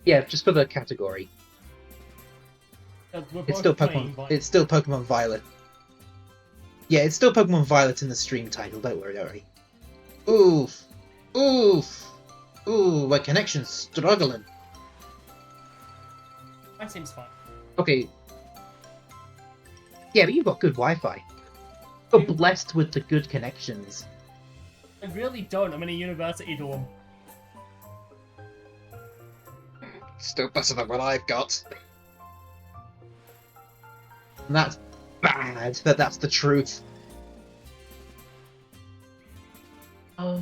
Yeah, just for the category. We're It's still both playing Pokemon. Violet. It's still Pokemon Violet. Yeah, it's still Pokemon Violet in the stream title. Don't worry, don't worry. Oof, oof, ooh, my connection's struggling. Mine seems fine. Okay. Yeah, but you've got good Wi-Fi. You're blessed with the good connections. I really don't. I'm in a university dorm. Still better than what I've got. And that's bad, but that's the truth. Yeah.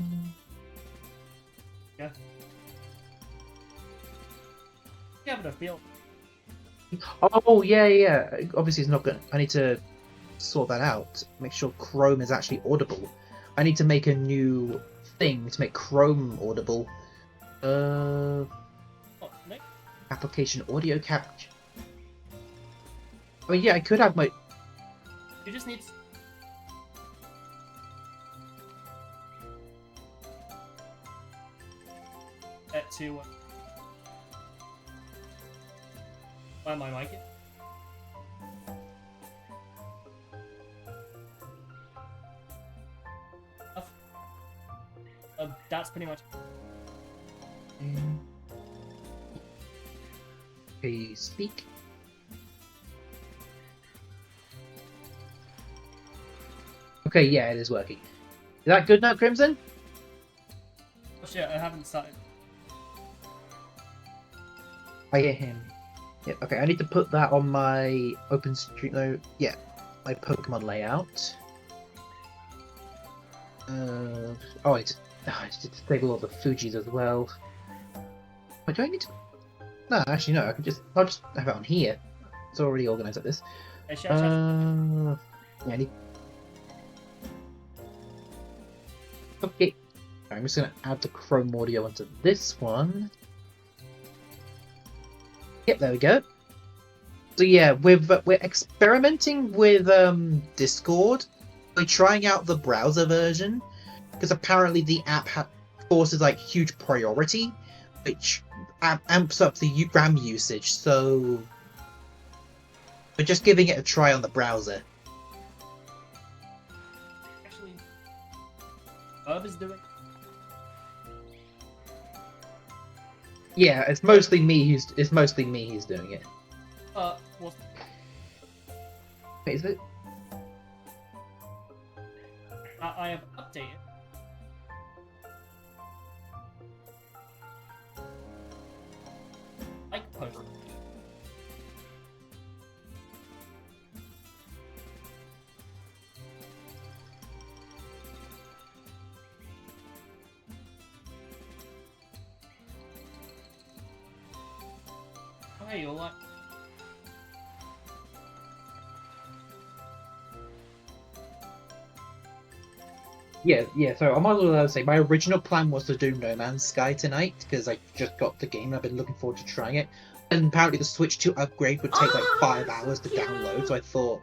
Yeah, but I feel. Oh, yeah. Obviously, it's not good. I need to sort that out. Make sure Chrome is actually audible. I need to make a new thing to make Chrome audible. Oh, Nick? Application audio capture. I mean, yeah, I could have my. You just need. To. Why am I mic? That's pretty much. Okay, speak. Okay, yeah, it is working. Is that good now, Crimson? Oh shit, I haven't started. I hear him. Yeah, okay, I need to put that on my open stream. No, yeah, my Pokemon layout. Oh, I did disable all the Fujis as well. Wait, do I need to? No, actually, no. I'll just have it on here. It's already organized like this. Hey, Yeah, I need. Okay, I'm just gonna add the Chrome audio onto this one. Yep, there we go. So yeah, we're experimenting with Discord. We're trying out the browser version because apparently the app forces like huge priority, which amps up the RAM usage. So we're just giving it a try on the browser. Actually, Herb is doing. Yeah, it's mostly me who's doing it. What's... Wait, is it? I have updated. Like post. Oh, hey, you're like. Yeah. So I might as well say my original plan was to do No Man's Sky tonight because I just got the game and I've been looking forward to trying it. And apparently the Switch 2 upgrade would take like 5 hours to download, so I thought,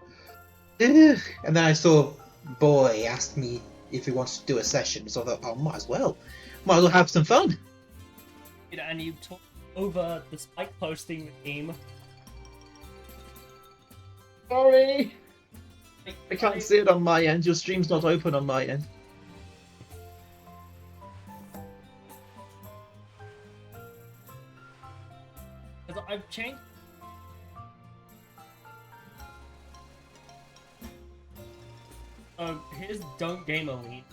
ugh. And then I saw Boy asked me if he wanted to do a session, so I thought, oh, might as well have some fun. And you talk over the spike posting game. Sorry, I can't see it on my end. Your stream's not open on my end. I've changed. Here's Don't Game Elite.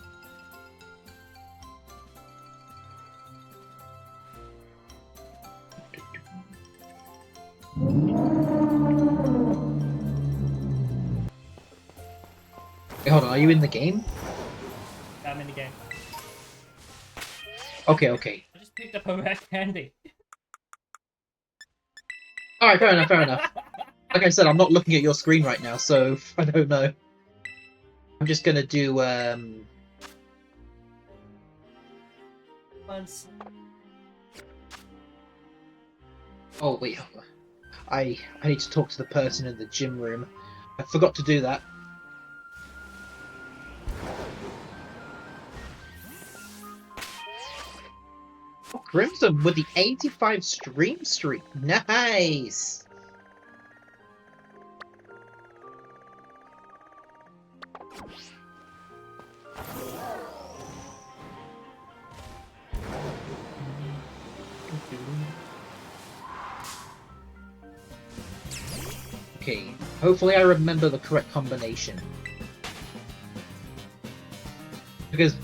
Wait, hold on, are you in the game? I'm in the game. Okay. I just picked up a red candy. Alright, fair enough. Like I said, I'm not looking at your screen right now, so I don't know. I'm just gonna do Once. Oh wait, I need to talk to the person in the gym room. I forgot to do that. Crimson with the 85 stream streak. Nice. Okay, hopefully I remember the correct combination. Because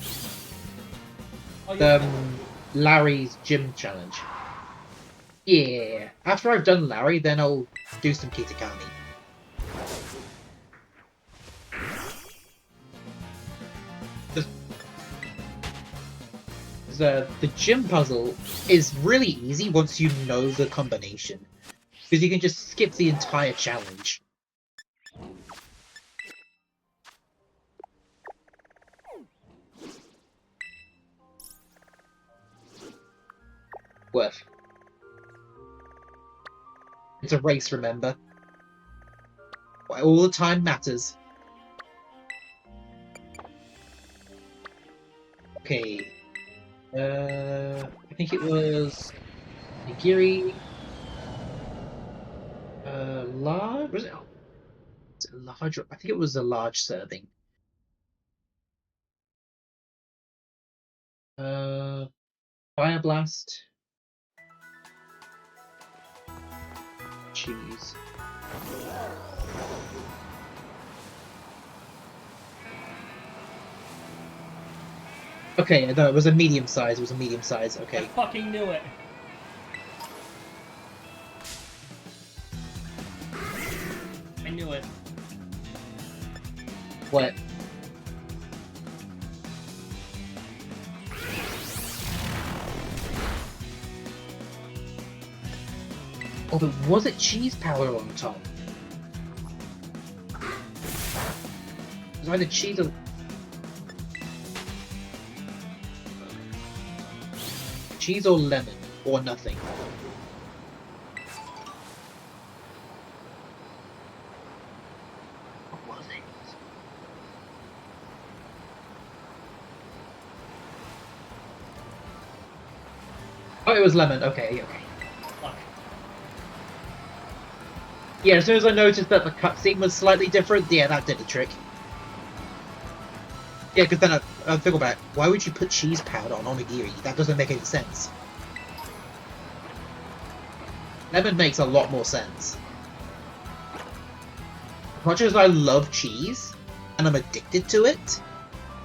Larry's gym challenge. Yeah, after I've done Larry, then I'll do some Kitakami. The gym puzzle is really easy once you know the combination. Because you can just skip the entire challenge. Worth. It's a race, remember? All the time matters. Okay. I think it was nigiri. Large? Was it? Was it large? I think it was a large serving. Fire blast. Cheese. Okay, no, it was a medium size. It was a medium size. Okay. I fucking knew it. I knew it. What? Oh, but was it cheese powder on top? It was either cheese or... cheese or lemon, or nothing. What was it? Oh, it was lemon. Okay, okay. Fuck. Yeah, as soon as I noticed that the cutscene was slightly different, yeah, that did the trick. Yeah, because then I think about, why would you put cheese powder on onigiri? That doesn't make any sense. Lemon makes a lot more sense. As much as I love cheese, and I'm addicted to it,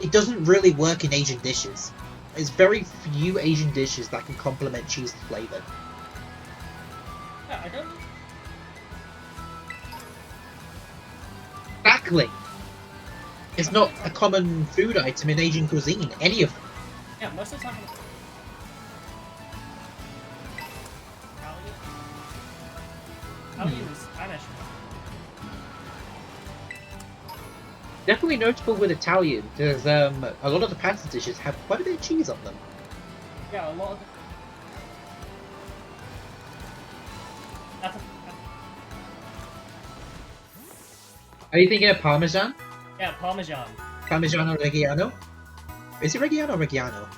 it doesn't really work in Asian dishes. There's very few Asian dishes that can complement cheese flavor. Yeah, I don't... Exactly! It's not a common food item in Asian cuisine, any of them. Yeah, most of the time... Italian is Spanish. Definitely notable with Italian, because a lot of the pasta dishes have quite a bit of cheese on them. Yeah, a lot of... That's a... Are you thinking of Parmesan? Yeah, Parmesan. Parmigiano Reggiano? Is it Reggiano or Reggiano?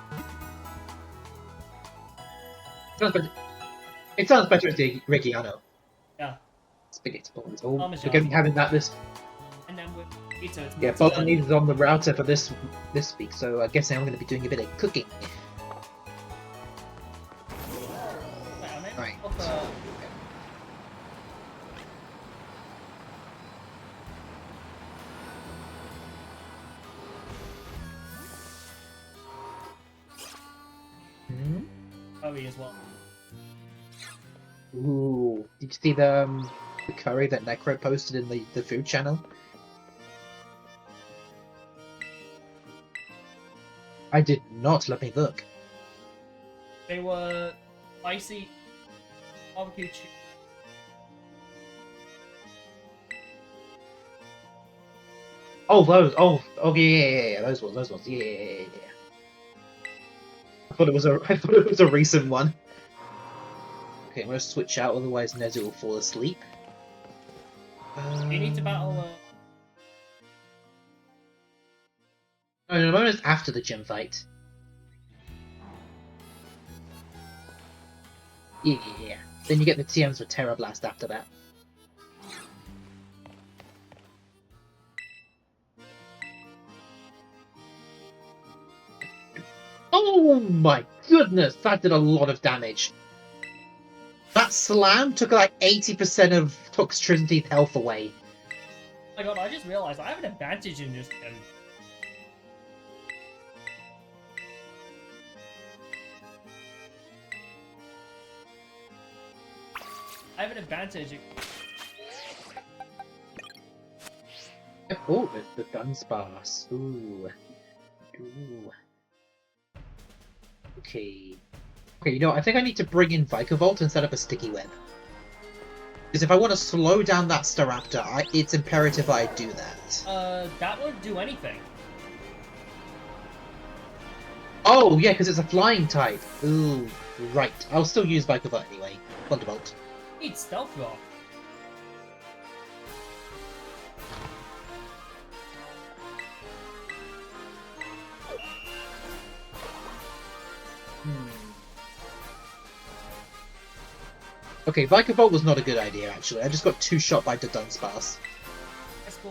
It sounds better as the Reggiano. Yeah. Spaghetti bolognese. Parmesan. We're going to be having that this... And then with pizza, it's Yeah, mozzarella. bolognese is on the router for this week, so I guess I'm going to be doing a bit of cooking. Wait, I meant Right. of, Hmm? curry as well. Ooh, did you see the curry that Necro posted in the food channel? I did not. Let me look. They were spicy barbecue chicken. Oh, those. Oh, yeah. Those ones. Yeah. I thought it was a recent one. Okay, I'm gonna switch out, otherwise Nezu will fall asleep. You need to battle. No, the moment is after the gym fight. Yeah. Then you get the TMs for Terra Blast after that. Oh my goodness, that did a lot of damage. That slam took like 80% of Tux Trinity's health away. Oh my god, I just realized I have an advantage in this game. I have an advantage. Oh, there's the Dunsparce. Ooh. Ooh. Okay. Okay, you know, I think I need to bring in Vikavolt and set up a Sticky Web. Because if I want to slow down that Staraptor, it's imperative I do that. That won't do anything. Oh, yeah, because it's a flying type. Ooh, right. I'll still use Vikavolt anyway. Thunderbolt. Need Stealth Rock. Okay, Vikavolt was not a good idea, actually. I just got two-shot by the Dunsparce. Let's go.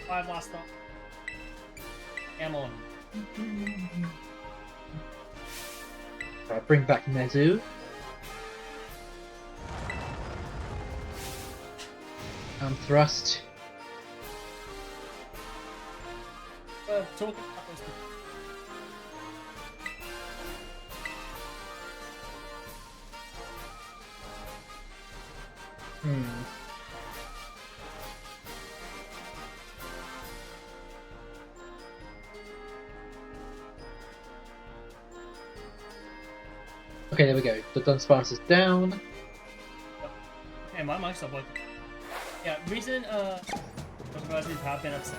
5 last stop. Come on. Alright, bring back Mezu. Thrust. Talking about this. Okay, there we go. The Dunsparce is down. Okay, my mic's not working. Yeah, reason controversies have been upset.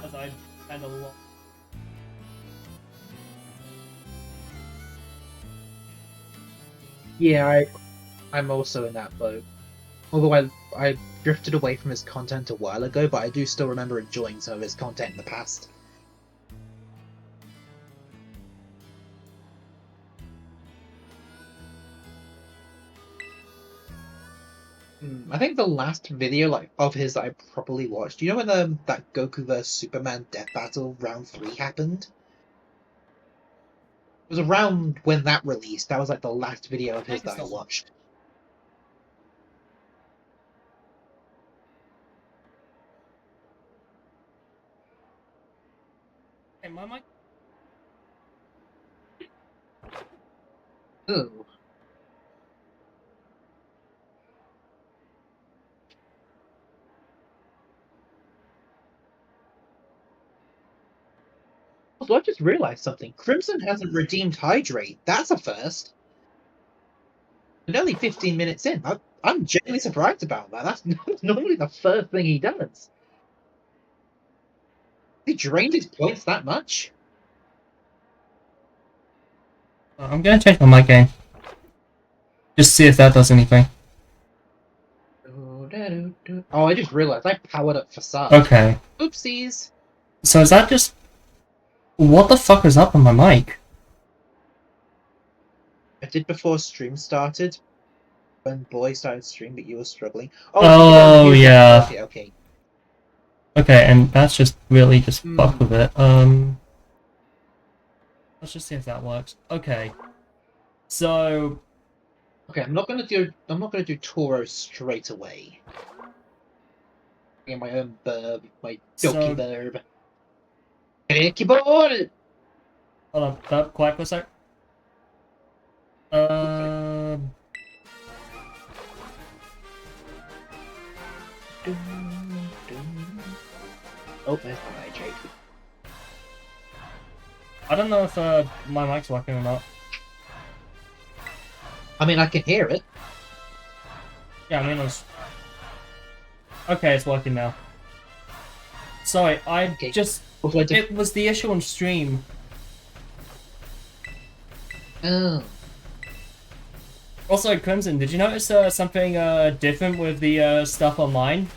As I spend a lot. Yeah, I'm also in that boat. Although I drifted away from his content a while ago, but I do still remember enjoying some of his content in the past. I think the last video of his that I properly watched, you know when that Goku vs Superman Death Battle Round 3 happened? It was around when that released. That was like the last video of his that I watched. Hey, my mic. Ooh. Also, I just realized something. Crimson hasn't redeemed Hydrate. That's a first. And only 15 minutes in. I'm genuinely surprised about that. That's normally the first thing he does. He drained his points that much? I'm gonna change my mic gain. Just see if that does anything. Oh, I just realized I powered up Facade. Okay. Oopsies. So is that just... What the fuck is up on my mic? I did before stream started. When Boy started stream, but you were struggling. Oh yeah. Okay. Okay, and that's just really just fuck with it. Let's just see if that works. Okay. So... Okay, I'm not gonna do Toro straight away. Get my own burb, my Doki burb. Keyboard! Hold on, quiet for a sec. Oh, there's my hydrate. I don't know if my mic's working or not. I mean, I can hear it. Yeah, I mean, okay, it's working now. Sorry, it was the issue on stream Oh. Also, Crimson, did you notice something different with the stuff online?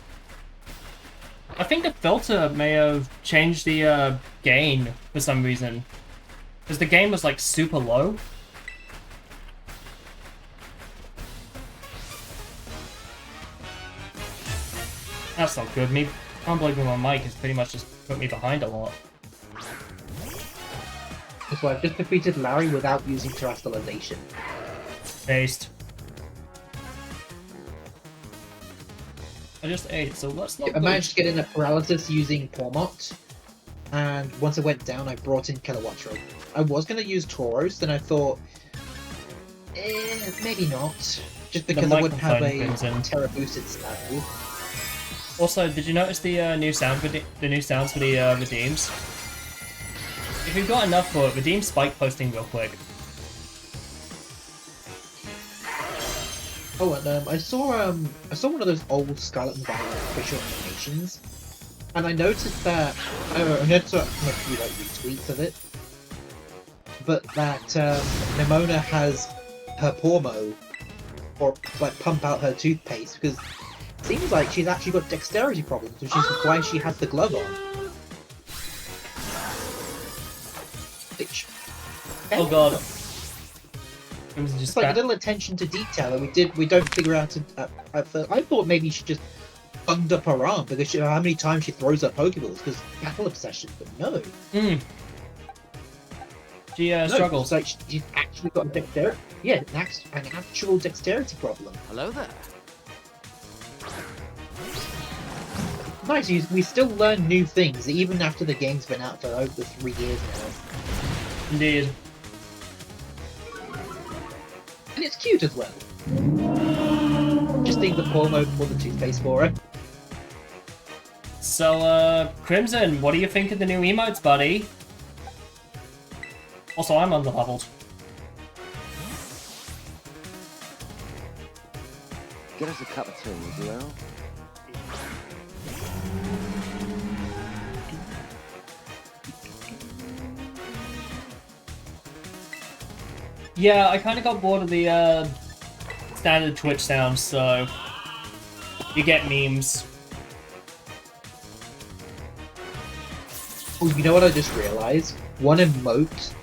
I think the filter may have changed the gain for some reason. Because the gain was like super low. That's not good. Me unplugging my mic has pretty much just put me behind a lot. So I've just defeated Larry without using terrestrialization. Based. I just ate, so let's not. I managed to get in a paralysis using Pormot, and once I went down, I brought in Kilowatro. I was going to use Tauros, then I thought, maybe not, just because I wouldn't have a Terra boosted stat. Also, did you notice the new sounds for the redeems? If you've got enough for it, redeem spike posting real quick. Oh, and I saw one of those old Scarlet and Violet official animations, and I noticed that I noticed a few like retweets of it, but that Nimona has her Pormo, or like pump out her toothpaste, because it seems like she's actually got dexterity problems, which is why she has the glove on. Which, oh god. It's like a little attention to detail that we don't figure out. I thought maybe she just bunged up her arm because how many times she throws her Pokeballs because battle obsession, but no. She struggles. It's like she's actually got a dexterity. Yeah, an actual dexterity problem. Hello there. Nice. We still learn new things even after the game's been out for over 3 years now. Indeed. And it's cute as well. Just think the Pormo for the toothpaste for it. So, Crimson, what do you think of the new emotes, buddy? Also, I'm underleveled. Get us a cup of tea, would you, Al? Yeah, I kind of got bored of the standard Twitch sounds, so you get memes. Oh, you know what I just realized? One emote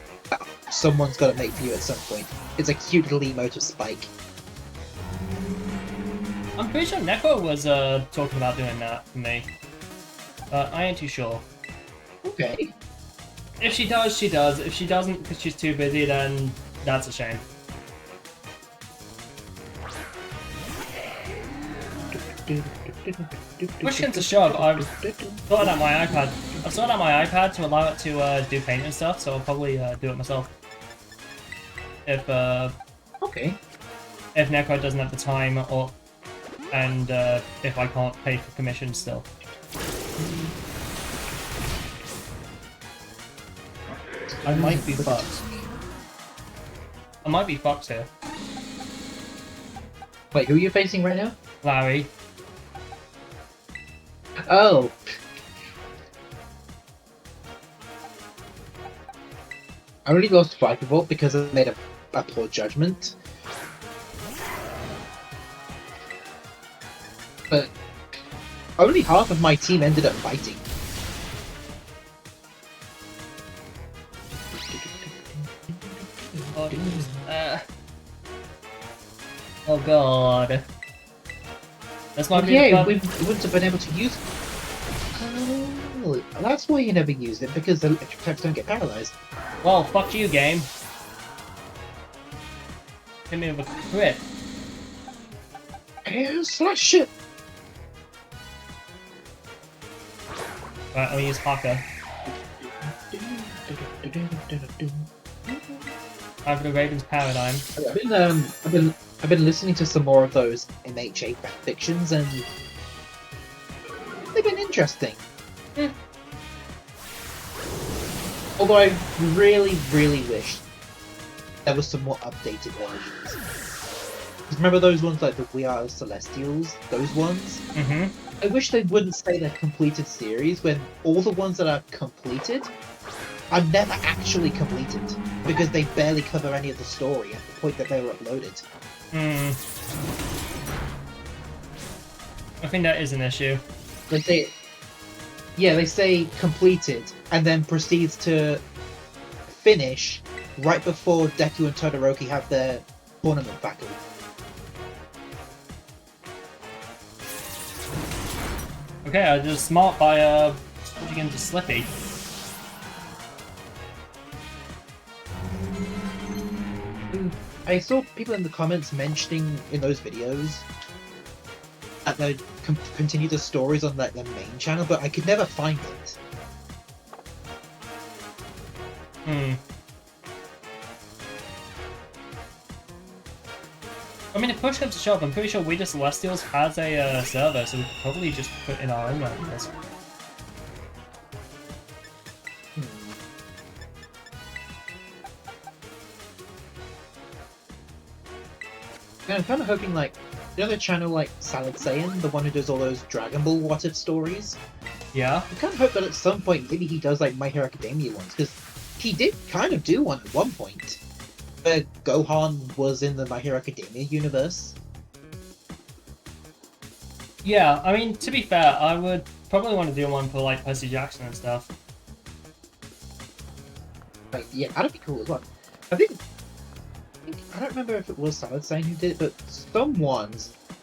someone's got to make for you at some point. It's a cute little emote of Spike. I'm pretty sure Neko was talking about doing that for me. I ain't too sure. Okay. If she does, she does. If she doesn't because she's too busy, then that's a shame. Push into shove, I've sorted out my iPad. I've sorted out my iPad to allow it to do paint and stuff, so I'll probably do it myself. If okay. If Neko doesn't have the time, or if I can't pay for commission still. I might be fucked. I might be fucked here. Wait, who are you facing right now? Larry. Oh. I only lost 5 Volt because I made a poor judgment. But only half of my team ended up fighting. Oh god. That's my we wouldn't have been able to use. Oh, that's why you never used it, because the electric types don't get paralyzed. Well, fuck you, game. Hit me with a crit. Slash it! Right, I'll use Haka. Time for the Raven's Paradigm. I've been listening to some more of those MHA fanfictions, and they've been interesting. Although I really, really wish there was some more updated versions. Remember those ones like the We Are the Celestials? Those ones? Mm-hmm. I wish they wouldn't say they're completed series when all the ones that are completed are never actually completed. because they barely cover any of the story at the point that they were uploaded. I think that is an issue. They say, yeah, they say completed, and then proceeds to finish right before Deku and Todoroki have their tournament battle. Okay, I did smart by switching into Slippy. I saw people in the comments mentioning in those videos that they'd continue the stories on like their main channel, but I could never find it. I mean, if push comes to shove, I'm pretty sure We the Celestials has a server, so we could probably just put in our own randomness. Yeah, I'm kind of hoping, like, the other channel, like Salad Saiyan, the one who does all those Dragon Ball What If stories. Yeah? I kind of hope that at some point maybe he does, like, My Hero Academia ones, because he did kind of do one at one point, where Gohan was in the My Hero Academia universe. Yeah, I mean, to be fair, I would probably want to do one for, like, Percy Jackson and stuff. Like, yeah, that'd be cool as well. I don't remember if it was Salad Saiyan who did it, but someone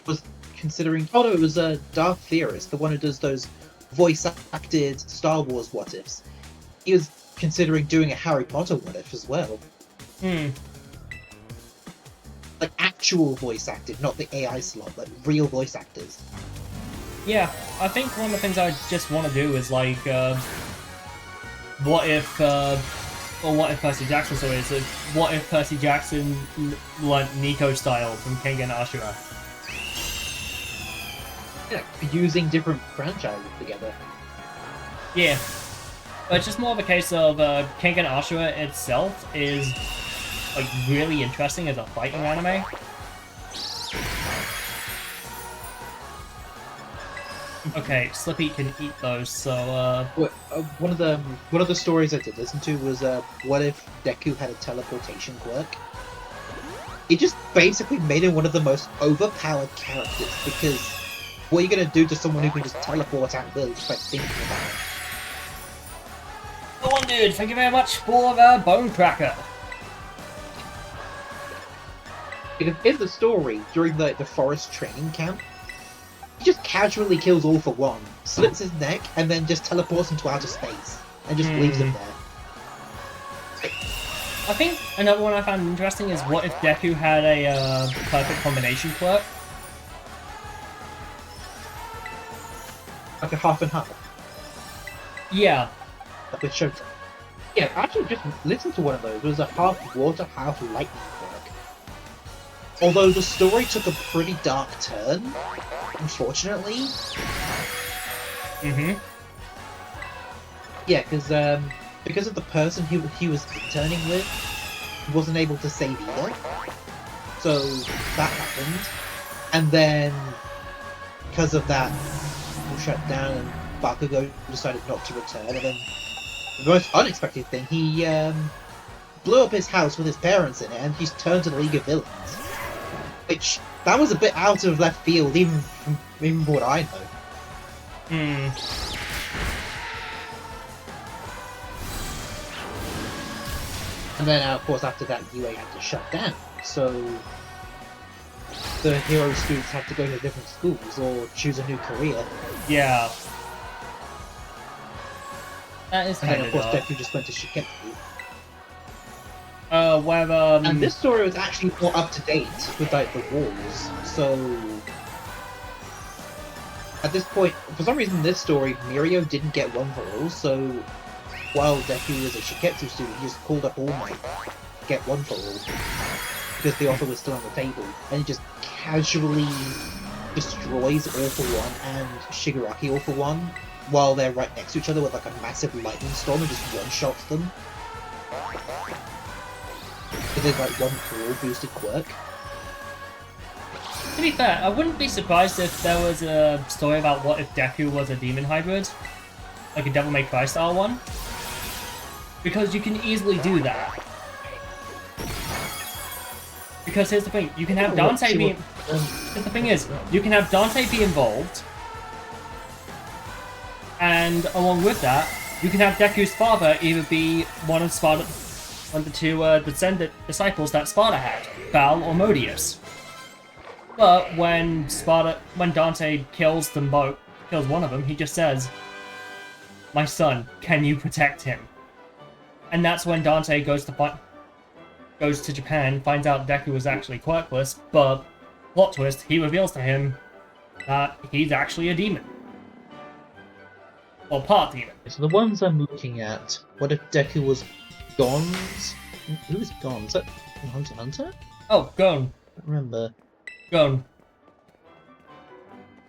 was considering... Oh no, it was Dark Theorist, the one who does those voice-acted Star Wars what-ifs. He was considering doing a Harry Potter what-if as well. Like, actual voice-acted, not the AI slot, like real voice actors. Yeah, I think one of the things I just want to do is, like, what if Percy Jackson story is like, what if Percy Jackson learnt Nico style from Kengan Ashura? Yeah, using different franchises together. Yeah. But it's just more of a case of Kengan Ashura itself is like really interesting as a fighting anime. Okay, Slippy can eat those, so One of the stories I did listen to was what if Deku had a teleportation quirk? It just basically made him one of the most overpowered characters, because what are you gonna do to someone who can just teleport at will just by thinking about it? go on, dude. Thank you very much for Bone Cracker. In the story, during the forest training camp, he just casually kills All For One, slits his neck, and then just teleports into outer space, and just leaves him there. I think another one I found interesting is what if Deku had a perfect combination quirk? Like a half and half. Yeah. Like with Shota. Yeah, actually just listen to one of those. It was a half water, half lightning quirk. Although the story took a pretty dark turn, unfortunately. Yeah, because of the person he was interning with, he wasn't able to save either. So that happened. And then, because of that, he shut down and Bakugo decided not to return. And then, the most unexpected thing, he blew up his house with his parents in it, and he's turned to the League of Villains. Which, that was a bit out of left field, even from what I know. And then, of course, after that, UA had to shut down. So, the hero students had to go to different schools or choose a new career. Yeah. That is And kind then, of course, Deku just went to Shiketsu. And this story was actually more up to date with like the wars. So at this point, for some reason, this story Mirio didn't get one for all. So while Deku was a Shiketsu student, he just called up All Might to get one for all because the offer was still on the table, and he just casually destroys All For One and Shigaraki All For One while they're right next to each other with like a massive lightning storm and just one-shots them. Because there's like one cruel boosted quirk. To be fair, I wouldn't be surprised if there was a story about what if Deku was a demon hybrid. Like a Devil May Cry style one. Because you can easily do that. Because here's the thing, you can have Oh, Dante see be... what- The thing is, you can have Dante be involved, and along with that, you can have Deku's father either be one of the two disciples that Sparta had, Val or Modius. But when Dante kills them both, kills one of them, he just says, "My son, can you protect him?" And that's when Dante goes to Japan, finds out Deku was actually quirkless, but plot twist, he reveals to him that he's actually a demon. Or part demon. So the ones I'm looking at, what if Deku was Gon's? Who is Gon? Is that from Hunter x Hunter? Oh, Gon. I don't remember. Gon.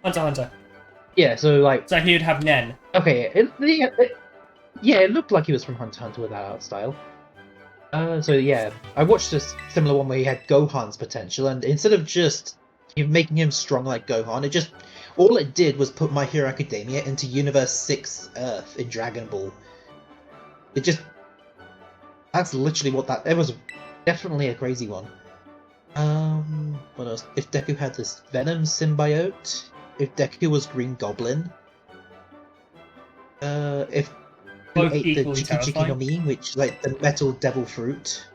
Hunter x Hunter. Yeah, so like, So he would have Nen. okay, yeah, it looked like he was from Hunter x Hunter with that art style. So yeah, I watched a similar one where he had Gohan's potential, and instead of just making him strong like Gohan, all it did was put My Hero Academia into Universe 6 Earth in Dragon Ball. That's literally what that. It was definitely a crazy one. What else? If Deku had this Venom symbiote, if Deku was Green Goblin, if he Both ate the equally Chiki Chiki no terrifying. Mi, which like the metal devil fruit.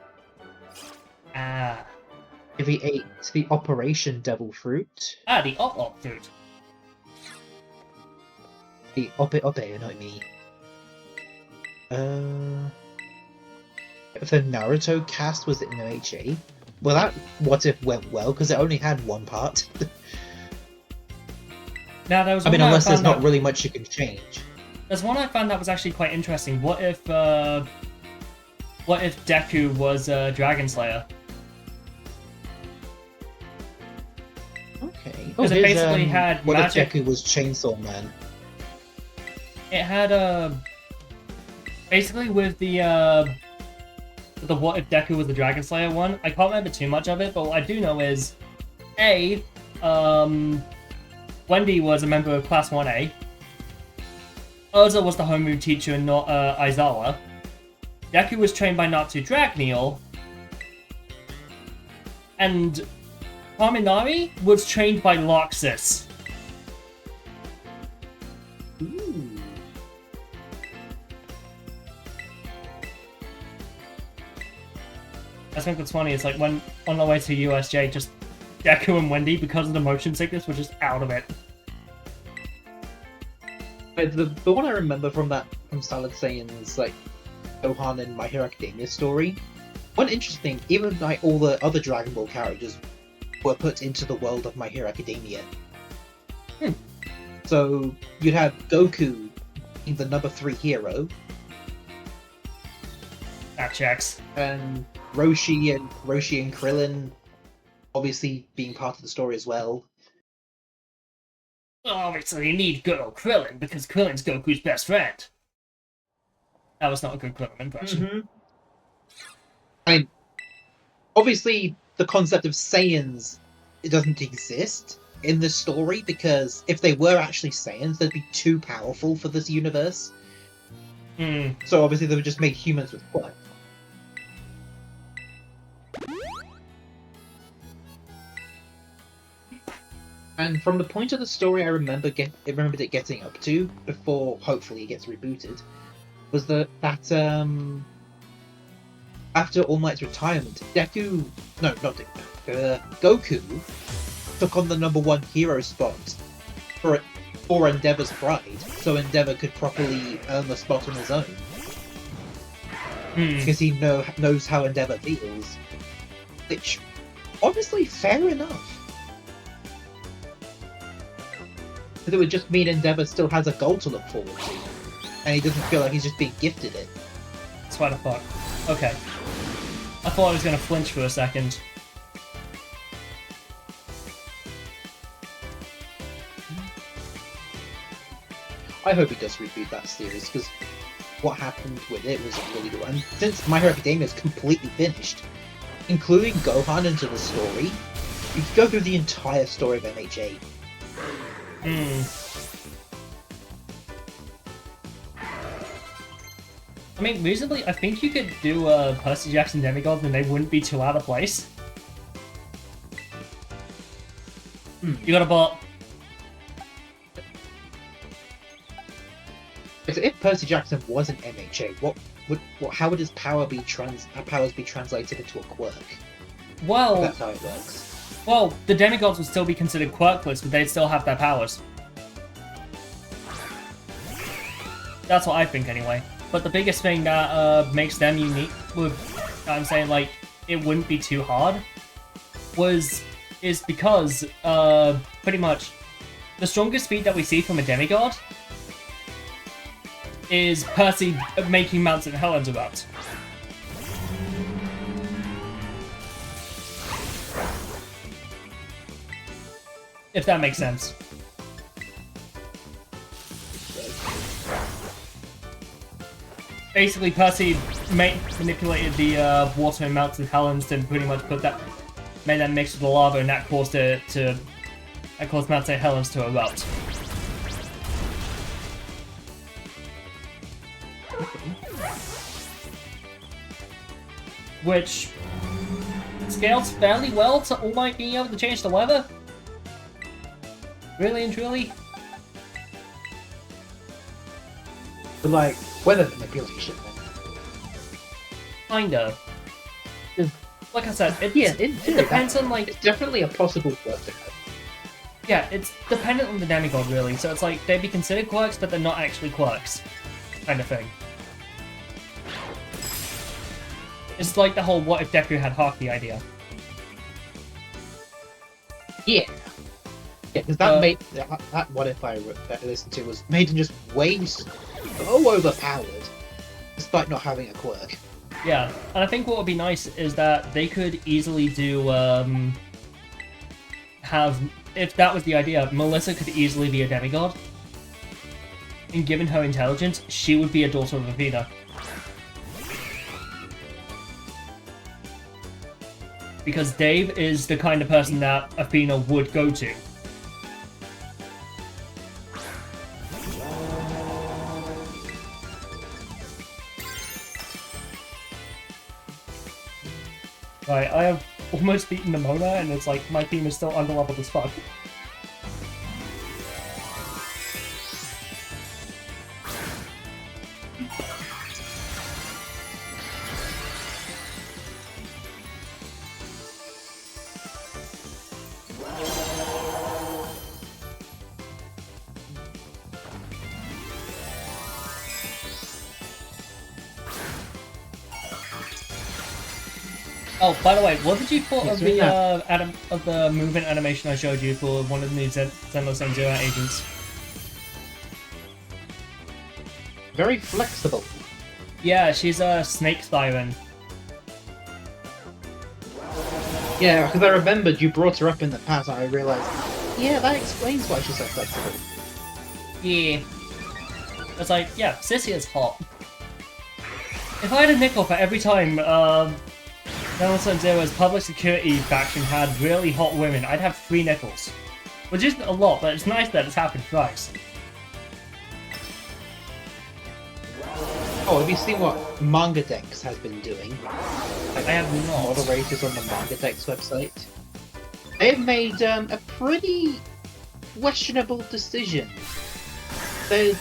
Ah. If he ate the Operation Devil Fruit, The Op fruit. the Ope Ope, not me. If the Naruto cast was in OHA, well, that what if went well because it only had one part. Now there was I mean, one unless there's found not out- really much you can change. There's one I found that was actually quite interesting. What if Deku was Dragon Slayer? Okay. Because it basically had what magic- if Deku was Chainsaw Man? It had basically with the what if Deku was the Dragon Slayer one. I can't remember too much of it, but what I do know is Wendy was a member of Class 1A. Urza was the homeroom teacher and not Aizawa. Deku was trained by Natsu Dragneel. And Kaminari was trained by Loxus. Ooh. I think what's funny is like when on the way to USJ, just Deku and Wendy, because of the motion sickness, were just out of it. The one I remember from Solid Saiyan's like Gohan and My Hero Academia story. One interesting, even like all the other Dragon Ball characters were put into the world of My Hero Academia. So you'd have Goku being the number 3 hero, That checks. and Roshi and Krillin obviously being part of the story as well. Obviously, you need good old Krillin, because Krillin's Goku's best friend. That was not a good Krillin impression. I mean, obviously, the concept of Saiyans it doesn't exist in this story because if they were actually Saiyans, they'd be too powerful for this universe. So obviously, they would just make humans with flesh. And from the point of the story I remembered it getting up to before hopefully it gets rebooted was that after All Might's retirement, Goku took on the number 1 hero spot for Endeavor's pride, so Endeavor could properly earn the spot on his own. Because he knows how Endeavor feels. Which, obviously, fair enough. Because it would just mean Endeavor still has a goal to look forward to, and he doesn't feel like he's just being gifted it. That's what I thought. Okay. I thought I was going to flinch for a second. I hope he does reboot that series, because what happened with it was really good. And since My Hero Academia is completely finished, including Gohan into the story, you could go through the entire story of MHA. I mean, reasonably, I think you could do Percy Jackson Demigod and they wouldn't be too out of place. You got a bot. If Percy Jackson was an MHA, how would his powers be translated into a quirk? Well, That's how it works. well, the demigods would still be considered quirkless, but they'd still have their powers. That's what I think, anyway. But the biggest thing that makes them unique, I'm saying, like, it wouldn't be too hard, is because, pretty much, the strongest feat that we see from a demigod is Percy making Mount St. Helens erupt. If that makes sense. Basically, Percy manipulated the water in Mount St. Helens to pretty much made that mix with the lava, and that caused Mount St. Helens to erupt. Which scales fairly well to All Might being able to change the weather. Really and truly. But like weather manipulation. Kinda. Like I said, it depends on like. It's definitely a possible quirk to have. Yeah, it's dependent on the demigod really. So it's like they'd be considered quirks, but they're not actually quirks, kind of thing. It's like the whole "what if Deku had Haki" idea. Yeah. Yeah, because that what if I listened to was made him just way so overpowered, despite not having a quirk. Yeah, and I think what would be nice is that they could easily do if that was the idea, Melissa could easily be a demigod, and given her intelligence, she would be a daughter of Athena. Because Dave is the kind of person that Athena would go to. Right, I have almost beaten the Mona, and it's like my team is still underleveled as fuck. Oh, by the way, what did you thought of the movement animation I showed you for one of the new Zenless Zero agents? Very flexible. Yeah, she's a snake siren. Yeah, because I remembered you brought her up in the past, and I realized, yeah, that explains why she's so flexible. Yeah. It's like, yeah, Sissy is hot. If I had a nickel for every time, Zenless Zero's public security faction had really hot women, I'd have 3 nickels. Which isn't a lot, but it's nice that it's happened twice. Oh, have you seen what Manga Dex has been doing? Like, I have not. Moderators on the Manga Dex website. They've made a pretty questionable decision. There's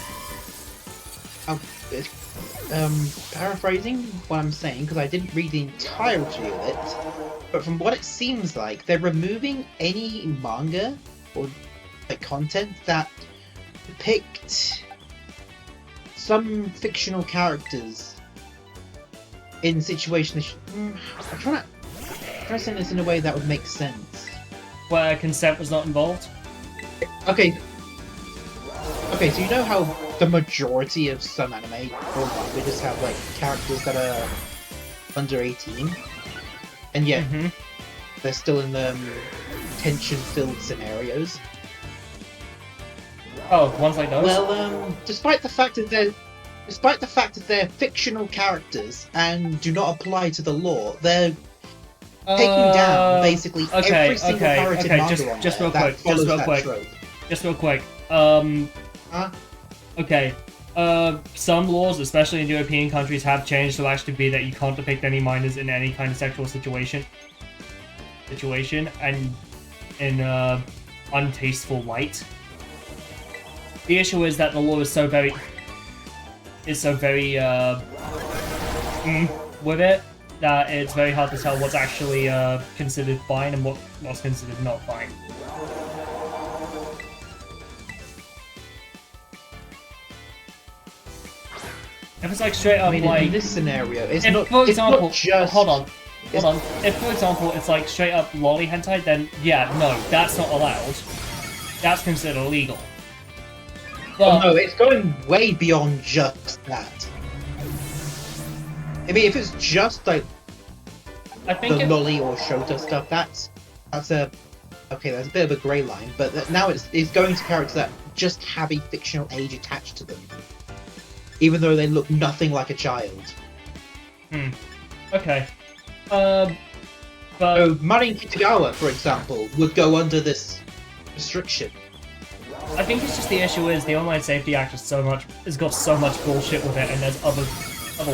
paraphrasing what I'm saying, because I didn't read the entirety of it, but from what it seems like, they're removing any manga or like content that depict some fictional characters in situations. I'm trying to say this in a way that would make sense. Where consent was not involved? Okay, so you know how the majority of some anime or manga just have like characters that are under 18, and yet they're still in the tension-filled scenarios. Oh, ones like those? Well, despite the fact that they're fictional characters and do not apply to the law, they're taking down basically every single pirated manga on just there real that quick, follows that trope. Just real quick. Huh? Okay. Some laws, especially in European countries, have changed to actually be that you can't depict any minors in any kind of sexual situation. And in untasteful light. The issue is that the law is so very with it that it's very hard to tell what's actually considered fine and what's considered not fine. If it's like straight up, I mean, like in this scenario, it's if, not. for It's example, not just. hold on. If, for example, it's like straight up lolly hentai, then yeah, no, that's not allowed. That's considered illegal. But, Oh no, it's going way beyond just that. I mean, if it's just like I think the lolly or shota stuff, that's a okay. That's a bit of a grey line, but now it's going to characters that just have a fictional age attached to them, even though they look nothing like a child. Okay. So Marin Kitagawa, for example, would go under this restriction. I think it's just the issue is the Online Safety Act has got so much bullshit with it, and there's other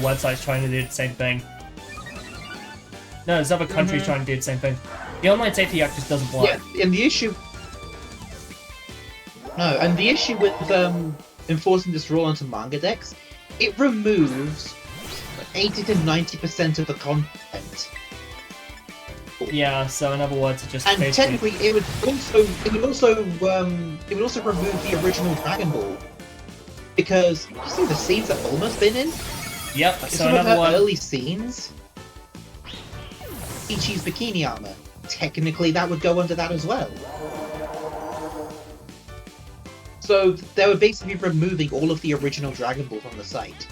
websites trying to do the same thing. No, there's other countries trying to do the same thing. The Online Safety Act just doesn't work. Yeah, and the issue. No, and the issue with enforcing this rule onto manga decks, it removes 80 to 90% of the content. Yeah, so in other words, it just And basically... technically, it would also remove the original Dragon Ball, because you see the scenes that Bulma's been in. Yep. Like, So some in of other her words, early scenes. Ichi's bikini armor. Technically, that would go under that as well. So they were basically removing all of the original Dragon Ball from the site.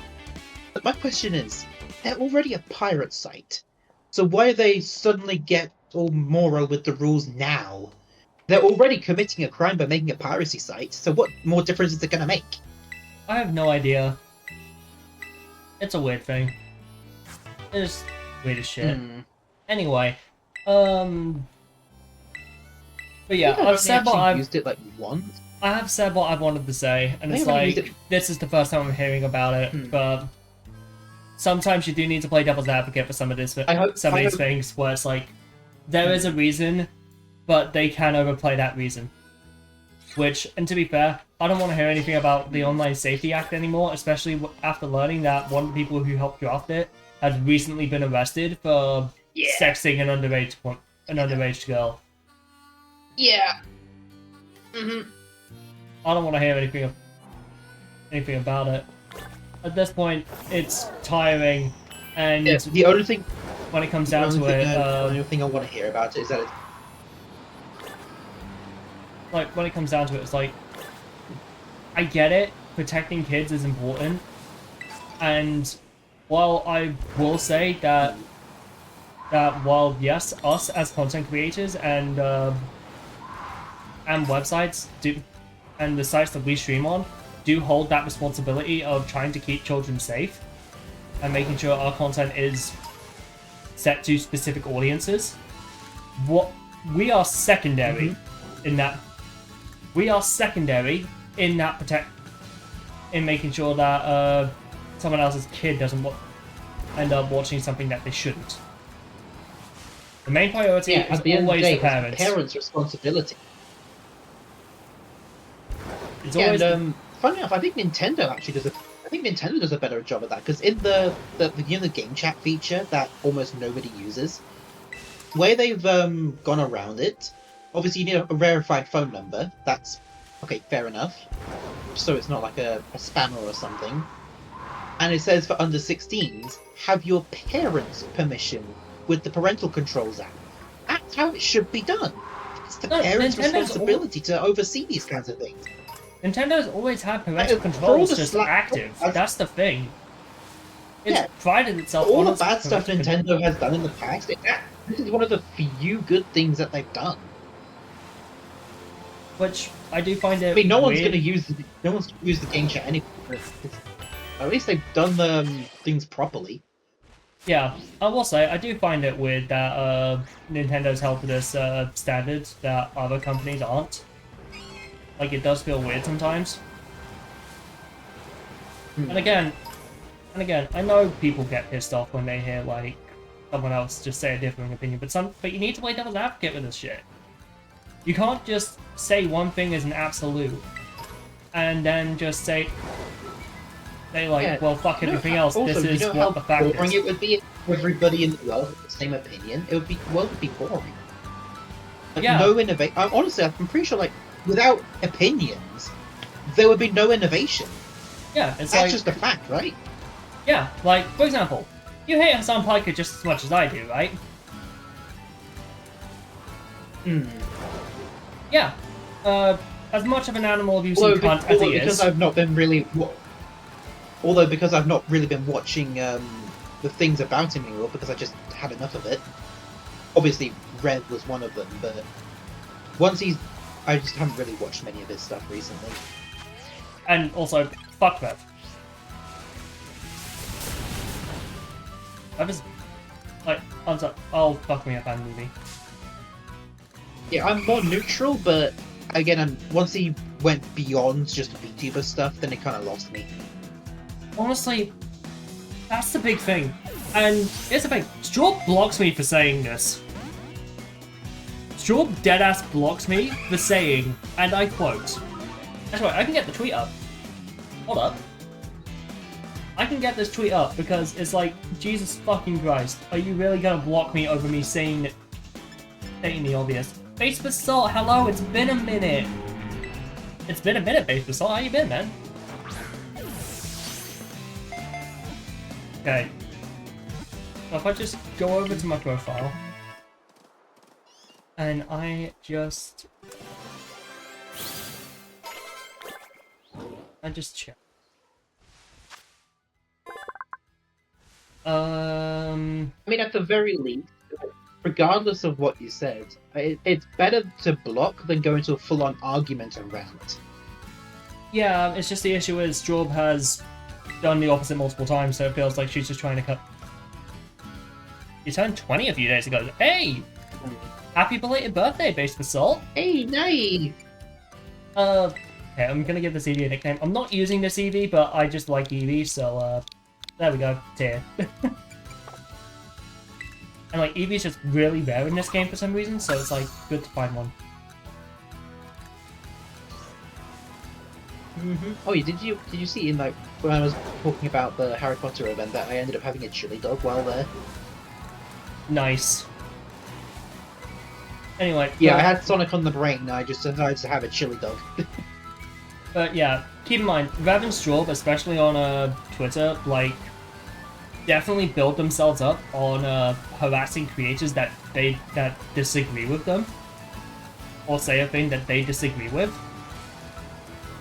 But my question is, they're already a pirate site, so why do they suddenly get all moral with the rules now? They're already committing a crime by making a piracy site, so what more difference is it gonna make? I have no idea. It's a weird thing. It's weird as shit. Anyway, but yeah, I've said what I've used it like once. I have said what I wanted to say, and I it's haven't used like it- this is the first time I'm hearing about it. But sometimes you do need to play devil's advocate for some of these things where it's like there is a reason, but they can overplay that reason. Which, and to be fair, I don't want to hear anything about the Online Safety Act anymore, especially after learning that one of the people who helped draft it has recently been arrested for sexting an underage girl. Yeah. I don't want to hear anything about it. At this point, it's tiring, and Yeah, the only thing when it comes down to it, the only thing I want to hear about it is that it's like when it comes down to it, it's like I get it. Protecting kids is important, and while I will say that while yes, us as content creators and websites do, and the sites that we stream on do hold that responsibility of trying to keep children safe and making sure our content is set to specific audiences. What we are secondary in that. We are secondary in that in making sure that someone else's kid doesn't end up watching something that they shouldn't. The main priority is at the end of the always day, the parents. it's the parents' responsibility. It's always And funny enough, I think Nintendo actually does a better job of that, because in the game chat feature that almost nobody uses, where they've gone around it. Obviously, you need a verified phone number. That's okay, fair enough. So it's not like a spammer or something. And it says for under 16s, have your parents' permission with the parental controls app. That's how it should be done. It's the parents' responsibility to oversee these kinds of things. Nintendo's always had parental For all controls the just slack- active. That's the thing. It's Yeah. prided itself All on the its bad stuff parental control. Nintendo has done in the past, this is one of the few good things that they've done. Which I do find it I mean, no one's weird. going to use the game chat anyway. At least they've done the things properly. Yeah, I will say, I do find it weird that Nintendo's held to this standard that other companies aren't. Like, it does feel weird sometimes. And again, I know people get pissed off when they hear, like, someone else just say a different opinion, but you need to play devil's advocate with this shit. You can't just say one thing as an absolute, and then just say like, Yeah. well, fuck everything else. Also, This is you know what the how fact boring is. it would be if everybody in the world had the same opinion? It would be boring. Like, Yeah. no innovation. Honestly, I'm pretty sure, like, without opinions, there would be no innovation. Yeah, it's That's like just a fact, right? yeah, like for example, you hate Hassan Piker just as much as I do, right? Hmm. Yeah. As much of an animal abusing Although, cunt as he because is. I've not been really, although because I've not really been watching the things about him anymore, because I just had enough of it. Obviously, Red was one of them, but I just haven't really watched many of his stuff recently. And also, fuck Rev. I was like, I'm sorry, oh fuck me, I found a movie. Yeah, I'm more neutral, but again, once he went beyond just VTuber stuff, then it kind of lost me. Honestly, that's the big thing. And here's the thing, Straw blocks me for saying this. Straw deadass blocks me for saying, and I quote. Actually, I can get the tweet up. Hold up. I can get this tweet up because it's like, Jesus fucking Christ, are you really gonna block me over me stating the obvious? Base Basalt, hello, it's been a minute. It's been a minute, Base Basalt, how you been, man? Okay. So if I just go over to my profile, and I just check. I mean, at the very least, regardless of what you said, it's better to block than go into a full-on argument and rant. Yeah, it's just the issue is Jorb has done the opposite multiple times, so it feels like she's just trying to cut. You turned 20 a few days ago. Hey! Happy belated birthday, Base Basalt! Hey, nice! Okay, I'm gonna give this EV a nickname. I'm not using this EV, but I just like EV, so, there we go. Tier. And, like, EV's just really rare in this game for some reason, so it's, like, good to find one. Oh, did you see in, like, when I was talking about the Harry Potter event that I ended up having a chili dog while there? Nice. Anyway. Yeah, I had Sonic on the brain, and I just decided to have a chili dog. But yeah, keep in mind, Rev and Straub, especially on Twitter, like, definitely build themselves up on harassing creators that disagree with them, or say a thing that they disagree with.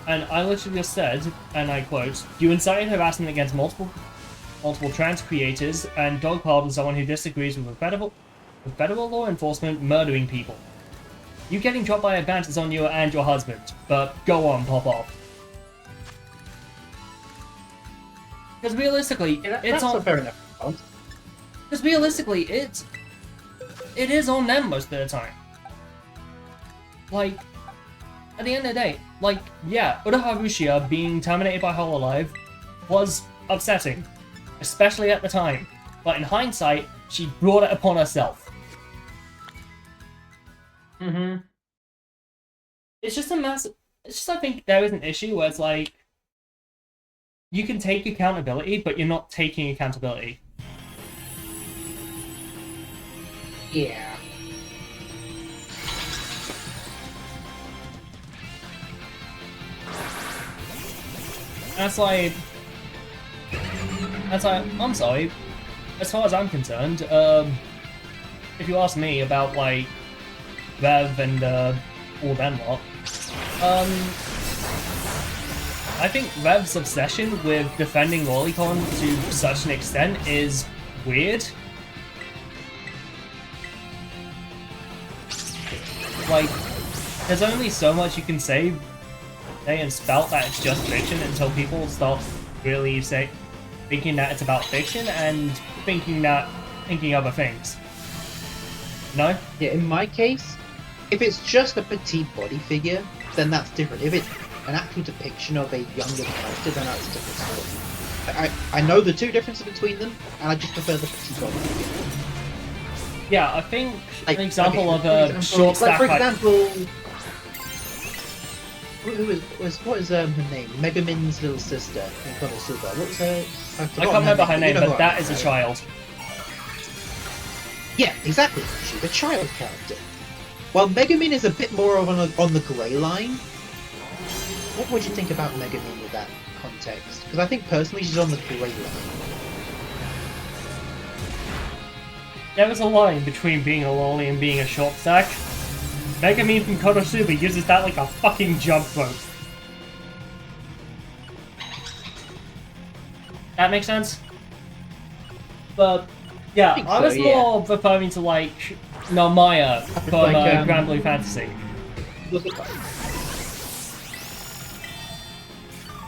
And I literally just said, and I quote, "You incited harassment against multiple trans creators and dogpiled someone who disagrees with federal law enforcement murdering people. You getting dropped by a ban is on you and your husband, but go on, pop off." Because realistically, it's on. That's a fair enough response. Because realistically, it is on them most of the time. Like, at the end of the day, like, yeah, Uda Harushia being terminated by Hololive was upsetting, especially at the time. But in hindsight, she brought it upon herself. It's just a massive. It's just, I think there is an issue where it's like, you can take accountability, but you're not taking accountability. Yeah. That's like, I'm sorry. As far as I'm concerned, if you ask me about like Rev and all them lot, I think Rev's obsession with defending Lolicon to such an extent is weird. Like, there's only so much you can say and spout that it's just fiction until people start really thinking that it's about fiction and thinking other things. No? Yeah, in my case, if it's just a petite body figure, then that's different. If it's an actual depiction of a younger character, then that's a different story. I know the two differences between them, and I just prefer the petite body figure. Yeah, I think Like, an example okay, of a short stack. for example, what is her name? Megumin's little sister in Konosuba. What was her? I can't remember her name, but that is a child. child. Yeah, exactly. She's a child character. While Megumin is a bit more on the grey line, what would you think about Megumin with that context? Because I think personally she's on the grey line. There is a line between being a lolly and being a short stack. Megumin from Konosuba uses that like a fucking jump rope. That makes sense? But, yeah, I was more referring to, like, Narmaya from Grand Blue Fantasy.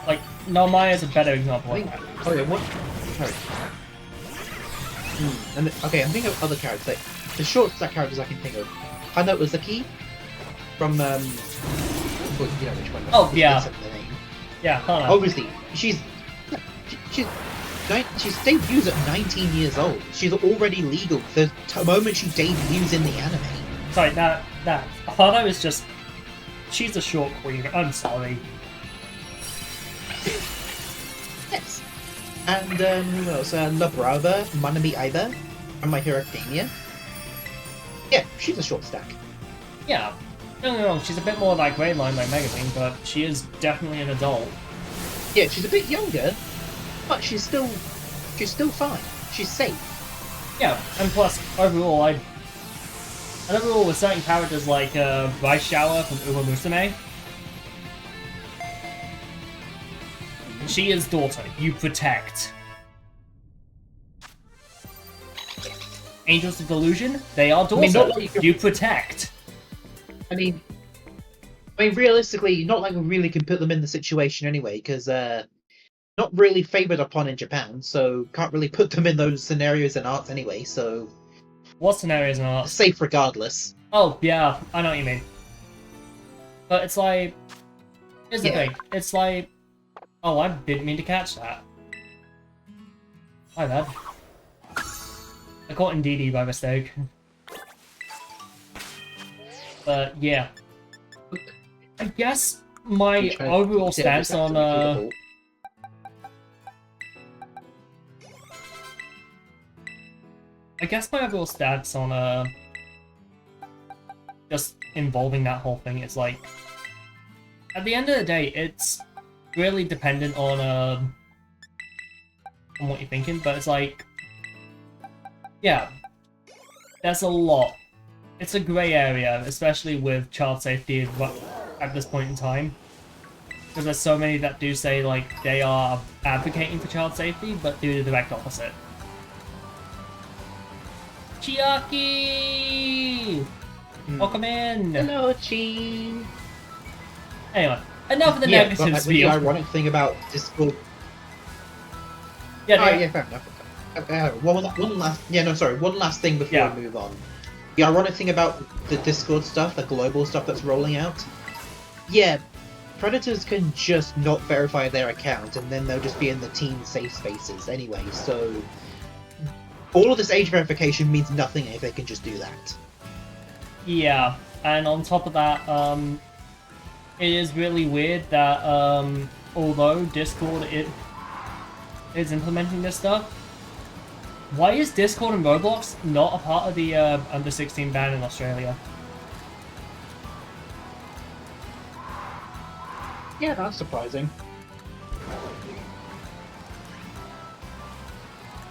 Like, Narmaya is a better example of that. Oh yeah, what? Sorry. And okay, I'm thinking of other characters. Like, the short stack characters I can think of. Hana Uzaki from, well, you know which one. Oh, yeah. The name. Yeah, Hana. Obviously, she's debuts at 19 years old. She's already legal the moment she debuts in the anime. Sorry, that Hana is just... She's a short queen, I'm sorry. Yes. And, who else? La Brava, Manami Aiba from My Hero Academia. Yeah, she's a short stack. Yeah. No, she's a bit more like Grey Line like Megumin, but she is definitely an adult. Yeah, she's a bit younger, but she's still fine. She's safe. Yeah, and plus, overall, with certain characters like Rice Shower from Uma Musume, she is daughter, you protect. Angels of Delusion, they are daughter, not like you protect. I mean, realistically, not like we really can put them in the situation anyway, because not really favored upon in Japan, so can't really put them in those scenarios and arts anyway. So what scenarios and arts? Safe regardless. Oh yeah, I know what you mean. But it's like, here's the thing. It's like, oh, I didn't mean to catch that. My bad. I caught Ndidi by mistake. But yeah, I guess my overall stance on just involving that whole thing is like, at the end of the day, it's really dependent on what you're thinking, but it's like, yeah, there's a lot. It's a grey area, especially with child safety at this point in time. Because there's so many that do say, like, they are advocating for child safety, but do the direct opposite. Chiaki! Welcome in! Hello, Chi! Anyway, enough of the negative spiel. The ironic thing about Discord... Yeah, fair enough. One last thing before we move on. The ironic thing about the Discord stuff, the global stuff that's rolling out, yeah, predators can just not verify their account, and then they'll just be in the teen safe spaces anyway, so all of this age verification means nothing if they can just do that. Yeah, and on top of that, it is really weird that, although Discord is implementing this stuff, why is Discord and Roblox not a part of the under 16 ban in Australia? Yeah, that's surprising.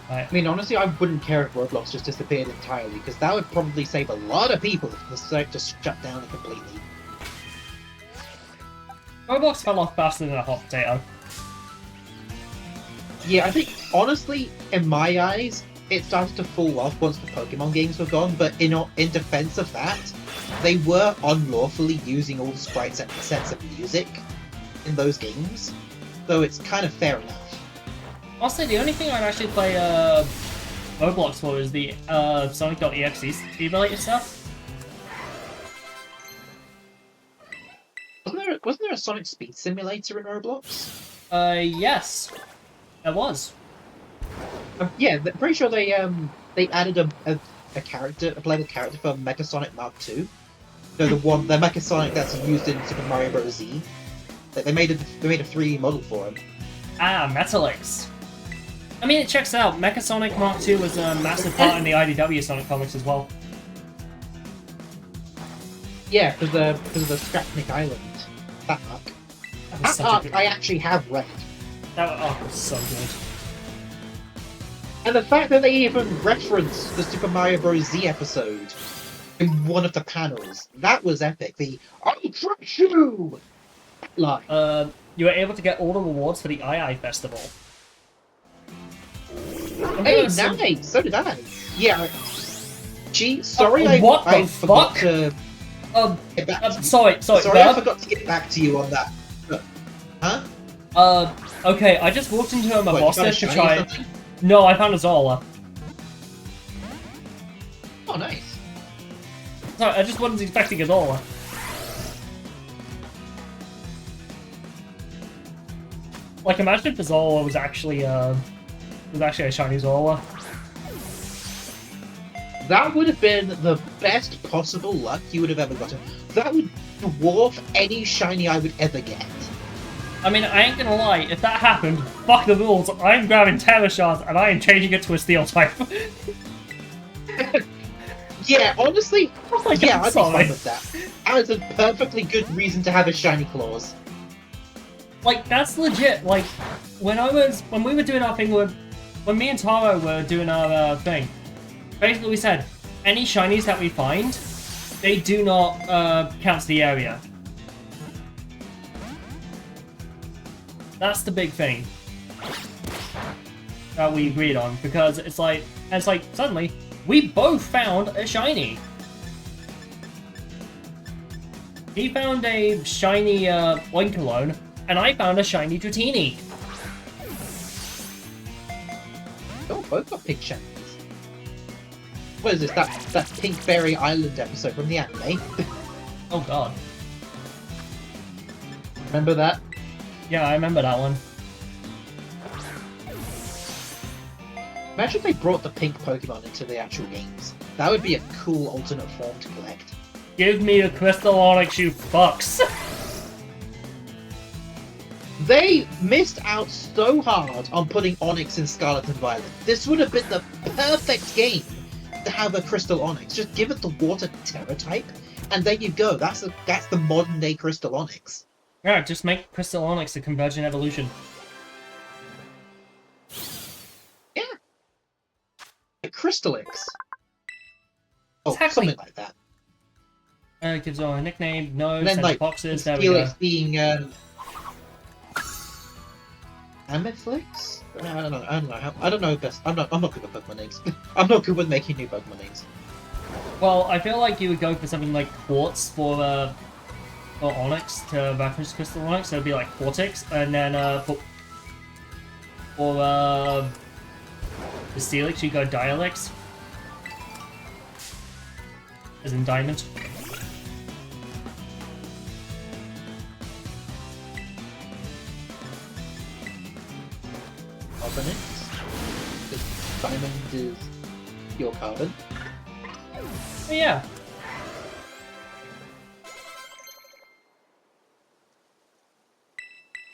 Right. I mean, honestly, I wouldn't care if Roblox just disappeared entirely, because that would probably save a lot of people if the site just shut down completely. Roblox fell off faster than a hot potato. Yeah, I think, honestly, in my eyes, it started to fall off once the Pokemon games were gone, but in defense of that, they were unlawfully using all the sprites and sets of music in those games, so it's kind of fair enough. Honestly, the only thing I'd actually play Roblox for is the Sonic.exe related stuff. Wasn't there a Sonic Speed Simulator in Roblox? Yes, there was. Yeah, pretty sure they added a a playable character for Mecha Sonic Mark II. So the Mecha Sonic that's used in Super Mario Bros. Z. They made a 3D model for him. Ah, Metalix. I mean, it checks out. Mecha Sonic Mark II was a massive part in the IDW Sonic comics as well. Yeah, because of the Scrapnik Island. That arc. That was That such a arc good... I actually have read. That arc was so good. And the fact that they even referenced the Super Mario Bros. Z episode in one of the panels, that was epic. The "I'll crush you" line. You were able to get all the rewards for the II Festival. Hey, nice! So did I. Yeah. Gee, sorry, what I the forgot fuck? to get back to you. Sorry, Sorry, I Verb? forgot to get back to you on that. Huh? Okay, I just walked into a What, you boss found a to shiny or try... something? No, I found a Zola. Oh, nice. Sorry, I just wasn't expecting a Zola. Like, imagine if the Zola was actually a shiny Zola. That would have been the best possible luck you would have ever gotten. That would dwarf any shiny I would ever get. I mean, I ain't gonna lie, if that happened, fuck the rules, I'm grabbing Terror Shards and I am changing it to a Steel type. Yeah, honestly, Like, yeah, I'm I'd be sorry. fine with that. That is a perfectly good reason to have a shiny claws. Like, that's legit. Like, when we were doing our thing when me and Taro were doing our thing, basically we said, any shinies that we find, they do not count to the area. That's the big thing that we agreed on, because it's like suddenly we both found a shiny. He found a shiny Oinkologne, and I found a shiny Dratini. Oh, both got pink shinies. What is this? That Pink Berry Island episode from the anime? Oh god. Remember that? Yeah, I remember that one. Imagine if they brought the pink Pokemon into the actual games. That would be a cool alternate form to collect. Give me the Crystal Onyx, you fucks! They missed out so hard on putting Onyx in Scarlet and Violet. This would have been the perfect game to have a Crystal Onyx. Just give it the Water Terra type, and there you go. That's the modern day Crystal Onyx. Yeah, just make Crystal Onyx a Convergent Evolution. Yeah. A Crystallix. Oh, Exactly. something like that. It gives her a nickname, nose, And then and like boxes, there we go. Steelix being Amethlyx? I don't know best. I'm not good with Pokemon names. I'm not good with making new Pokemon names. Well, I feel like you would go for something like Quartz for Onyx to reference Crystal Onyx, so it'd be like Quartix, and then for the Steelix, you go Dialix. As in Diamond. Carbonix. Because Diamond is pure carbon. But yeah.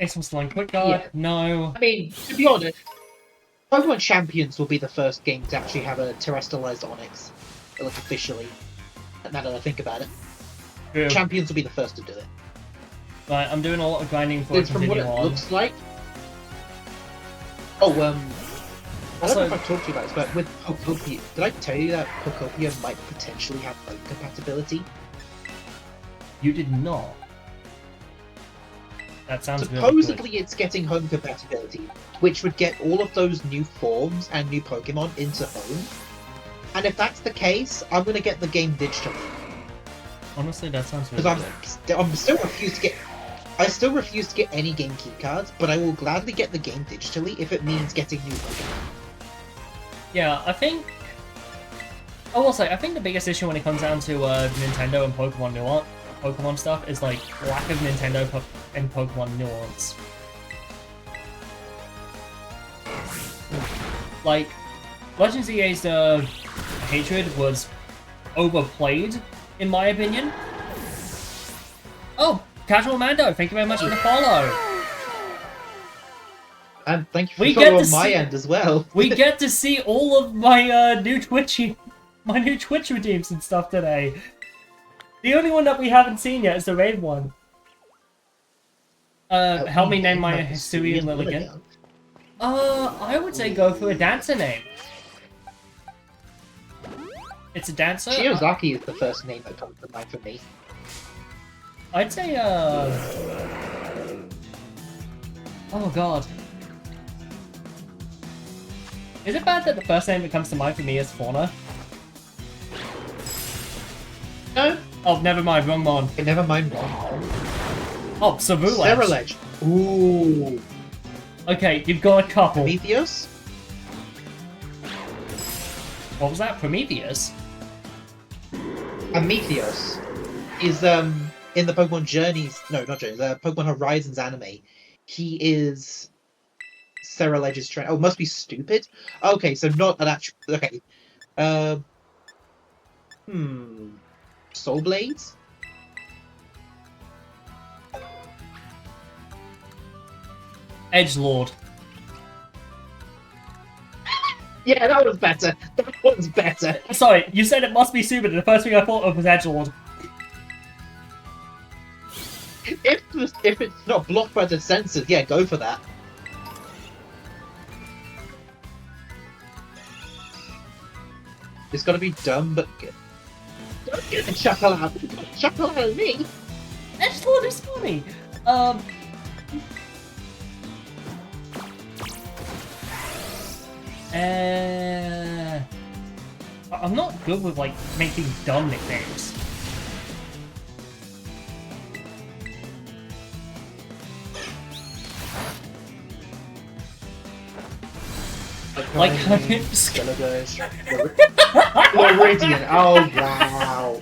Ace was still on Quick Guard. Yeah. No. I mean, to be honest, Pokemon Champions will be the first game to actually have a terrestrialized Onyx. Like, officially. Now that I think about it. True. Champions will be the first to do it. Right, I'm doing a lot of grinding for it to From what continue it on. looks like. Oh, I don't know Also- if I talked to you about this, but with Pokopia, did I tell you that Pokopia might potentially have home compatibility? You did not. That sounds really Supposedly good. it's getting home compatibility, which would get all of those new forms and new Pokemon into home. And if that's the case, I'm gonna get the game digitally. Honestly, that sounds really Because good. I'm still refused to get. I still refuse to get any game key cards, but I will gladly get the game digitally if it means getting new Pokemon. Yeah, I think... I will say, I think the biggest issue when it comes down to Nintendo and Pokemon stuff is, like, lack of Nintendo and Pokemon nuance. Like, Legends EA's hatred was overplayed, in my opinion. Oh, Casual Mando, thank you very much for the follow. And thank you for We following get on to my see- end as well. We get to see all of my new Twitch redeems and stuff today. The only one that we haven't seen yet is the raid one. Help me name my Hisuian Lilligan. I would say go for a dancer name. It's a dancer. Shiozaki is the first name that comes to mind for me. I'd say, oh god. Is it bad that the first name that comes to mind for me is Fauna? No. Oh, never mind, wrong one. Okay, never mind. Oh, Savulej. Cereledge. Ooh. Okay, you've got a couple. Prometheus? What was that? Prometheus? Prometheus is in the Pokemon Journeys, no, not Journeys, Pokemon Horizons anime. He is Cereledge's trainer. Oh, must be stupid. Okay, so not an actual. Okay, Soul Blades. Edgelord. Yeah, that was better. That was better. Sorry, you said it must be stupid, and the first thing I thought of was Edgelord. If it's not blocked by the sensors, yeah, go for that. It's gotta be dumb but good. Don't get the chuckle out. Chuckle out of me. Edgelord is funny. I'm not good with like making dumb nicknames. Like Floridian. Oh wow.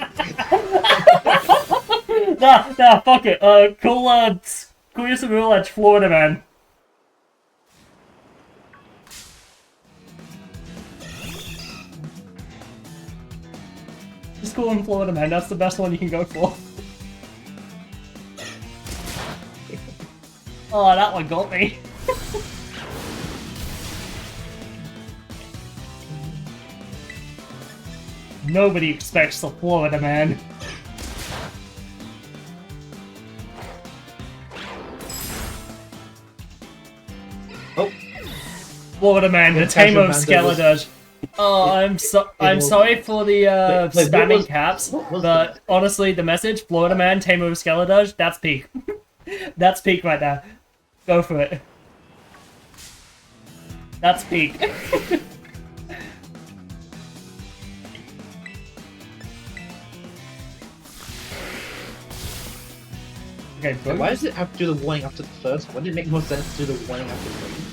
Nah, fuck it. Call you some real edge, Florida man. Just call him Florida man. That's the best one you can go for. Oh, that one got me. Nobody expects the Florida man. Oh, Florida man, the tamer of Skeledirge. Oh, I'm sorry for the wait, spamming caps, what was but that? honestly, the message, Florida man, tamer of Skeledirge, that's peak. That's peak right now. Go for it. That's peak. Okay, why does it have to do the warning after the first one? Wouldn't it make more sense to do the warning after three?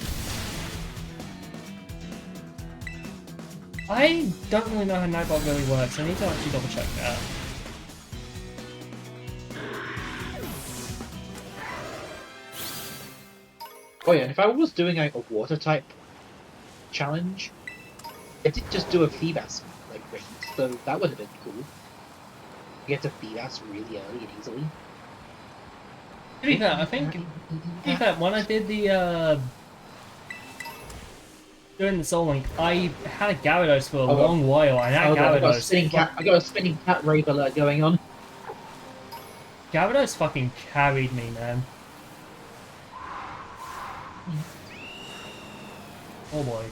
I don't really know how Nightbot really works. I need to actually double check that. Oh yeah, and if I was doing like a water type challenge, it did just do a Feebas like rate, so that would have been cool. You get to Feebas really early and easily. To be fair, I think when I did the during the Soul Link, I had a Gyarados for a long while, and that I got a Gyarados, I got a spinning cat rape alert going on. Gyarados fucking carried me, man. Oh boy.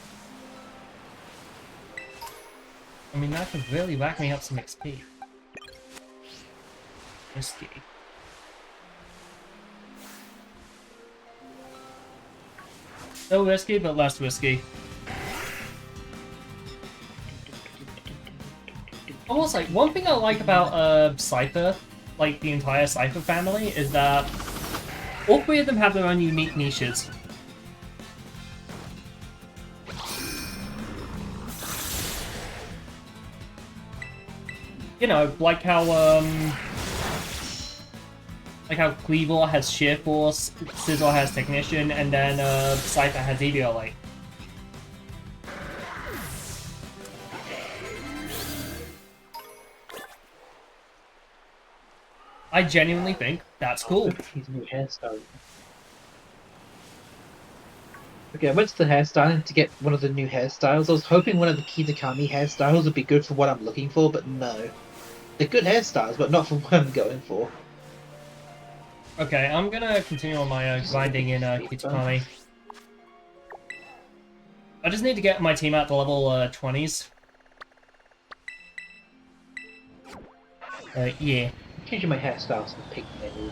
I mean, that could really rack me up some XP. Risky. Still risky, but less risky. Almost like, one thing I like about Cypher, like the entire Cypher family, is that all three of them have their own unique niches. You know, like how Cleavor has Sheer Force, Scizor has Technician, and then Cypher has Eviolite. I genuinely think that's cool. Look at his new hairstyle. Okay, I went to the hairstyling to get one of the new hairstyles. I was hoping one of the Kitakami hairstyles would be good for what I'm looking for, but no. They're good hairstyles, but not for what I'm going for. Okay, I'm gonna continue on my grinding in Kitakami. I just need to get my team out to level 20s. Yeah. Changing my hairstyle to the pink menu.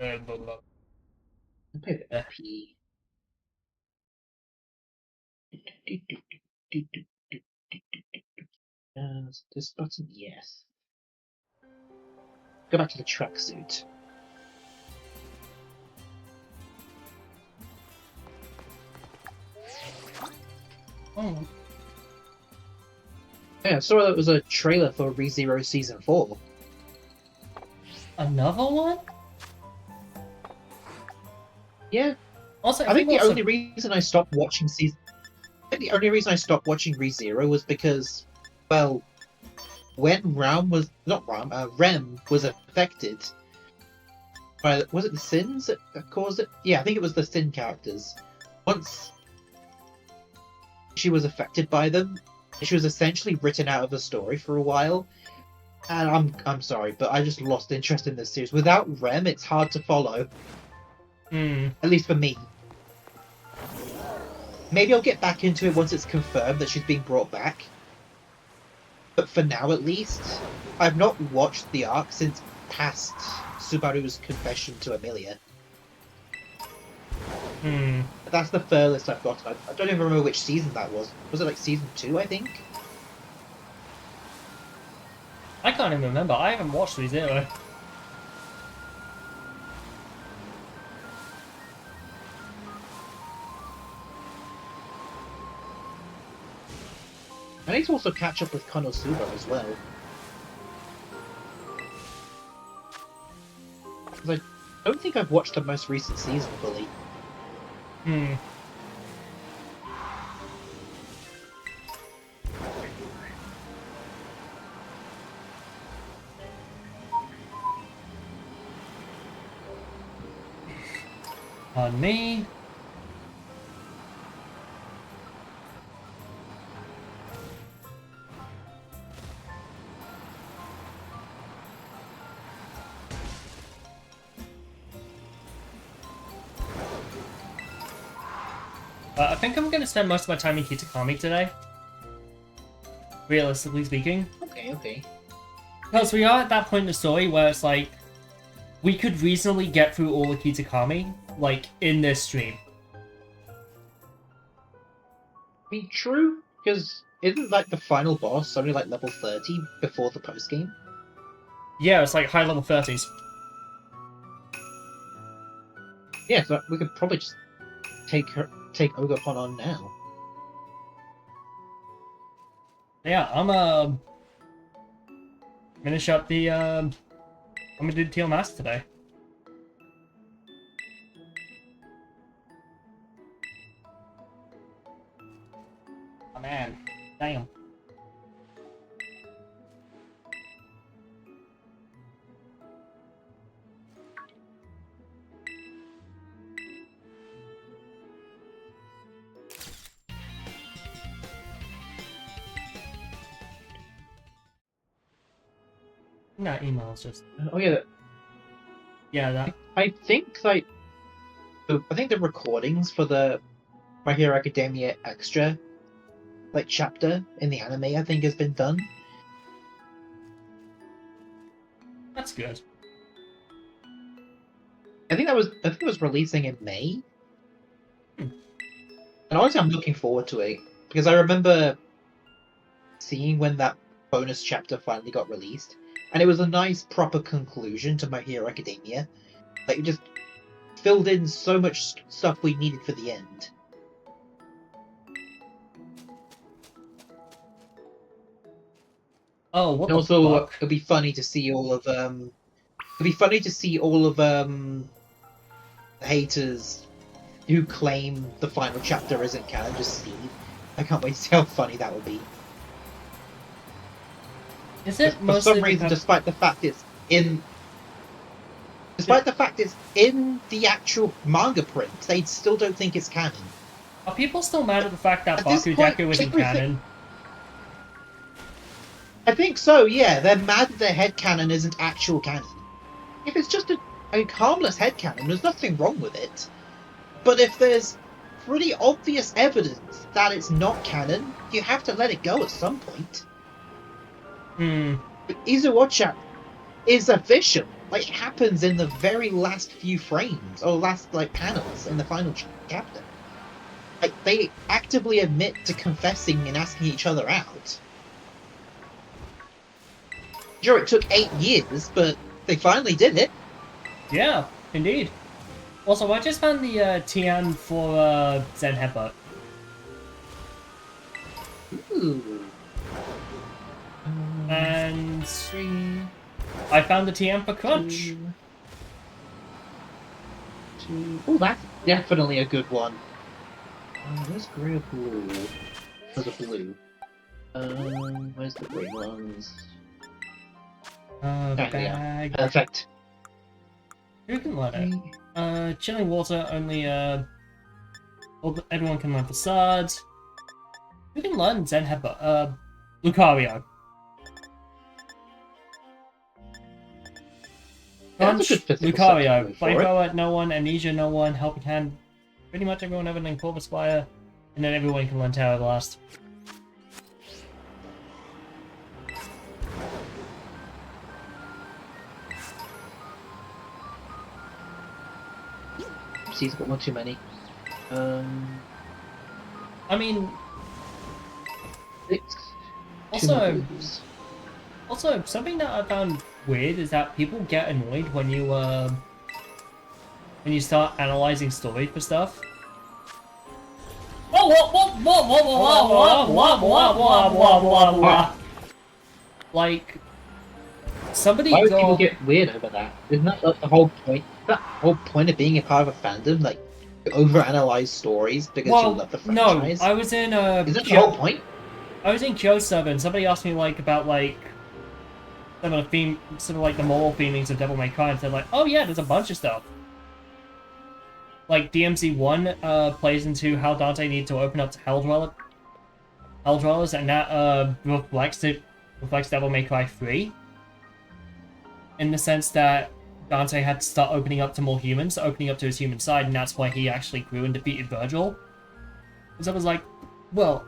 I'll pay the FP. This button, yes. Go back to the tracksuit. Oh. Yeah, I saw that was a trailer for ReZero Season 4. Another one? Yeah. Also, I think the only reason I stopped watching ReZero was because, well, when Rem was affected by, was it the Sins that caused it? Yeah, I think it was the Sin characters. Once she was affected by them, she was essentially written out of the story for a while. And I'm sorry, but I just lost interest in this series. Without Rem, it's hard to follow. At least for me. Maybe I'll get back into it once it's confirmed that she's being brought back. But for now, at least, I've not watched the arc since past Subaru's confession to Emilia. That's the furthest I've got. I don't even remember which season that was. Was it like season 2, I think? I can't even remember. I haven't watched ReZero. I need to also catch up with Konosuba as well. Because I don't think I've watched the most recent season fully. On me. I think I'm gonna spend most of my time in Kitakami today. Realistically speaking. Okay. Because we are at that point in the story where it's like, we could reasonably get through all of Kitakami, like, in this stream. I mean, true, because isn't like the final boss only like level 30 before the post game? Yeah, it's like high level 30s. Yeah, so we could probably just take Ogapon on now. Yeah, I'm finish up the I'm gonna do the Teal Mask today. Oh man, damn. Not emails, just Oh yeah, yeah, that. I think like I think the recordings for the My Hero Academia extra like chapter in the anime I think has been done. That's good. I think it was releasing in May. And honestly, I'm looking forward to it because I remember seeing when that bonus chapter finally got released, and it was a nice, proper conclusion to My Hero Academia. Like, it just filled in so much stuff we needed for the end. Oh, what And the also, fuck? it'll be funny to see all of the haters who claim the final chapter isn't canon just see. I can't wait to see how funny that will be. Is it For mostly some reason, because... despite the fact it's in the actual manga print, they still don't think it's canon. Are people still mad at the fact that At this Baku point, Deku isn't everything- canon? I think so, yeah. They're mad that their headcanon isn't actual canon. If it's just a harmless headcanon, there's nothing wrong with it. But if there's pretty obvious evidence that it's not canon, you have to let it go at some point. Hmm. But Izuwacha is official. Like, it happens in the very last few frames, or last, like, panels in the final chapter. Like, they actively admit to confessing and asking each other out. Sure, it took 8 years, but they finally did it. Yeah, indeed. Also, I just found the TM for Zen Headbutt. Ooh. And 3, I found the TM for Crunch. 2. Oh, that's definitely a good one. Where's grey or blue? There's a blue. Where's the grey ones? Bag. Perfect. Who can learn it? Chilling Water, only, everyone can learn Facade. Who can learn Zen Headbutt? Lucario. That's a Crunch, good physical Lucario. substitute for it. Flamethrower, no one. Amnesia, no one. Helping Hand, pretty much everyone other than Corvus Fire. And then everyone can learn Tower Blast. He's got one too many. I mean, 6. also, something that I found weird is that people get annoyed when you start analyzing story for stuff. Like, somebody Why would people go. get weird over that? Isn't that the whole point? That whole point of being a part of a fandom, like overanalyze stories because you Well, love the no, franchise. I was in Is that the whole point? I was in Kyoto and somebody asked me like about like some of the moral feelings of Devil May Cry, and said like, oh yeah, there's a bunch of stuff. Like DMC1 plays into how Dante needs to open up to Hell Dwellers, and that reflects Devil May Cry 3. In the sense that Dante had to start opening up to more humans, opening up to his human side, and that's why he actually grew and defeated Virgil. And so I was like, well,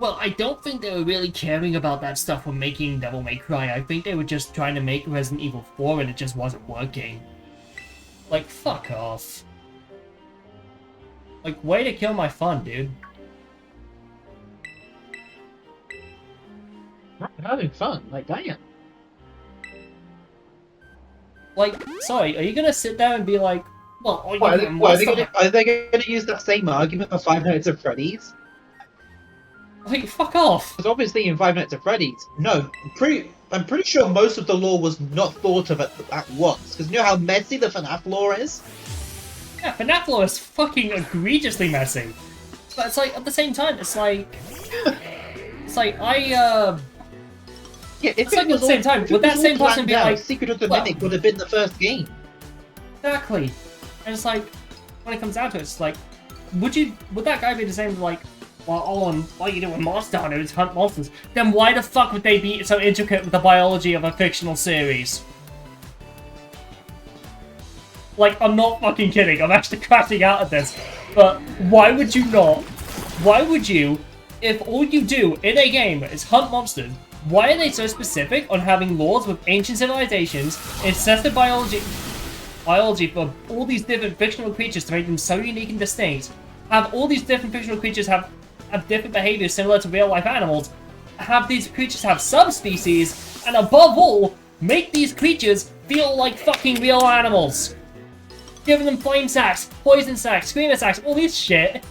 I don't think they were really caring about that stuff when making Devil May Cry. I think they were just trying to make Resident Evil 4 and it just wasn't working. Like, fuck off. Like, way to kill my fun, dude. I'm having fun, like damn. Like, sorry, are you gonna sit there and be like, well, all What, you are they gonna use that same argument for Five Nights at Freddy's? Like, fuck off! Because obviously in Five Nights at Freddy's, no, I'm pretty sure most of the lore was not thought of at once. Because you know how messy the FNAF lore is? Yeah, FNAF lore is fucking egregiously messy. But it's like, at the same time, it's like... Yeah, if It's like at the same time, if it would that was same all person be planned out, like, Secret of the well- Mimic would have been the first game. Exactly. And it's like, when it comes down to it, it's like, would that guy be the same as like, well, all you do with Monster Hunter is hunt monsters? Then why the fuck would they be so intricate with the biology of a fictional series? Like, I'm not fucking kidding, I'm actually crashing out at this. But why would you not? Why would you, if all you do in a game is hunt monsters, why are they so specific on having laws with ancient civilizations, incessant biology for all these different fictional creatures to make them so unique and distinct, have all these different fictional creatures have different behaviors similar to real-life animals, have these creatures have subspecies, and above all, make these creatures feel like fucking real animals. Giving them flame sacks, poison sacks, screamer sacks, all this shit.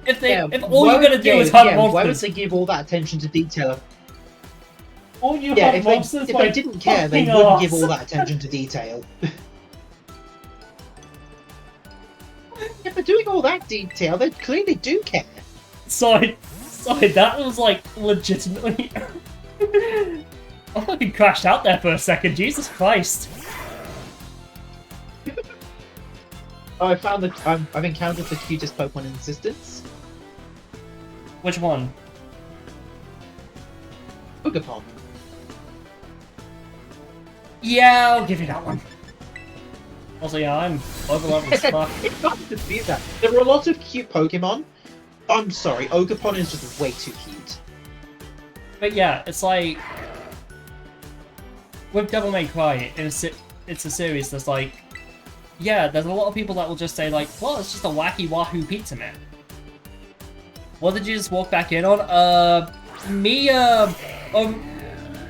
If all you're gonna do is hunt monsters. Why would they give all that attention to detail? All you Yeah, hunt if monsters they like didn't care, they fucking wouldn't arse. give all that attention to detail. If they're doing all that detail, they clearly do care. Sorry, that was like legitimately. Oh, you crashed out there for a second. Jesus Christ. Oh, I found that I've encountered the cutest Pokemon in existence. Which one? Ogerpon. Yeah, I'll give you that one. Also, yeah, I'm overleveled as fuck. It's not to see that. There are a lot of cute Pokemon. I'm sorry, Ogerpon is just way too cute. But yeah, it's like... With Devil May Cry, it's a series that's like... Yeah, there's a lot of people that will just say like, well, it's just a wacky wahoo pizza man. What did you just walk back in on? Me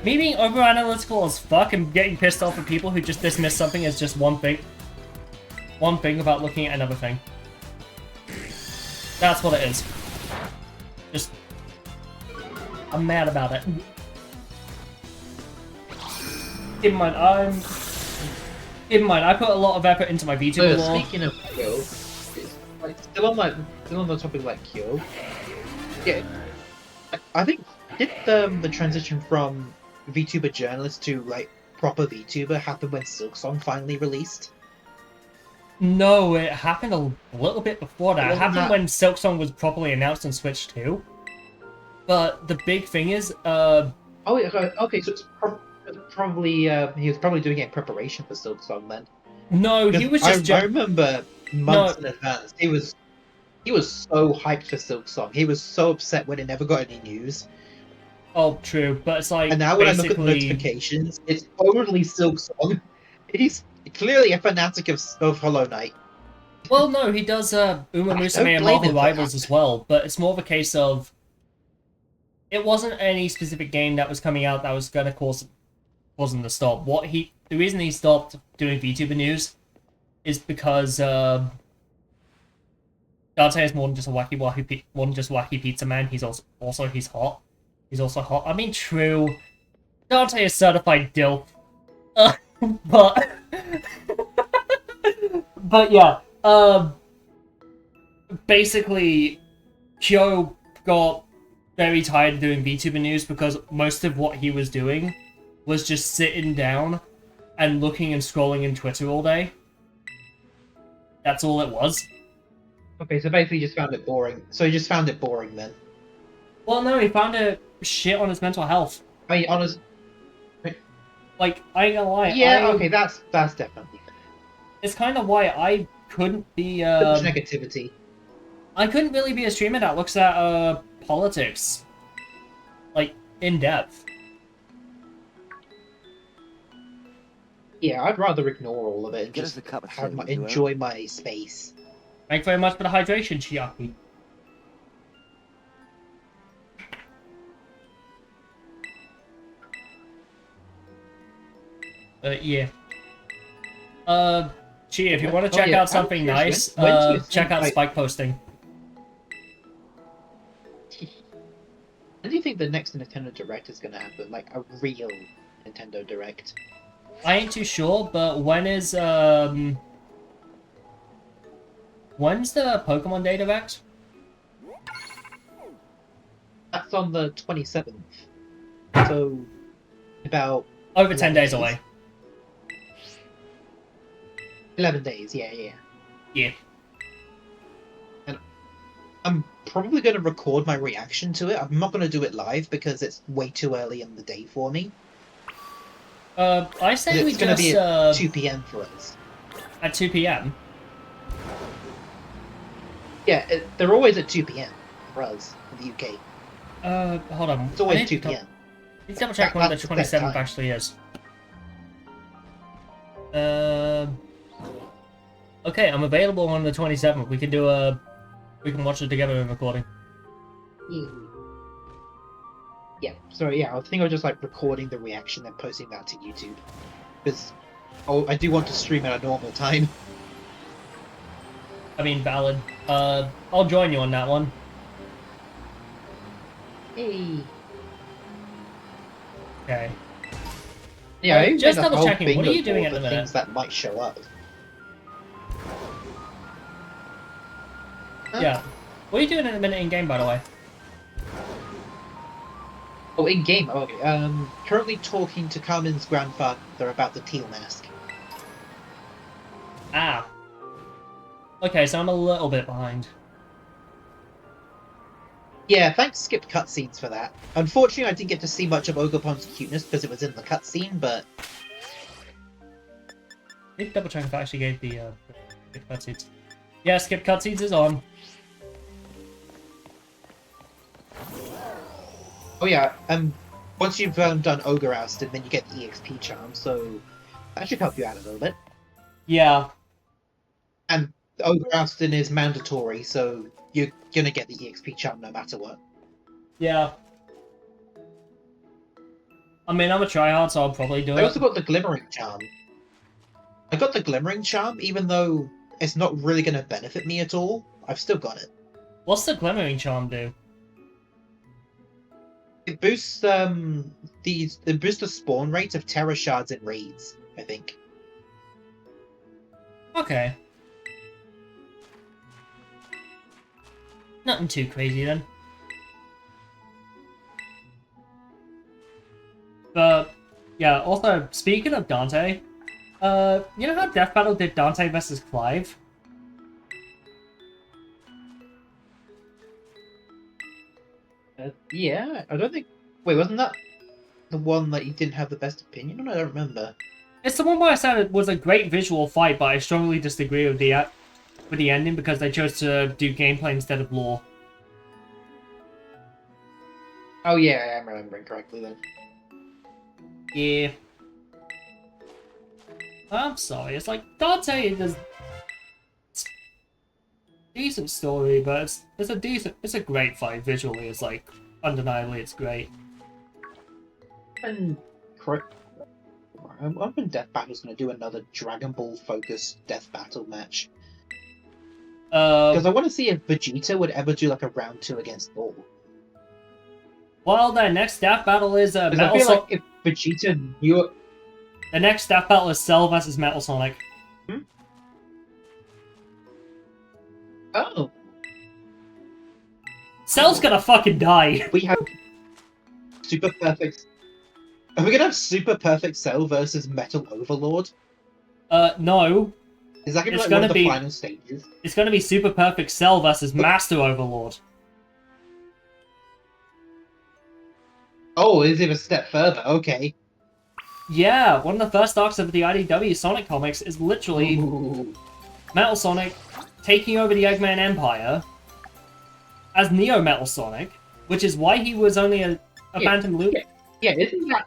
being over-analytical as fuck and getting pissed off at people who just dismiss something as just one thing. One thing about looking at another thing. That's what it is. Just... I'm mad about it. Keep in mind, I put a lot of effort into my VTuber lore. Speaking of Kyo, like, still on the topic of like Kyo. Yeah, I think did the transition from VTuber journalist to like proper VTuber happen when Silksong finally released? No, it happened a little bit before that. It Wasn't happened that- when Silksong was properly announced on Switch 2. But the big thing is, Oh, yeah, okay, so it's probably he was probably doing it in preparation for Silksong then. no, he was just... I remember months in advance. He was so hyped for Silksong. He was so upset when it never got any news. Oh, true, but it's like, And now when I look at the basically- notifications, it's only Silksong. He's clearly a fanatic of Hollow Knight. Well, no, he does Uma Musume and blame Marvel him for Rivals that. as well, but it's more of a case of... It wasn't any specific game that was coming out that was going to cause him to stop. The reason he stopped doing VTuber news is because Dante is more than just a wacky pizza man. He's also he's hot. He's also hot. I mean, true. Dante is certified DILF. But but yeah. Basically, Kyo got very tired of doing VTuber news because most of what he was doing was just sitting down and looking and scrolling in Twitter all day. That's all it was. Okay, so basically he just found it boring. So he just found it boring then. Well, no, he found it shit on his mental health. I mean, honest. Like, I ain't gonna lie. Yeah, okay, that's definitely It's kind of why I couldn't be, much negativity. I couldn't really be a streamer that looks at, politics. Like, in depth. Yeah, I'd rather ignore all of it and Get us just a cup of have tea, my, would you, enjoy my space. Thank you very much for the hydration, Chiaki. Yeah. Chi, if you want to check yeah, out something I'm curious, nice, when do you check think, out like- Spike Posting. When do you think the next Nintendo Direct is gonna happen? Like a real Nintendo Direct? I ain't too sure, but when's the Pokemon Day Direct? That's on the 27th. So about Over 10 11 days days. away. 11 days, yeah. Yeah. And I'm probably going to record my reaction to it. I'm not going to do it live because it's way too early in the day for me. I say we It's going to just, be at 2 p.m. for us. at 2 p.m. Yeah, they're always at 2 p.m. for us in the UK. Hold on. It's always 2 p.m. Let's double check when the That's the best 27th time. actually is. Okay, I'm available on the 27th. We can do we can watch it together in recording. Yeah, so yeah, I think I was just like recording the reaction and posting that to YouTube. Because I do want to stream at a normal time. I mean, valid. I'll join you on that one. Hey. Okay. Yeah, I just made a whole double-checking, what are bingo you doing board at the for minute? things that might show up. Huh? Yeah. What are you doing in a minute in game, by the way? Oh, in game. Oh, okay. Currently talking to Carmen's grandfather about the teal mask. Ah. Okay, so I'm a little bit behind. Yeah, thanks skipped cutscenes for that. Unfortunately, I didn't get to see much of Ogerpon's cuteness because it was in the cutscene, but Need to double check if I actually gave the skip cutscenes. Yeah, skip cutscenes is on. oh yeah, once you've done Ogre Ousted, then you get the EXP charm, so that should help you out a little bit. Yeah. And Ogre Ousted is mandatory, so you're gonna get the EXP charm no matter what. Yeah. I mean, I'm a tryhard, so I'll probably do I it. also got the Glimmering charm. I got the Glimmering charm, even though it's not really gonna benefit me at all. I've still got it. What's the Glimmering Charm do? It boosts it boosts the spawn rate of Terror Shards and raids, I think. Okay. Nothing too crazy then. But yeah, also speaking of Dante, you know how Death Battle did Dante versus Clive? Yeah, I don't think. Wait, wasn't that the one that you didn't have the best opinion on? I don't remember. It's the one where I said it was a great visual fight, but I strongly disagree with the ending because they chose to do gameplay instead of lore. Oh yeah, I'm remembering correctly then. Yeah. I'm sorry, it's like Dante does decent story, but it's a great fight visually. It's like undeniably it's great. And correct. I'm hoping Death Battle's going to do another Dragon Ball focused Death Battle match because I want to see if Vegeta would ever do like a round 2 against Bull. Well, their next Death Battle is Because Metal I feel Sonic. like if Vegeta knew. The next Death Battle is Cell versus Metal Sonic. Oh, Cell's gonna fucking die. we have Super Perfect. Are we gonna have Super Perfect Cell versus Metal Overlord? No. Is that gonna be It's like one gonna of the be- final stages? It's gonna be Super Perfect Cell versus Master Overlord. Oh, is it a step further? Okay. Yeah, one of the first arcs of the IDW Sonic comics is literally Ooh. Metal Sonic taking over the Eggman Empire as Neo Metal Sonic, which is why he was only a Phantom Loop. Yeah, isn't that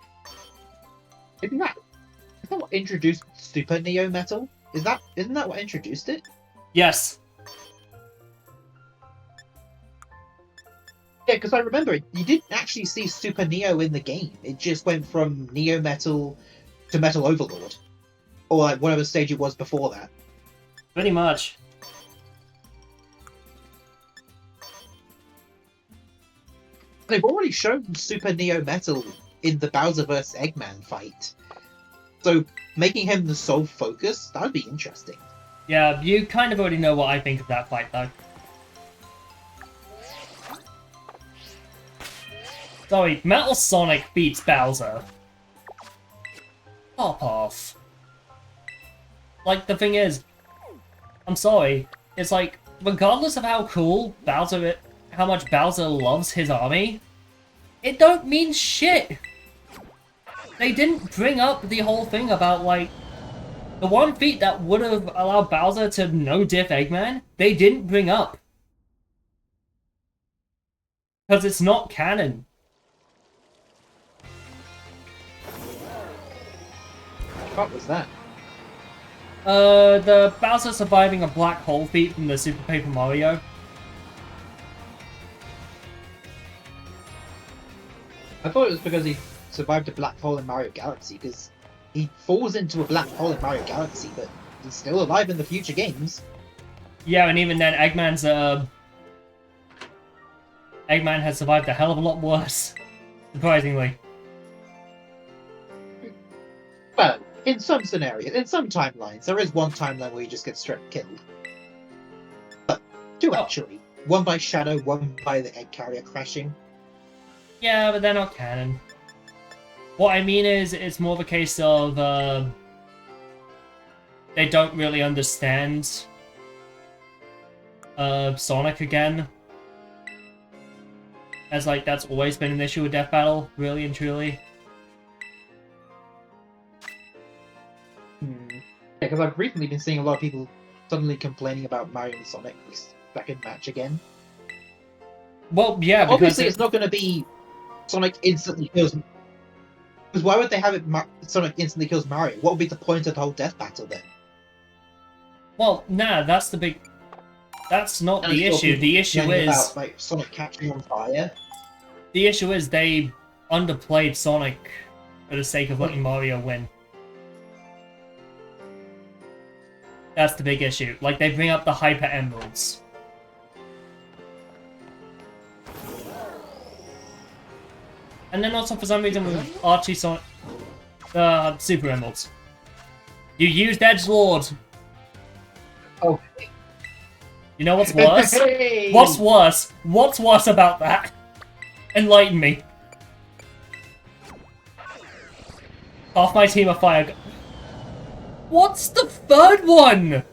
what introduced Super Neo Metal? Isn't that what introduced it? Yes. Yeah, because I remember you didn't actually see Super Neo in the game. It just went from Neo Metal to Metal Overlord, or like whatever stage it was before that. Pretty much. They've already shown Super Neo Metal in the Bowser vs. Eggman fight. So making him the sole focus, that would be interesting. Yeah, you kind of already know what I think of that fight, though. Sorry, Metal Sonic beats Bowser. Pop off. Like, the thing is, I'm sorry, it's like, regardless of how cool Bowser, how much Bowser loves his army, it don't mean shit. They didn't bring up the whole thing about, like, the one feat that would have allowed Bowser to no-diff Eggman, they didn't bring up. Because it's not canon. What was that? The Bowser surviving a black hole feat from the Super Paper Mario. I thought it was because he survived a black hole in Mario Galaxy, because he falls into a black hole in Mario Galaxy, but he's still alive in the future games. Yeah, and even then, Eggman has survived a hell of a lot worse. Surprisingly. Well, in some scenarios, in some timelines, there is one timeline where he just gets straight killed. But two, actually. One by Shadow, one by the egg carrier crashing. Yeah, but they're not canon. What I mean is, it's more of a case of, they don't really understand, Sonic again. As, like, that's always been an issue with Death Battle, really and truly. Yeah, because I've recently been seeing a lot of people suddenly complaining about Mario and Sonic's second match again. Well, yeah, because Obviously, it's not going to be Sonic instantly kills. Because why would they have it Sonic instantly kills Mario? What would be the point of the whole death battle then? Well, nah, that's the big... That's not And the issue. The issue is... about, like, Sonic catching on fire. The issue is they underplayed Sonic for the sake of letting Mario win. That's the big issue. Like, they bring up the Hyper Emeralds. And then also, for some reason, with Archie Sonic... Super Emeralds. You used Edgelord! Oh. You know what's worse? Hey! What's worse? What's worse about that? Enlighten me. Half my team are fire... What's the third one?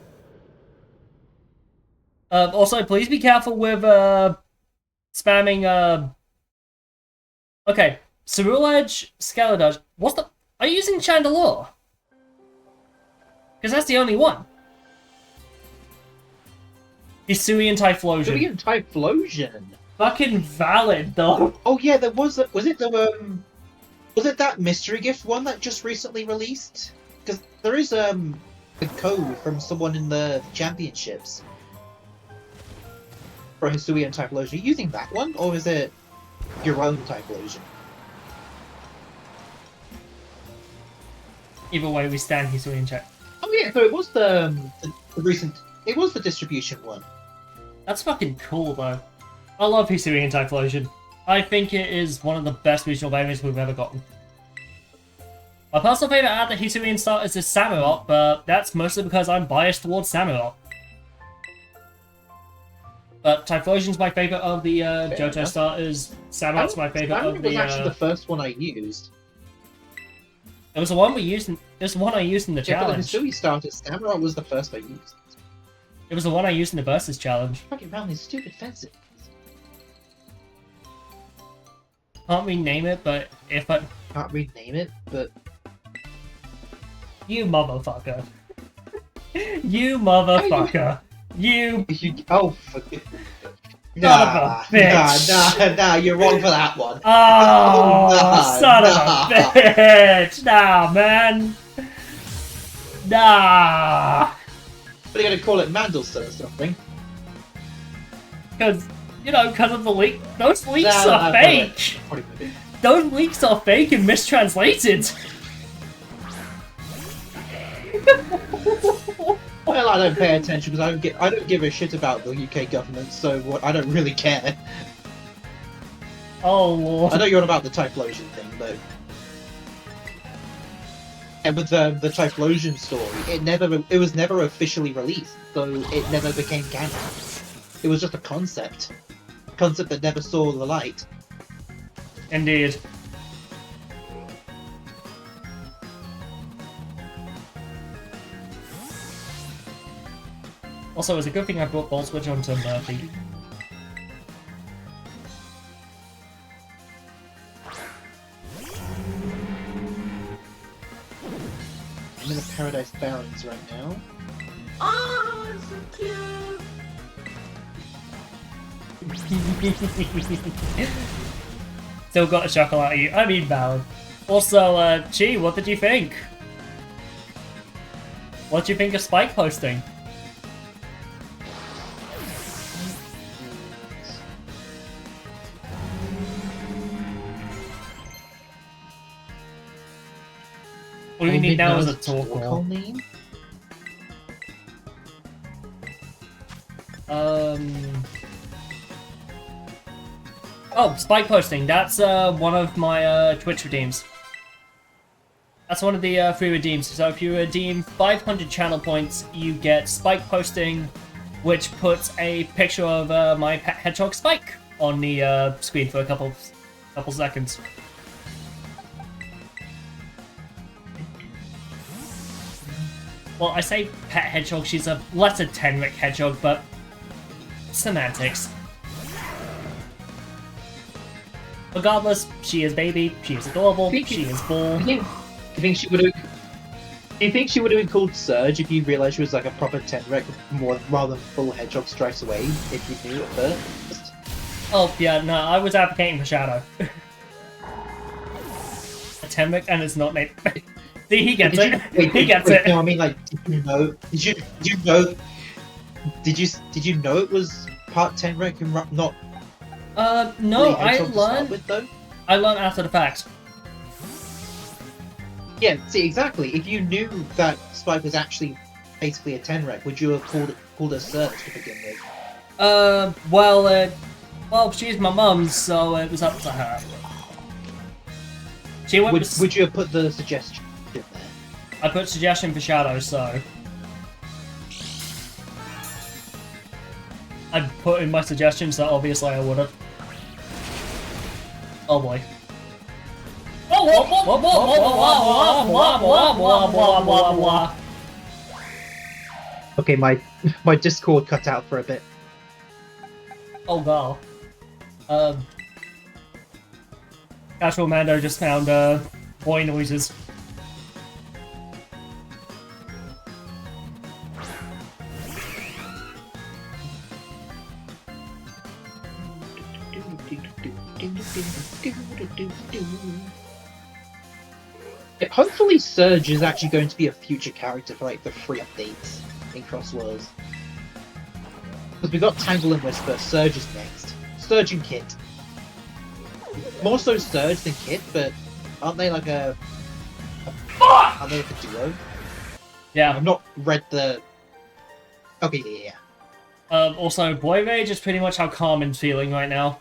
Also, please be careful with, spamming, Okay, Cerulean Edge, Scaladage. What's the... Are you using Chandelure? Because that's the only one. Hisuian Typhlosion. Hisuian Typhlosion. Fucking valid, though. Oh yeah, there was it that mystery gift one that just recently released? Because there is a code from someone in the championships for Hisuian Typhlosion. Are you using that one, or is it your own Typhlosion? Either way, we stand Hisuian check. Oh yeah, so it was the recent. It was the distribution one. That's fucking cool, though. I love Hisuian Typhlosion. I think it is one of the best regional variants we've ever gotten. My personal favourite out of the Hisuian starters is Samurott, but that's mostly because I'm biased towards Samurott. But Typhlosion's my favourite of the Johto starters. Samurott's my favourite of the... was actually the first one I used. It was the one we used. It was the one I used in the challenge. For the Hisui starters, Samurott was the first I used. It was the one I used in the Versus challenge. Fucking around these stupid fences. Can't rename it, but if I... Can't rename it, but... You motherfucker. You motherfucker. You... Oh, fuck it. Nah, you're wrong for that one. Oh, son of a bitch! Nah, man. Nah. What are you gonna call it, Mandelson or something? Because, you know, because of the leak. Those leaks are fake. Those leaks are fake and mistranslated. Well, I don't pay attention because I don't give a shit about the UK government, so I don't really care. Oh lord. I know you're on about the Typhlosion thing, but and with the Typhlosion story, it was never officially released, so it never became canon. It was just a concept that never saw the light. Indeed. Also, it's a good thing I brought Ball Switch onto Murphy. I'm in the Paradise Barrens right now. Oh, so cute! Still got a chuckle out of you. I mean, valid. Also, Chi, what did you think? What do you think of Spike posting? All we need now is a Torkoal. Name? Oh, Spike posting. That's one of my Twitch redeems. That's one of the free redeems. So if you redeem 500 channel points, you get Spike posting, which puts a picture of my pet hedgehog Spike on the screen for a couple Couple seconds. Well, I say pet hedgehog, she's a lesser Tenric hedgehog, but semantics. Regardless, she is baby, she is adorable, she is bull. Do you think she would have? Do you think she would have been called Surge if you realised she was like a proper Tenrec more rather than full hedgehog strikes away? If you knew at first. Oh yeah, no, I was advocating for Shadow. A Tenric and it's not named. See, he gets it. He gets it. No, I mean, like, did you know? Did you know? Did you know it was part Tenrec and not? No, I learned after the fact. Yeah, see, exactly. If you knew that Spike was actually basically a Tenrec, would you have called her Surge to begin with? Well, she's my mum, so it was up to her. She went. Would you have put the suggestion there? I put suggestion for Shadow, so I put in my suggestions, so obviously I would have. Oh boy. Okay, my Discord cut out for a bit. Oh god. Casual Mando just found boy noises. Yeah, hopefully Surge is actually going to be a future character for like the free updates in Cross Worlds. Because we got Tangle and Whisper, Surge is next. Surge and Kit. More so Surge than Kit, but aren't they like aren't they like a duo? Yeah. I've not read the... Okay, yeah. Also, Boy Rage is pretty much how Carmen's feeling right now.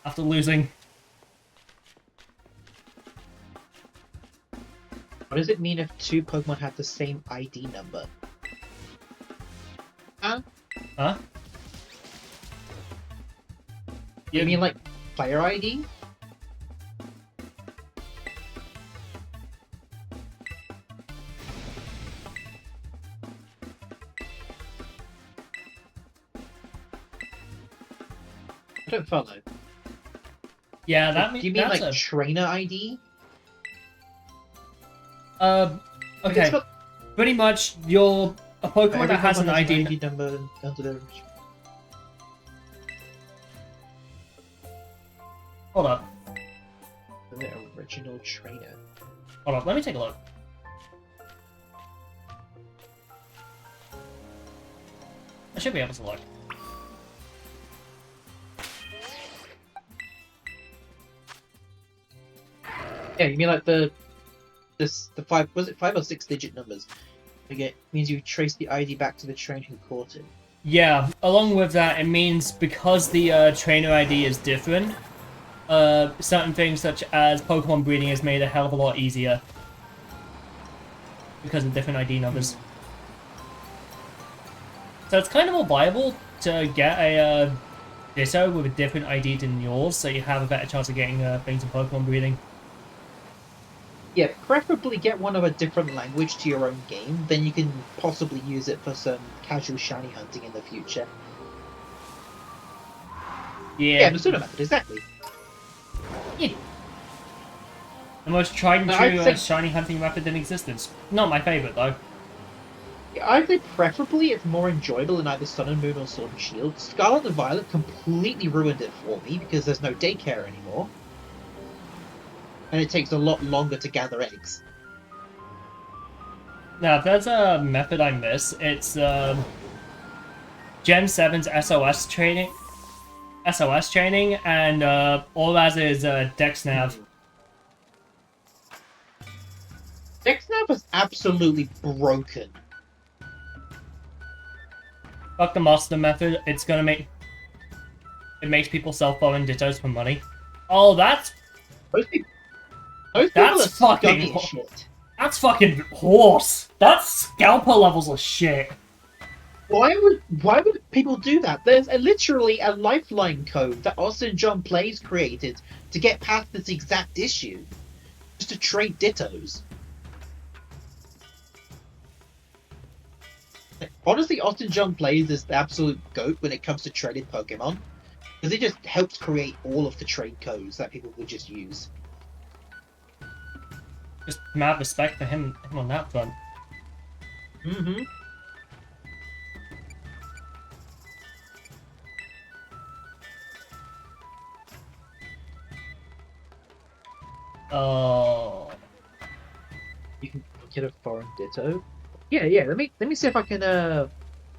After losing. What does it mean if two Pokemon have the same ID number? Huh? Huh? You mean like player ID? I don't follow. Yeah, that means. Do you mean like trainer ID? Okay. Pretty much, a Pokemon that has an ID number under the... Hold up. The original trainer. Hold up, let me take a look. I should be able to look. Yeah, you mean like the 5 or 6 digit numbers? Again, means you trace the ID back to the trainer who caught it. Yeah, along with that, it means because the trainer ID is different, certain things such as Pokemon breeding is made a hell of a lot easier. Because of different ID numbers. So it's kind of more viable to get a Ditto with a different ID than yours, so you have a better chance of getting things in Pokemon breeding. Yeah, preferably get one of a different language to your own game, then you can possibly use it for some casual shiny hunting in the future. Yeah, the pseudo method, exactly. Yeah. The most tried and true shiny hunting method in existence. Not my favourite, though. Yeah, I'd say preferably it's more enjoyable in either Sun and Moon or Sword and Shield. Scarlet and Violet completely ruined it for me because there's no daycare anymore. And it takes a lot longer to gather eggs. Now, if there's a method I miss, it's Gen 7's SOS training, and all as is DexNav. DexNav was absolutely broken. Fuck the master method. It makes people sell foreign dittos for money. Oh, that's fucking shit. That's fucking horse. That's scalper levels of shit. Why would people do that? There's literally a lifeline code that Austin John Plays created to get past this exact issue, just to trade Dittos. Honestly, Austin John Plays is the absolute goat when it comes to trading Pokemon, because it just helps create all of the trade codes that people would just use. Just mad respect for him on that front. Mm-hmm. Oh. You can get a foreign Ditto. Yeah. Let me see if I can Oh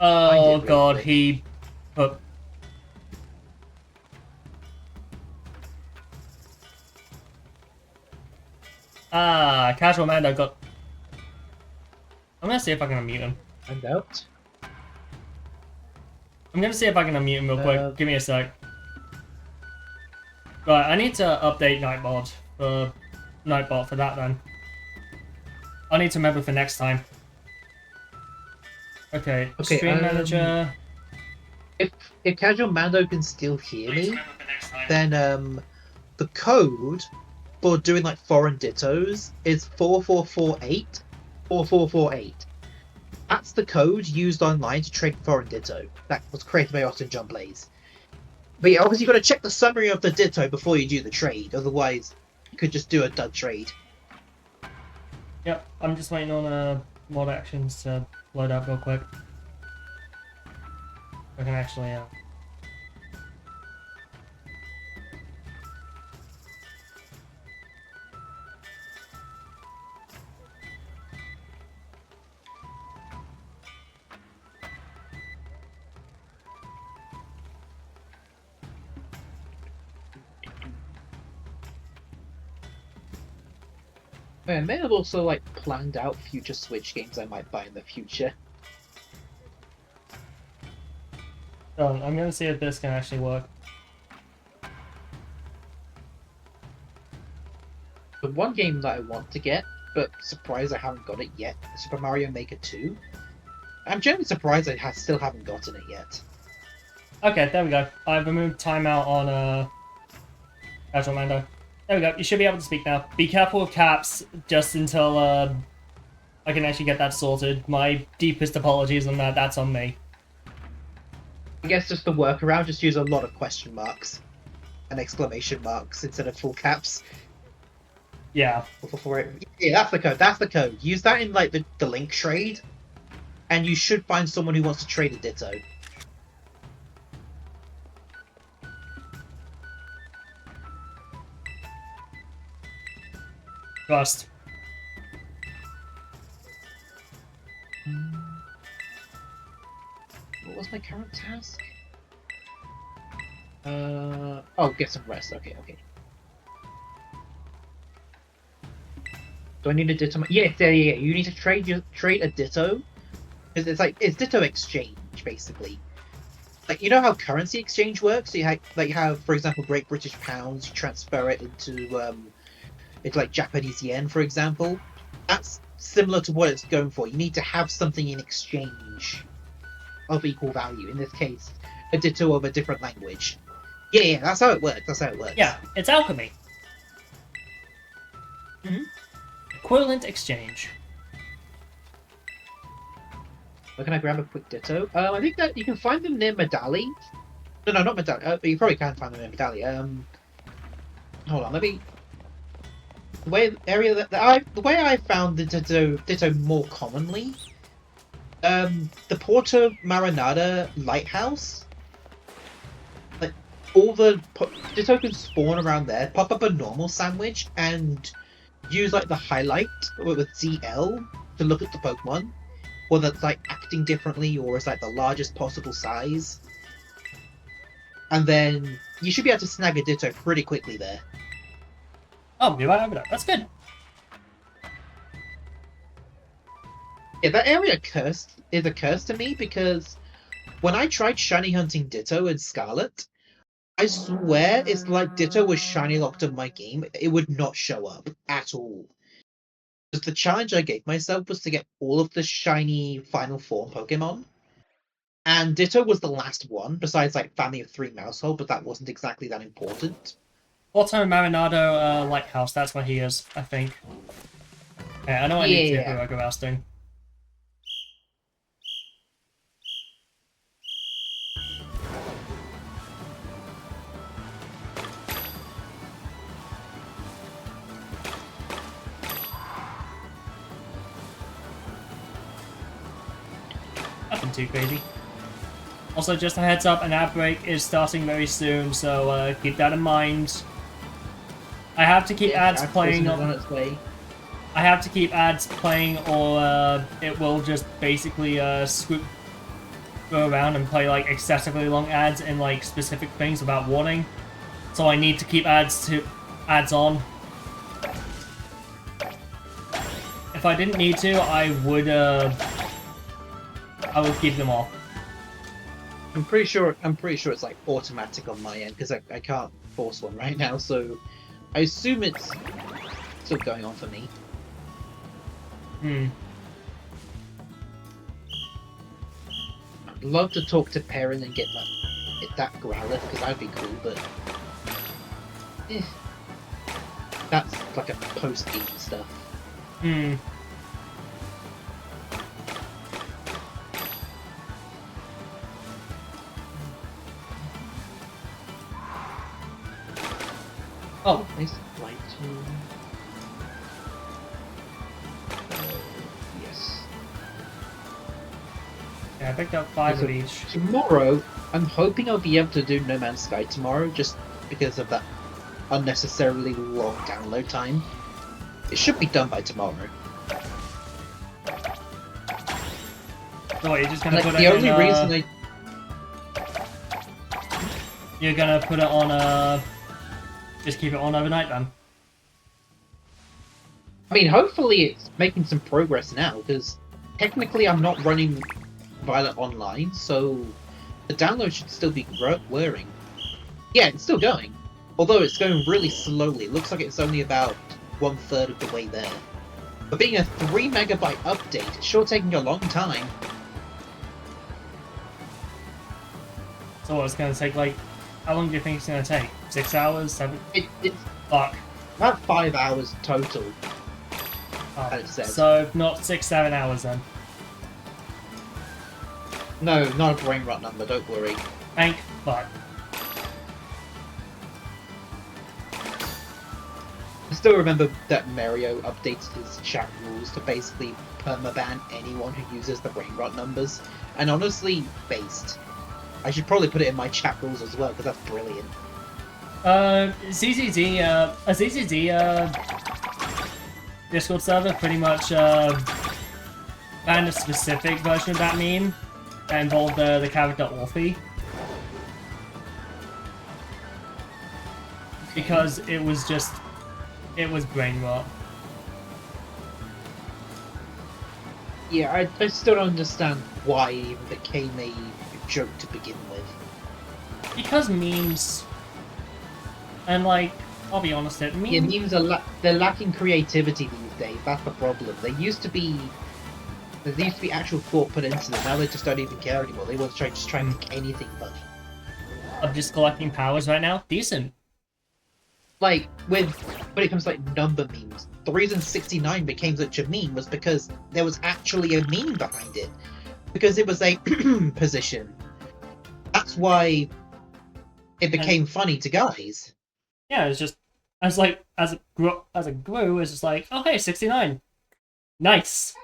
real god, quick. he put. Casual Mando got. I'm gonna see if I can unmute him. find out. I'm gonna see if I can unmute him real quick. Uh, Give me a sec. Right, I need to update Nightbot for that then. I need to remember for next time. Okay, Okay, Stream Manager. If Casual Mando can still hear I need to me, remember for next time. then the code for doing like foreign dittos is 4448 4448. That's the code used online to trade foreign ditto. That was created by Austin John Blaze. But yeah, obviously you gotta check the summary of the ditto before you do the trade, otherwise you could just do a dud trade. Yep, I'm just waiting on mod actions to load up real quick. I can actually I may have also like planned out future Switch games I might buy in the future. done. I'm gonna see if this can actually work. The one game that I want to get, but surprised I haven't got it yet, Super Mario Maker 2. I'm genuinely surprised I still haven't gotten it yet. Okay, there we go. I've removed timeout on Casual Mando. There we go. You should be able to speak now. Be careful with caps just until I can actually get that sorted. My deepest apologies on that. That's on me. I guess just the workaround, just use a lot of question marks and exclamation marks instead of full caps. Yeah. Yeah, that's the code. That's the code. Use that in like the link trade, and you should find someone who wants to trade a Ditto. Trust. What was my current task? Oh, get some rest. Okay. Do I need a Ditto? Yeah. You need to trade a Ditto, because it's Ditto exchange basically. Like, you know how currency exchange works? So you have, for example, Great British Pounds. You transfer it into like Japanese yen, for example. That's similar to what it's going for. You need to have something in exchange of equal value. In this case, a Ditto of a different language. Yeah, that's how it works. Yeah, it's alchemy. Mhm. Equivalent exchange. Where can I grab a quick Ditto? I think that you can find them near Medali. No, not Medali. But you probably can find them in Medali. Hold on. Let me. The way I found the Ditto more commonly. The Porto Marinada lighthouse. Like all the Ditto can spawn around there. Pop up a normal sandwich and use like the highlight with ZL to look at the Pokemon. Whether it's like acting differently or it's like the largest possible size. And then you should be able to snag a Ditto pretty quickly there. Oh, you're right over there. That's good. Yeah, that area is a curse to me because when I tried shiny hunting Ditto in Scarlet, I swear it's like Ditto was shiny locked in my game. It would not show up at all. Because the challenge I gave myself was to get all of the shiny final form Pokemon. And Ditto was the last one, besides like Family of Three Mousehold, but that wasn't exactly that important. Auto Marinado Lighthouse, that's what he is, I think. Yeah, I know I need to do Yeah. who I go ousting. Nothing too crazy. Also, just a heads up, an ad break is starting very soon, so keep that in mind. I have to keep ads playing on its way. I have to keep ads playing, or it will just basically go around and play like excessively long ads in like specific things without warning. So I need to keep ads on. If I didn't need to, I would keep them off. I'm pretty sure it's like automatic on my end because I can't force one right now, so I assume it's still going on for me. I'd love to talk to Perrin and get that Growlithe because that'd be cool, but that's like a post-game stuff. Oh, nice flight too. Yes. Yeah, I picked up 5 of each. Tomorrow, I'm hoping I'll be able to do No Man's Sky tomorrow, just because of that unnecessarily long download time. It should be done by tomorrow. So what, you're just gonna Like, put the it only in, reason You're gonna put it on, just keep it on overnight then? I mean, hopefully it's making some progress now, because technically I'm not running Violet Online, so the download should still be whirring. Yeah, it's still going. Although it's going really slowly. It looks like it's only about 1/3 of the way there. But being a 3 megabyte update, it's sure taking a long time. So it's gonna take like, how long do you think it's gonna take? 6 hours? 7? It's Fuck. about 5 hours total. Oh, As it says. so not 6-7 hours then. No, not a brain rot number, don't worry. Thank fuck. I still remember that Mario updated his chat rules to basically permaban anyone who uses the brain rot numbers. And honestly, based. I should probably put it in my chat rules as well, because that's brilliant. ZZZ, a ZZZ, Discord server pretty much, banned a specific version of that meme that involved the character Orphe. Because it was just, it was brain rot. Yeah, I still don't understand why it even became a joke to begin with. Because memes, and like, I'll be honest, memes... Yeah, memes are they're lacking creativity these days. That's the problem. There used to be actual thought put into them. Now they just don't even care anymore. They want to try and make anything funny. I'm just collecting powers right now. Decent. Like when it comes to like number memes, the reason 69 became such a meme was because there was actually a meme behind it. Because it was a position. That's why it became funny to guys. Yeah, it's just, as it grew, it's just like, oh hey, 69. Nice.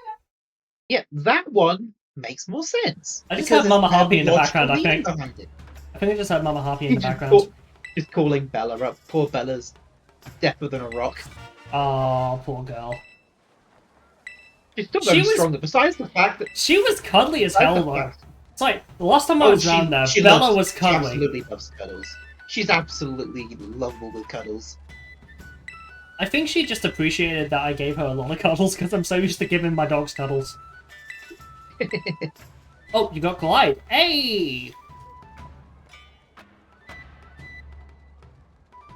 Yeah, that one makes more sense. I just have Mama Harpy in the background, I think. Behind it. I think I just have Mama Harpy in the background. Just calling Bella up. Poor Bella's deafer than a rock. Oh, poor girl. She's still going stronger, besides the fact that... She was cuddly as hell, though. It's like, the last time I was around there, Bella was cuddly. She absolutely loves cuddles. She's absolutely lovable with cuddles. I think she just appreciated that I gave her a lot of cuddles, because I'm so used to giving my dogs cuddles. Oh, you got Glide. Hey!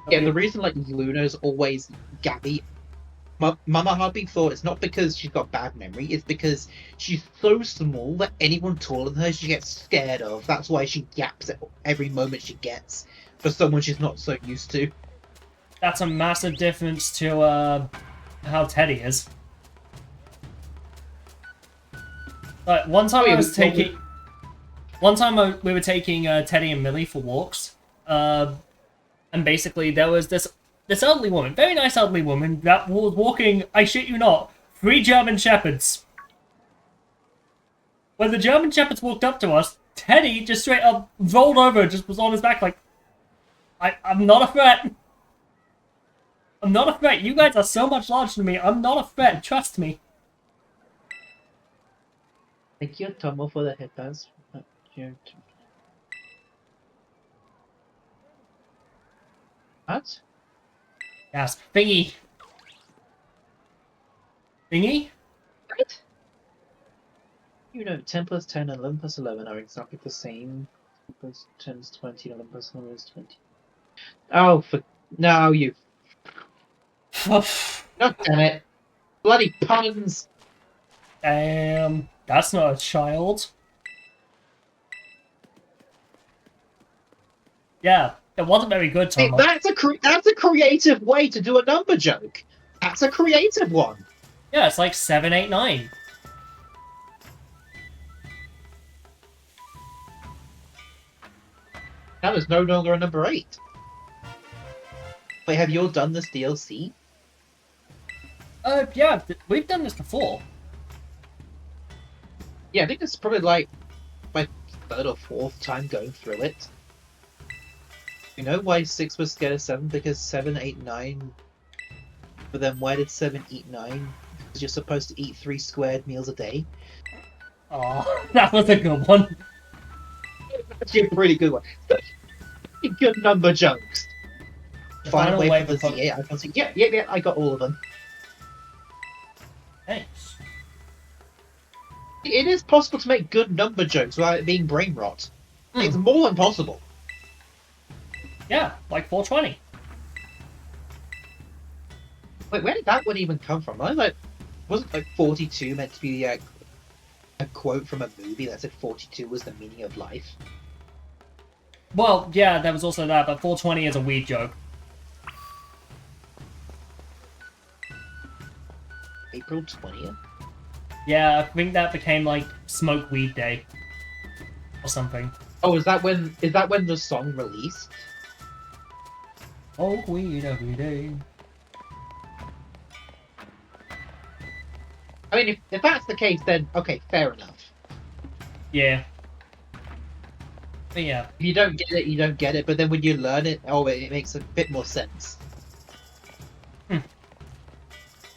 Yeah, the reason like Luna's always Gabby Mama Heartbeat thought it's not because she's got bad memory, it's because she's so small that anyone taller than her she gets scared of. That's why she yaps at every moment she gets for someone she's not so used to. That's a massive difference to how Teddy is. Like one time I was taking, we were taking Teddy and Millie for walks, and basically there was this elderly woman, very nice elderly woman, that was walking, I shit you not, 3 German Shepherds. When the German Shepherds walked up to us, Teddy just straight up rolled over and just was on his back like, I'm not a threat. I'm not a threat. You guys are so much larger than me. I'm not a threat. Trust me. Thank you, Tomo, for the headbands. What? Yes. Thingy. Thingy? What? You know, 10 plus 10 and 11 plus 11 are exactly the same. 10 plus 10 is 20, 11 plus 11 is 20. Oh, for... No, you... God damn it. Bloody puns! That's not a child. Yeah, it wasn't very good, Hey, Tomo. that's a creative way to do a number joke. That's a creative one. Yeah, it's like 7, 8, 9. Now there's no longer a number 8. Wait, have you all done this DLC? Yeah, we've done this before. Yeah, I think it's probably like my 3rd or 4th time going through it. You know why 6 was scared of 7? Because 7, 8, 9. But then why did 7 eat 9? Because you're supposed to eat 3 squared meals a day. Oh, that was a good one. Actually, a pretty good one. Good number jokes. The Final final way wave for the of ZA icon. Yeah, I got all of them. Thanks. It is possible to make good number jokes without it being brain rot. It's more than possible. Yeah, like 420. Wait, where did that one even come from? Wasn't like 42 meant to be a quote from a movie that said 42 was the meaning of life? Well, yeah, there was also that, but 420 is a weed joke. April 20th? Yeah, I think that became like Smoke Weed Day. Or something. Oh, is that when the song released? Smoke weed every day. I mean, if that's the case, then okay, fair enough. Yeah. But yeah. If you don't get it, you don't get it. But then when you learn it, it makes a bit more sense.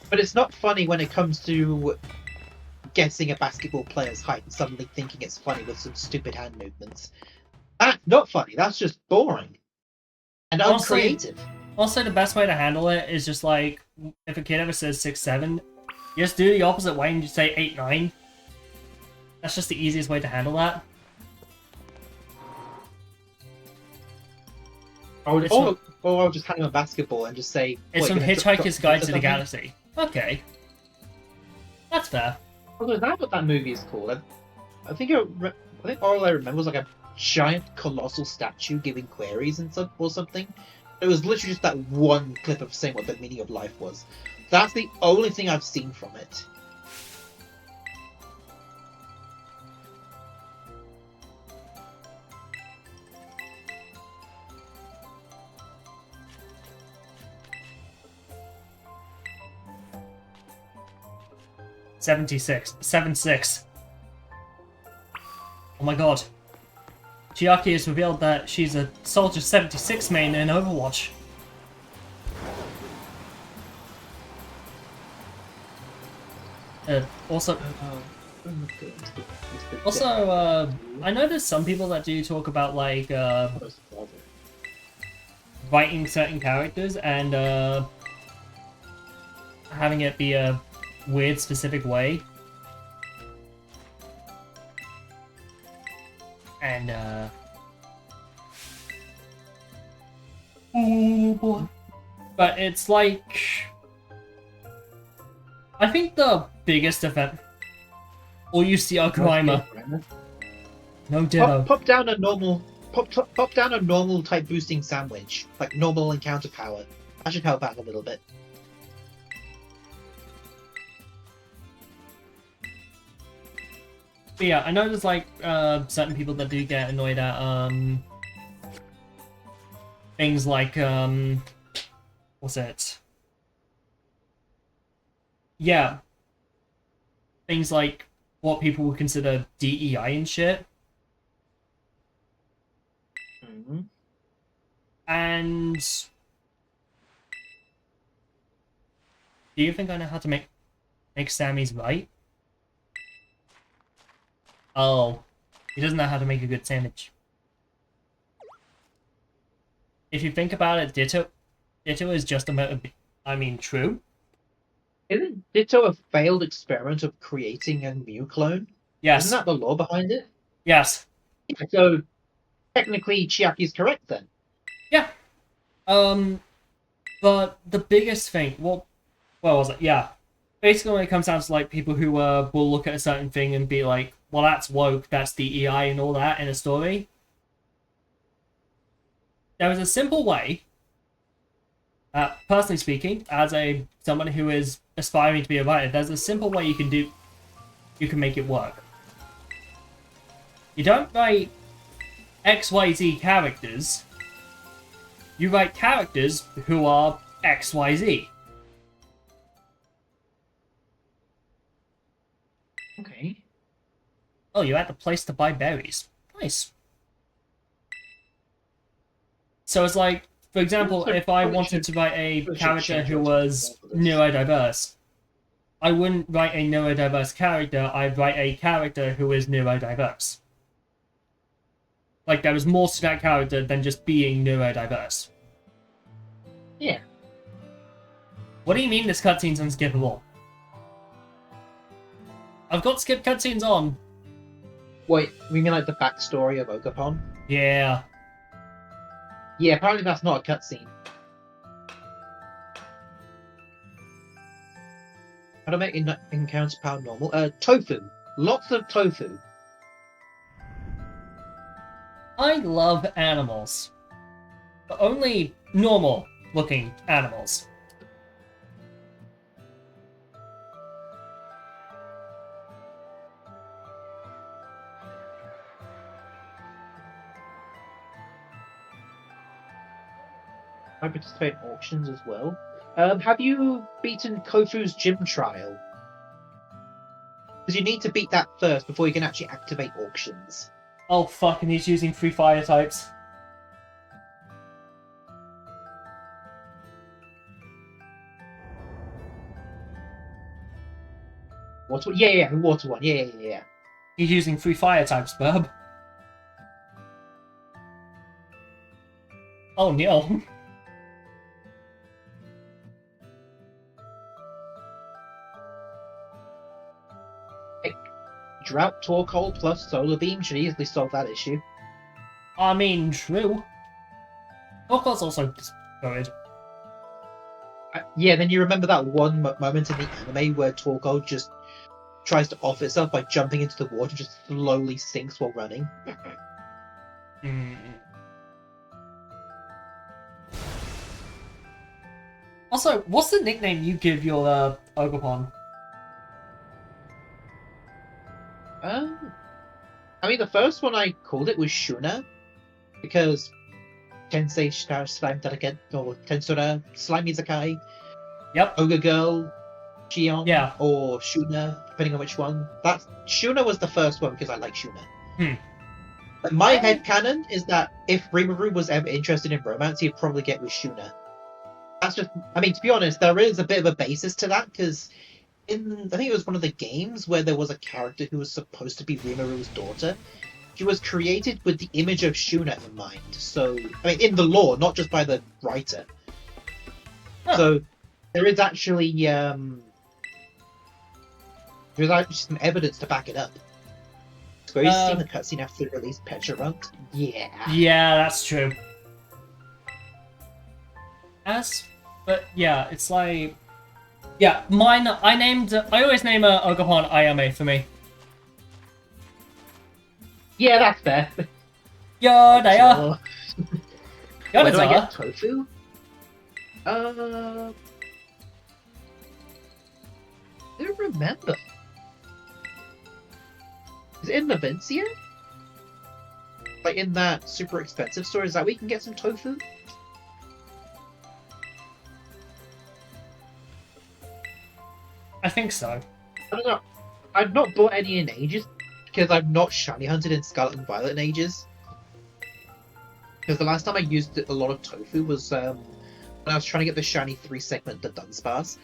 But it's not funny when it comes to guessing a basketball player's height and suddenly thinking it's funny with some stupid hand movements. That's not funny. That's just boring and uncreative. Also, the best way to handle it is just like, if a kid ever says 6, 7, you just do the opposite way and you say 8, 9. That's just the easiest way to handle that. Or I'll just hand him a basketball and just say... It's from Hitchhiker's Guide to the Galaxy. Okay. That's fair. Although, is that what that movie is called? I think all I remember was like a giant colossal statue giving queries or something. It was literally just that one clip of saying what the meaning of life was. That's the only thing I've seen from it. $76. 7-6. Oh my god. Chiaki has revealed that she's a Soldier 76 main in Overwatch. Also, I noticed some people that do talk about, like, writing certain characters and, having it be a weird, specific way. And, oh boy. But it's like... I think the biggest event. Or you see our Grimer. No ditto. Pop down a normal. Pop down a normal type boosting sandwich, like normal encounter power. That should help out a little bit. But yeah, I know there's like certain people that do get annoyed at things like what's it? Yeah. Things like what people would consider DEI and shit. Mm-hmm. And do you think I know how to make Sammy's right? Oh, he doesn't know how to make a good sandwich. If you think about it, Ditto is just about, I mean, true. Isn't Ditto a failed experiment of creating a new clone? Yes. Isn't that the law behind it? Yes. Yeah, so technically, Chiaki's correct then. Yeah. But the biggest thing, what was it? Yeah. Basically, when it comes down to like people who will look at a certain thing and be like, well, that's woke, that's DEI and all that in a story. There is a simple way, personally speaking, as someone who is aspiring to be a writer, there's a simple way you can make it work. You don't write XYZ characters, you write characters who are XYZ. Okay. Oh, you're at the place to buy berries. Nice. So it's like, for example, if I wanted to write a character who was neurodiverse, I wouldn't write a neurodiverse character, I'd write a character who is neurodiverse. Like, there was more to that character than just being neurodiverse. Yeah. What do you mean this cutscene's unskippable? I've got skip cutscenes on. Wait, we mean like the backstory of Ogerpon? Yeah. Yeah, apparently that's not a cutscene. How to make encounter power normal? Tofu. Lots of tofu. I love animals. But only normal looking animals. I participate in auctions as well. Have you beaten Kofu's gym trial? Because you need to beat that first before you can actually activate auctions. Oh fuck, and he's using 3 fire types. Water? Yeah, the water one. Yeah. He's using 3 fire types, Burb. Oh no. Drought, Torkoal plus Solar Beam should easily solve that issue. I mean, true. Of course, also destroyed. Yeah, then you remember that one moment in the anime where Torkoal just tries to off itself by jumping into the water, just slowly sinks while running. Also, what's the nickname you give your Ogerpon? I mean, the first one I called it was Shuna, because Tensei Slime Daraket, or Tensura Slime Izakai, Yep. Ogre Girl, Shion, Yeah. or Shuna, depending on which one. Shuna was the first one because I like Shuna. But my headcanon is that if Rimuru was ever interested in romance, he'd probably get with Shuna. That's just, I mean, to be honest, there is a bit of a basis to that, because I think it was one of the games where there was a character who was supposed to be Rimuru's daughter. She was created with the image of Shuna in mind. So, I mean, in the lore, not just by the writer. Huh. So, there is actually some evidence to back it up. So, have you seen the cutscene after they released Petrarunt? Yeah. Yeah, that's true. But yeah, it's like Yeah, mine. I always name Ogapon Ayame for me. Yeah, that's fair. Yodaya. Sure. Where do I Yodaya. get tofu? I don't remember. Is it in Levincia? Like in that super expensive store? Is that where you can get some tofu? I think so. I don't know. I've not bought any in ages because I've not shiny hunted in Scarlet and Violet in ages. Because the last time I used a lot of tofu was when I was trying to get the shiny 3-segment the Dunsparce.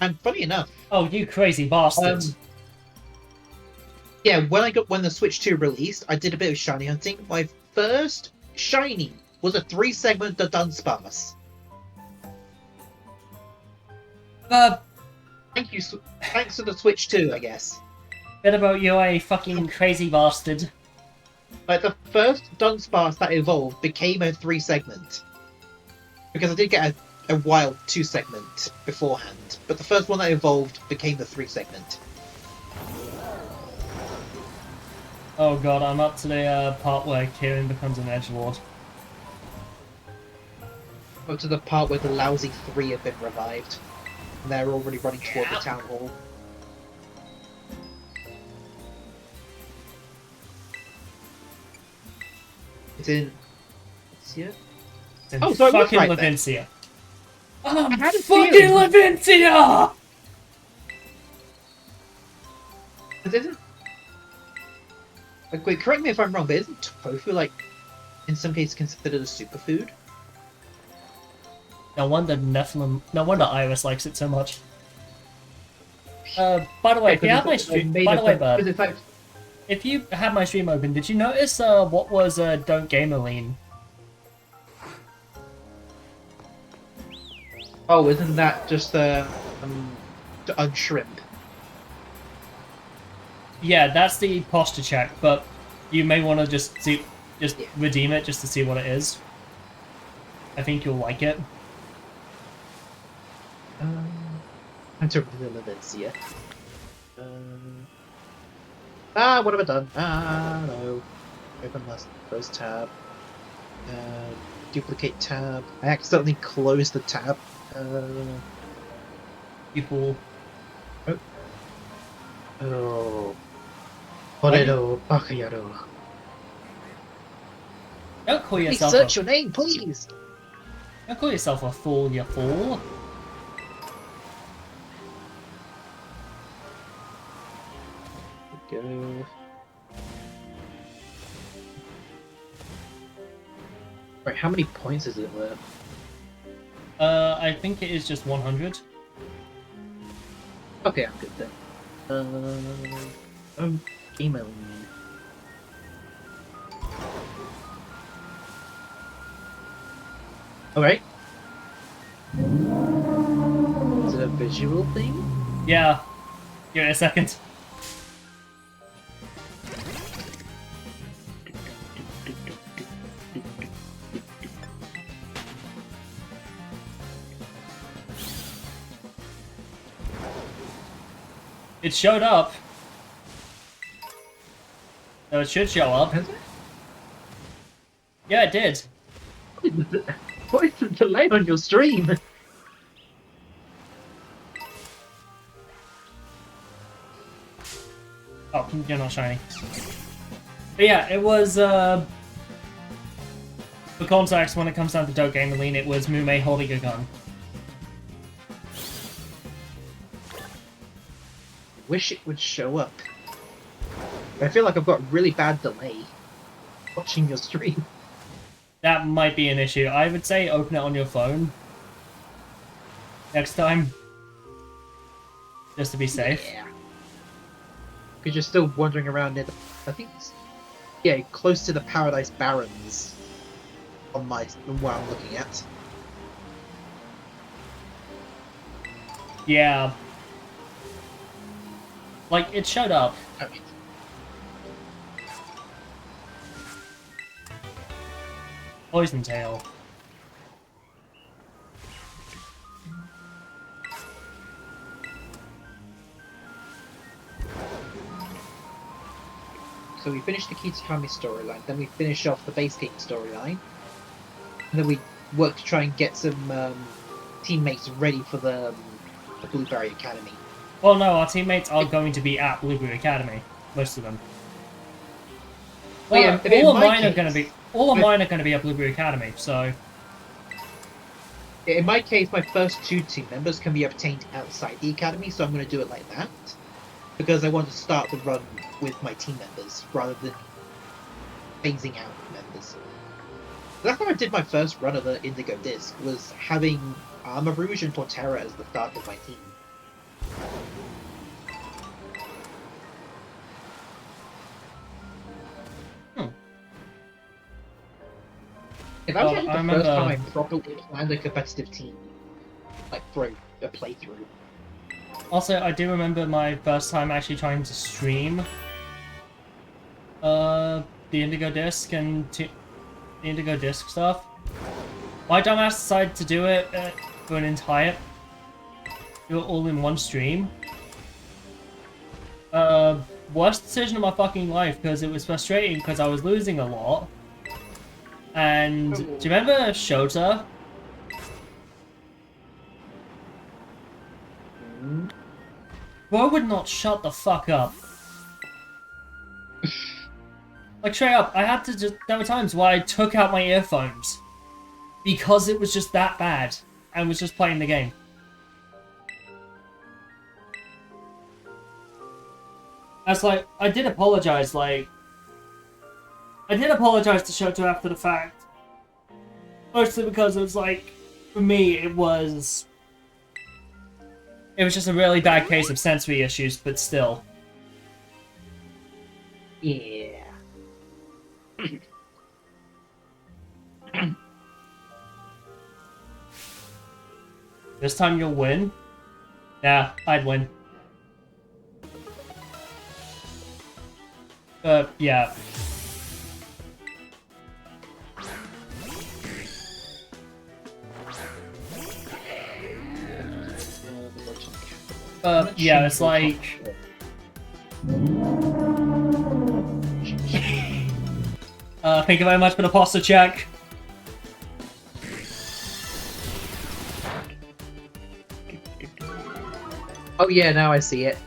And funny enough, Oh, you crazy bastard. yeah, when the Switch 2 released, I did a bit of shiny hunting. My first shiny was a 3-segment the Dunsparce. Thank you, thanks to the Switch 2, I guess. Bit about you, a fucking crazy bastard. Like the first Dunsparce that evolved became a 3-segment. Because I did get a wild 2-segment beforehand, but the first one that evolved became the 3-segment. Oh god, I'm up to the part where Kieran becomes an edgelord. Up to the part where the lousy 3 have been revived. And they're already running toward the town hall. It's in... See it? It's in Oh, so I was fucking right then. Levincia. I had a Fucking feeling. Levincia! It isn't... Like, wait, correct me if I'm wrong, but isn't tofu, like, in some cases considered a superfood? No wonder Iris likes it so much. By the way, if you have my stream, Bud, it's like... if you had my stream open, did you notice what was Don't Gamer Lean? Oh, isn't that just to unshrimp? Yeah, that's the posture check, but you may want to just redeem it just to see what it is. I think you'll like it. I'm to Levincia. What have I done? No. Open last close tab. Duplicate tab. I accidentally closed the tab. People. Oh. Horero Bakayaro. Don't call Please yourself search your name, please! Don't call yourself a fool, you fool. Go. Right, how many points is it worth? I think it is just 100. Okay, I'm good then. I'm emailing you. Alright. Is it a visual thing? Yeah. Give it a second. It showed up. So it should show up. Has it? Yeah, it did. What is the delay on your stream? Oh, you're not shiny. But yeah, it was, for context, when it comes down to Dope Gamer Lean, it was Mume holding a gun. Wish it would show up. I feel like I've got really bad delay watching your stream. That might be an issue. I would say open it on your phone next time. Just to be safe. Yeah. Because you're still wandering around near the... I think it's... Yeah, close to the Paradise Barrens. On where I'm looking at. Yeah. Like, it showed up. I mean, Poison Tail. So we finished the Kitakami storyline, then we finish off the base game storyline, and then we work to try and get some teammates ready for the Blueberry Academy. Well, no, our teammates are going to be at Blueberry Academy. Most of them. Well, Well, yeah, in all of my mine are case- going to be. All of mine are going to be at Blueberry Academy. So In my case, my first 2 team members can be obtained outside the academy, so I'm going to do it like that. Because I want to start the run with my team members, rather than phasing out members. That's how I did my first run of the Indigo Disc, was having Armor Rouge and Torterra as the start of my team. If that was Well, like I the first time remember- I properly planned a competitive team, like for a playthrough. also, I do remember my first time actually trying to stream. The Indigo Disc and the Indigo Disc stuff. My dumbass decided to do it for an entire. Do it all in one stream. Worst decision of my fucking life because it was frustrating because I was losing a lot. And do you remember Shota? Bro would not shut the fuck up. Like, straight up, I had to just... There were times where I took out my earphones. Because it was just that bad. And was just playing the game. As like, I did apologize, like... I did apologize to Shoto after the fact. Mostly because it was like... For me, it was... It was just a really bad case of sensory issues, but still. Yeah. This time you'll win? Yeah, I'd win. Yeah. Yeah, it's like... Thank you very much for the posture check. Oh yeah, now I see it.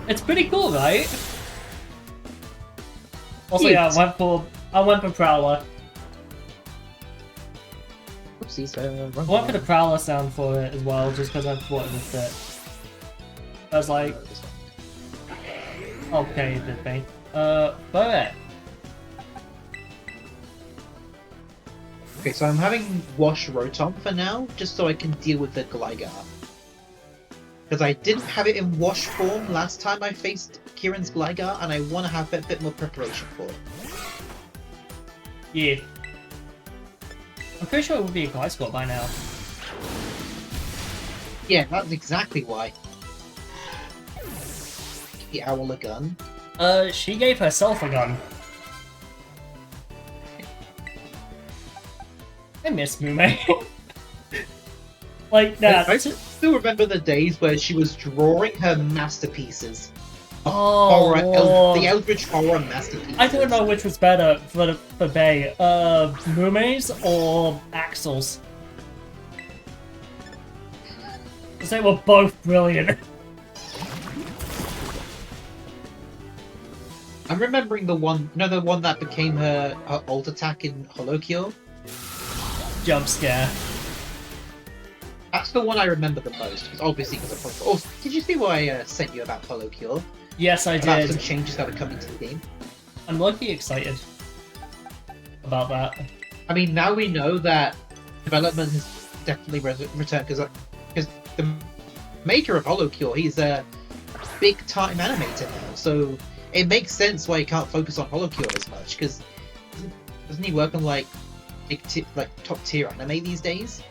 It's pretty cool, right? Also, Cute. yeah, I went for Prowler. Oopsies, I went for the Prowler sound for it as well, just because I thought it would fit. I was like, okay, it did me. But Okay, so I'm having Wash Rotom for now, just so I can deal with the Gligar. Because I didn't have it in Wash form last time I faced Kieran's Gligar, and I want to have a bit more preparation for it. yeah. I'm pretty sure it would be a Gliscor by now. Yeah, that's exactly why. The Owl a gun. She gave herself a gun. I miss Mume. Like that. I still remember the days where she was drawing her masterpieces. Oh, The Eldritch Horror masterpieces. I don't know which was better for Bay. Mume's or Axel's. Because they were both brilliant. I'm remembering the one, the one that became her ult attack in Hollow Cure. Jump scare. That's the one I remember the most, because obviously because of Hollow. Oh, did you see what I sent you about Hollow Cure? Yes, I About did. some changes that are coming to the game. I'm lucky excited about that. I mean, now we know that development has definitely returned, because the maker of Hollow Cure, he's a big-time animator now, so it makes sense why he can't focus on Hollow Cure as much, because doesn't he work on like top-tier anime these days?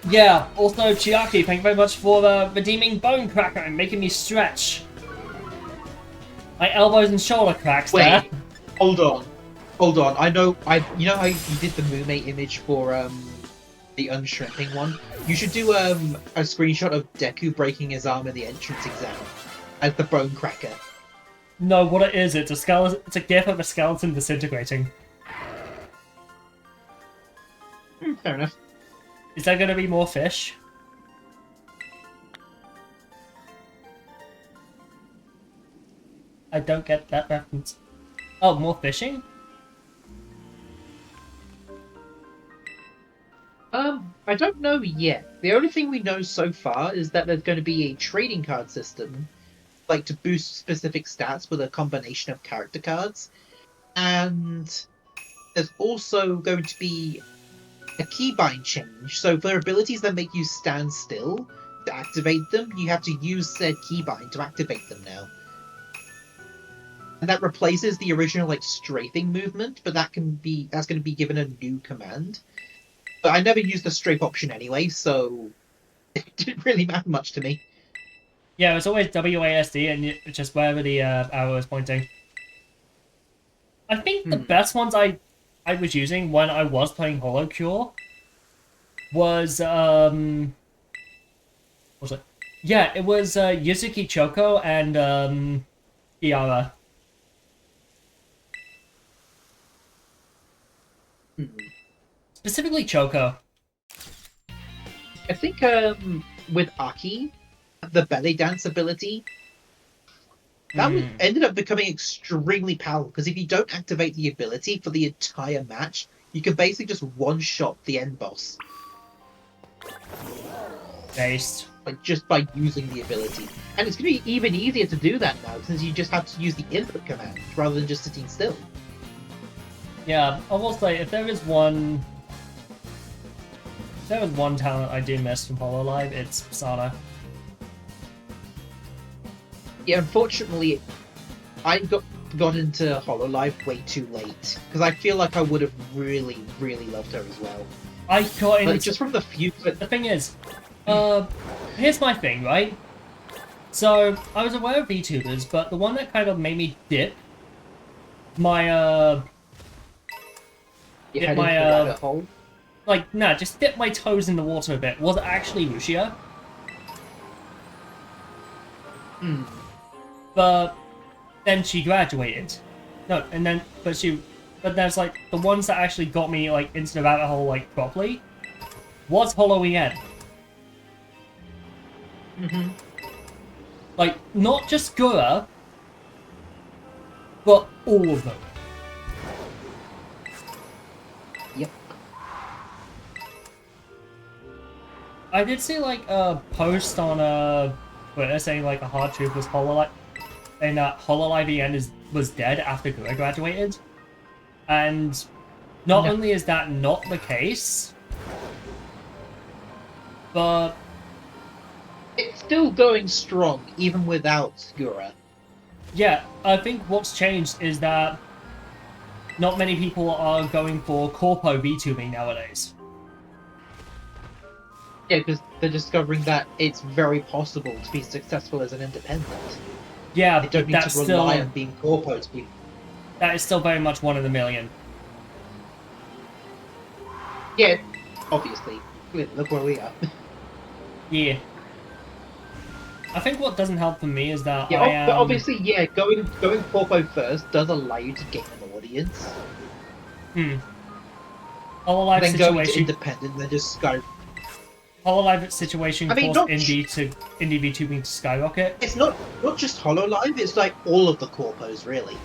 Yeah, also Chiaki, thank you very much for redeeming Bone Cracker and making me stretch. My elbows and shoulder cracks there. Wait, hold on. You know how you did the Mume image for the unshrimping one? You should do a screenshot of Deku breaking his arm in the entrance exam as the bone cracker. No, what it is, it's a skeleton. It's a gif of a skeleton disintegrating. Fair enough. Is there going to be more fish? I don't get that reference. Oh, more fishing? I don't know yet. The only thing we know so far is that there's going to be a trading card system, like to boost specific stats with a combination of character cards, and there's also going to be a keybind change. So for abilities that make you stand still, to activate them, you have to use said keybind to activate them now. And that replaces the original like strafing movement, but that's going to be given a new command. But I never used the strafe option anyway, so it didn't really matter much to me. Yeah, it was always WASD and just wherever the arrow is pointing. I think the best ones I was using when I was playing Holo Cure was what was it? Yeah, it was Yuzuki Choco and Iara. Specifically Choco. I think with Aki, the belly dance ability, that ended up becoming extremely powerful, because if you don't activate the ability for the entire match, you can basically just one-shot the end boss. Based. Like, just by using the ability. And it's going to be even easier to do that now, since you just have to use the input command, rather than just sitting still. Yeah, I will say, if there is one talent I do miss from Hololive, it's Sana. Yeah, unfortunately, I got into Hololive way too late, because I feel like I would have really, really loved her as well. I got into... Like, just from the few... The thing is, here's my thing, right? So, I was aware of VTubers, but the one that kind of made me dip my, Dip my hole. like, nah, just dip my toes in the water a bit, was actually Lucia. But then she graduated. No, and then, but there's like, the ones that actually got me, like, into the rabbit hole, like, properly, was Hollow EN. Like, not just Gura, but all of them. Yep. I did see, like, a post on, Twitter saying, like, a hard truth was Hololive, and that Hololive EN was dead after Gura graduated. And not only is that not the case, but it's still going strong, even without Gura. Yeah, I think what's changed is that not many people are going for corpo VTubing nowadays. Yeah, because they're discovering that it's very possible to be successful as an independent. Yeah, They don't but need that's to rely on being corpo to be... That is still very much one in a million. Yeah, obviously. Look where we are. Yeah. I think what doesn't help for me is that Yeah, I am... but obviously, yeah, going corpo first does allow you to gain an audience. Hololive Then going to situation... independent, then just go... Hololive situation I mean, caused not- indie VTubing to skyrocket. It's not just Hololive, it's like all of the corpos, really.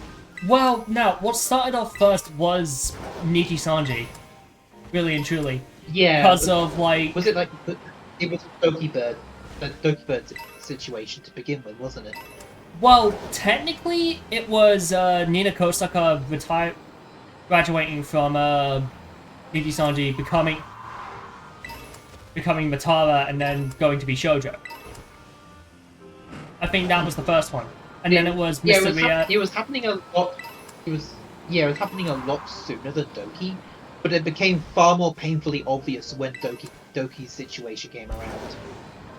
Well, now, what started off first was Niki Sanji. Really and truly. Yeah. Because of, like... Was it like... It was a Doki Bird situation to begin with, wasn't it? Well, technically, it was Nina Kosaka graduating from Niki Sanji, becoming Matara, and then going to be Shoujo. I think that was the first one, and then it was Mr. Ria. It was happening a lot. It was happening a lot sooner than Doki, but it became far more painfully obvious when Doki's situation came around.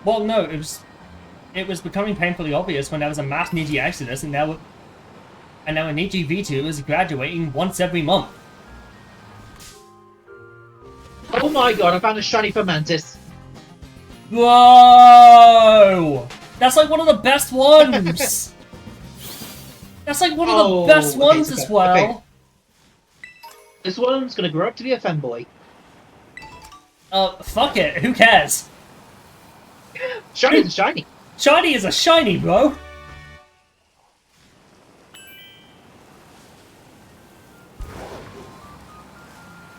Well, no, it was becoming painfully obvious when there was a mass Niji exodus, and now a Niji V2 is graduating once every month. Oh my god! I found a shiny for Mantis. Whoa! That's like one of the best ones! That's like one of the best ones as well. Okay. This one's gonna grow up to be a femboy. Fuck it, who cares? Shiny's shiny. Shiny is a shiny, bro!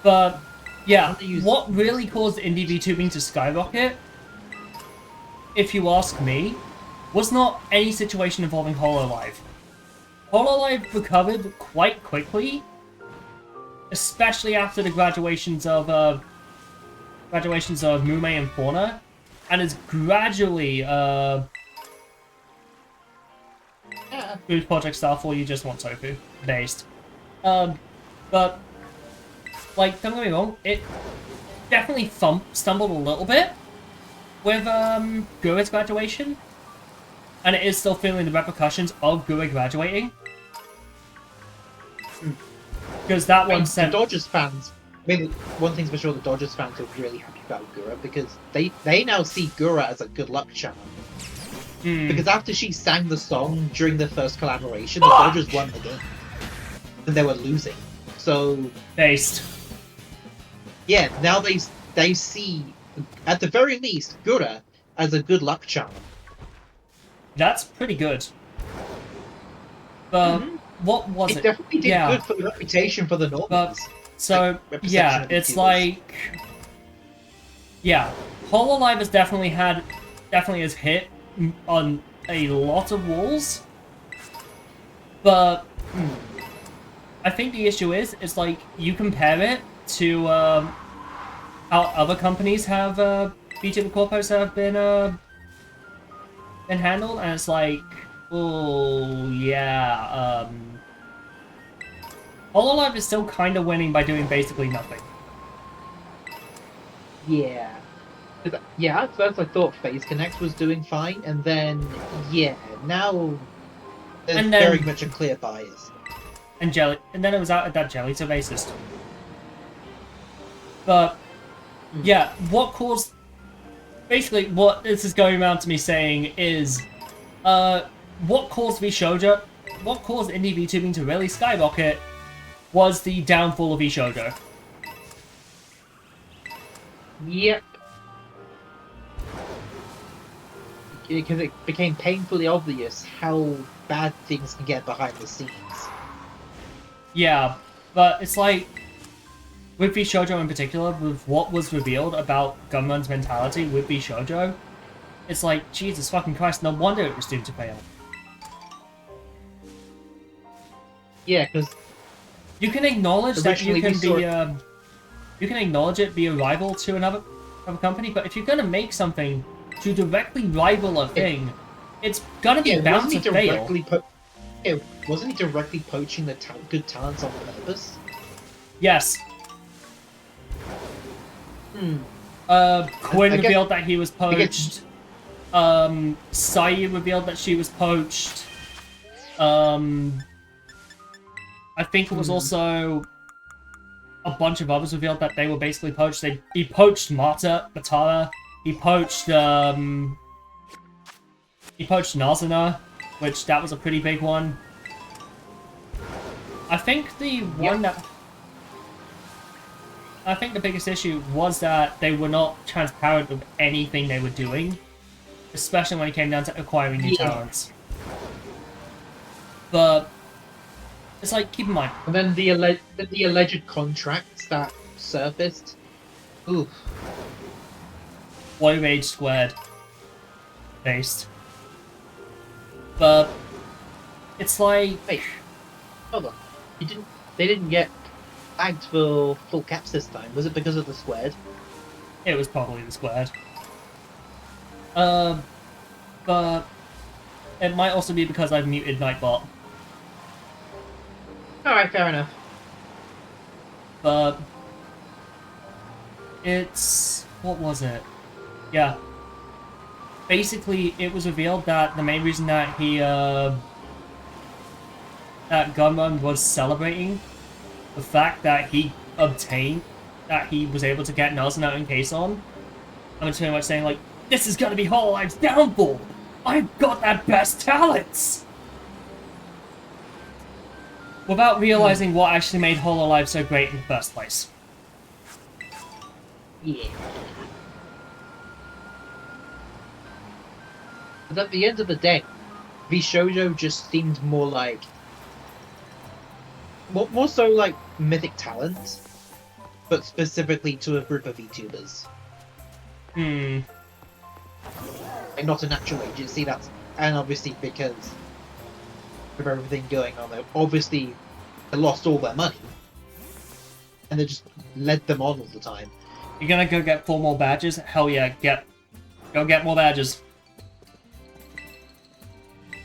But, yeah, what really caused indie VTubing to skyrocket, if you ask me, was not any situation involving HoloLive. HoloLive recovered quite quickly, especially after the graduations of Mume and Fauna, and is gradually Food Project Starfall, you just want tofu based. But like, don't get me wrong, it definitely stumbled a little bit with Gura's graduation, and it is still feeling the repercussions of Gura graduating. Because that one The Dodgers fans. I mean, one thing's for sure, the Dodgers fans will be really happy about Gura because they now see Gura as a good luck charm. Because after she sang the song during the first collaboration, the Dodgers won the game, and they were losing. So based. Yeah, now they see, at the very least, Gura as a good luck charm. That's pretty good. But what was it? It definitely did Yeah. good for the reputation for the normies. But so Like, yeah, representation of it's YouTubers. like HoloLive has definitely has hit on a lot of walls. But I think the issue is like you compare it to how other companies have VTuber corpos have been handled, and it's like, oh yeah, HoloLive is still kind of winning by doing basically nothing. Yeah. Yeah, at first I thought Phase Connect was doing fine, and then, yeah, now there's And then- very much a clear bias. And then it was out at that Jelly to racist. But yeah, what caused basically what this is going around to me saying is what caused what caused indie VTubing to really skyrocket was the downfall of eShoujo. Yep. Because it became painfully obvious how bad things can get behind the scenes. Yeah, but it's like with VShoujo in particular, with what was revealed about Gunrun's mentality with VShoujo, it's like, Jesus fucking Christ, no wonder it was doomed to fail. Yeah, because You can acknowledge that you Originally can we be you can acknowledge it be a rival to another company, but if you're gonna make something to directly rival a thing, it's gonna be bound to fail. Wasn't he directly poaching the good talents on purpose? Yes. Quinn I guess- revealed that he was poached. Sayu revealed that she was poached. I think it was also a bunch of others revealed that they were basically poached. He poached Matara. He poached Nazuna, which that was a pretty big one. I think the biggest issue was that they were not transparent with anything they were doing, especially when it came down to acquiring new talents. But it's like, keep in mind. And then the alleged contracts that surfaced. Oof. Boy Rage Squared. Based. But it's like, Wait, hold on. They didn't get tagged for full caps this time. Was it because of the squared? it was probably the Squared. But it might also be because I've muted Nightbot. Alright, fair enough. But it's, what was it? Yeah. Basically, it was revealed that the main reason that that Gunrun was celebrating the fact that he was able to get Nazuna and Kason. I'm pretty much saying, like, this is gonna be HoloLive's downfall! I've got that best talents! without realizing what actually made Hololive so great in the first place. Yeah. But at the end of the day, Vishojo just seemed more like... More so like mythic talent, but specifically to a group of VTubers. Hmm. And not an actual agency, that's... And obviously because of everything going on there, obviously they lost all their money. And they just led them on all the time. You're gonna go get 4 more badges? Hell yeah, go get more badges.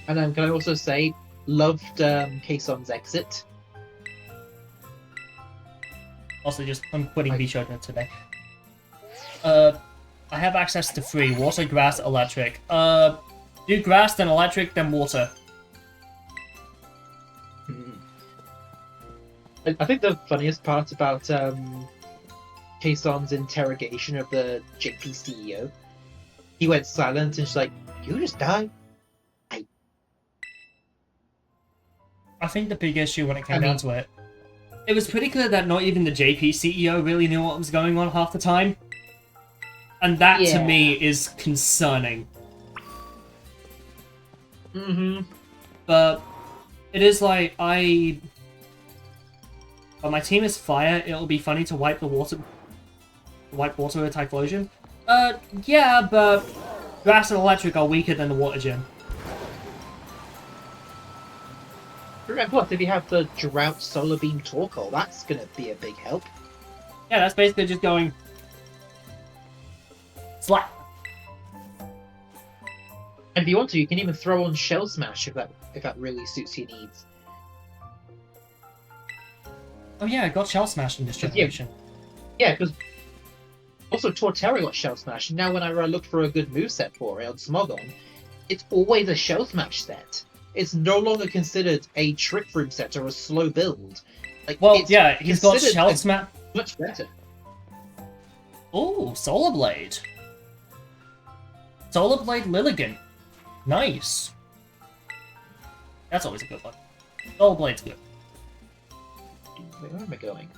And can I also say, loved Kaeson's exit. Also, I'm quitting Bishojo today. I have access to 3. Water, grass, electric. Do grass, then electric, then water. I think the funniest part about Kaeson's interrogation of the JP CEO, he went silent and she's like, "You just died." I think the big issue when it came down to it was pretty clear that not even the JP CEO really knew what was going on half the time. And that, to me, is concerning. Mm-hmm. But it is like, but my team is fire, it'll be funny to wipe water with Typhlosion. Yeah, but grass and electric are weaker than the water gym. What, if you have the Drought Solar Beam Torkoal, that's gonna be a big help. Yeah, that's basically just going... slap. And if you want to, you can even throw on Shell Smash if that really suits your needs. Oh yeah, I got Shell Smash in this generation. Yeah, because also Torterra got Shell Smash, and now when I look for a good moveset for it on Smogon, it's always a Shell Smash set. It's no longer considered a Trick Room set or a slow build. Like, well, yeah, he's got Shell Smash. Much better. Oh, Solar Blade. Solar Blade Lilligant. Nice. That's always a good one. Solar Blade's good. Wait, where am I going?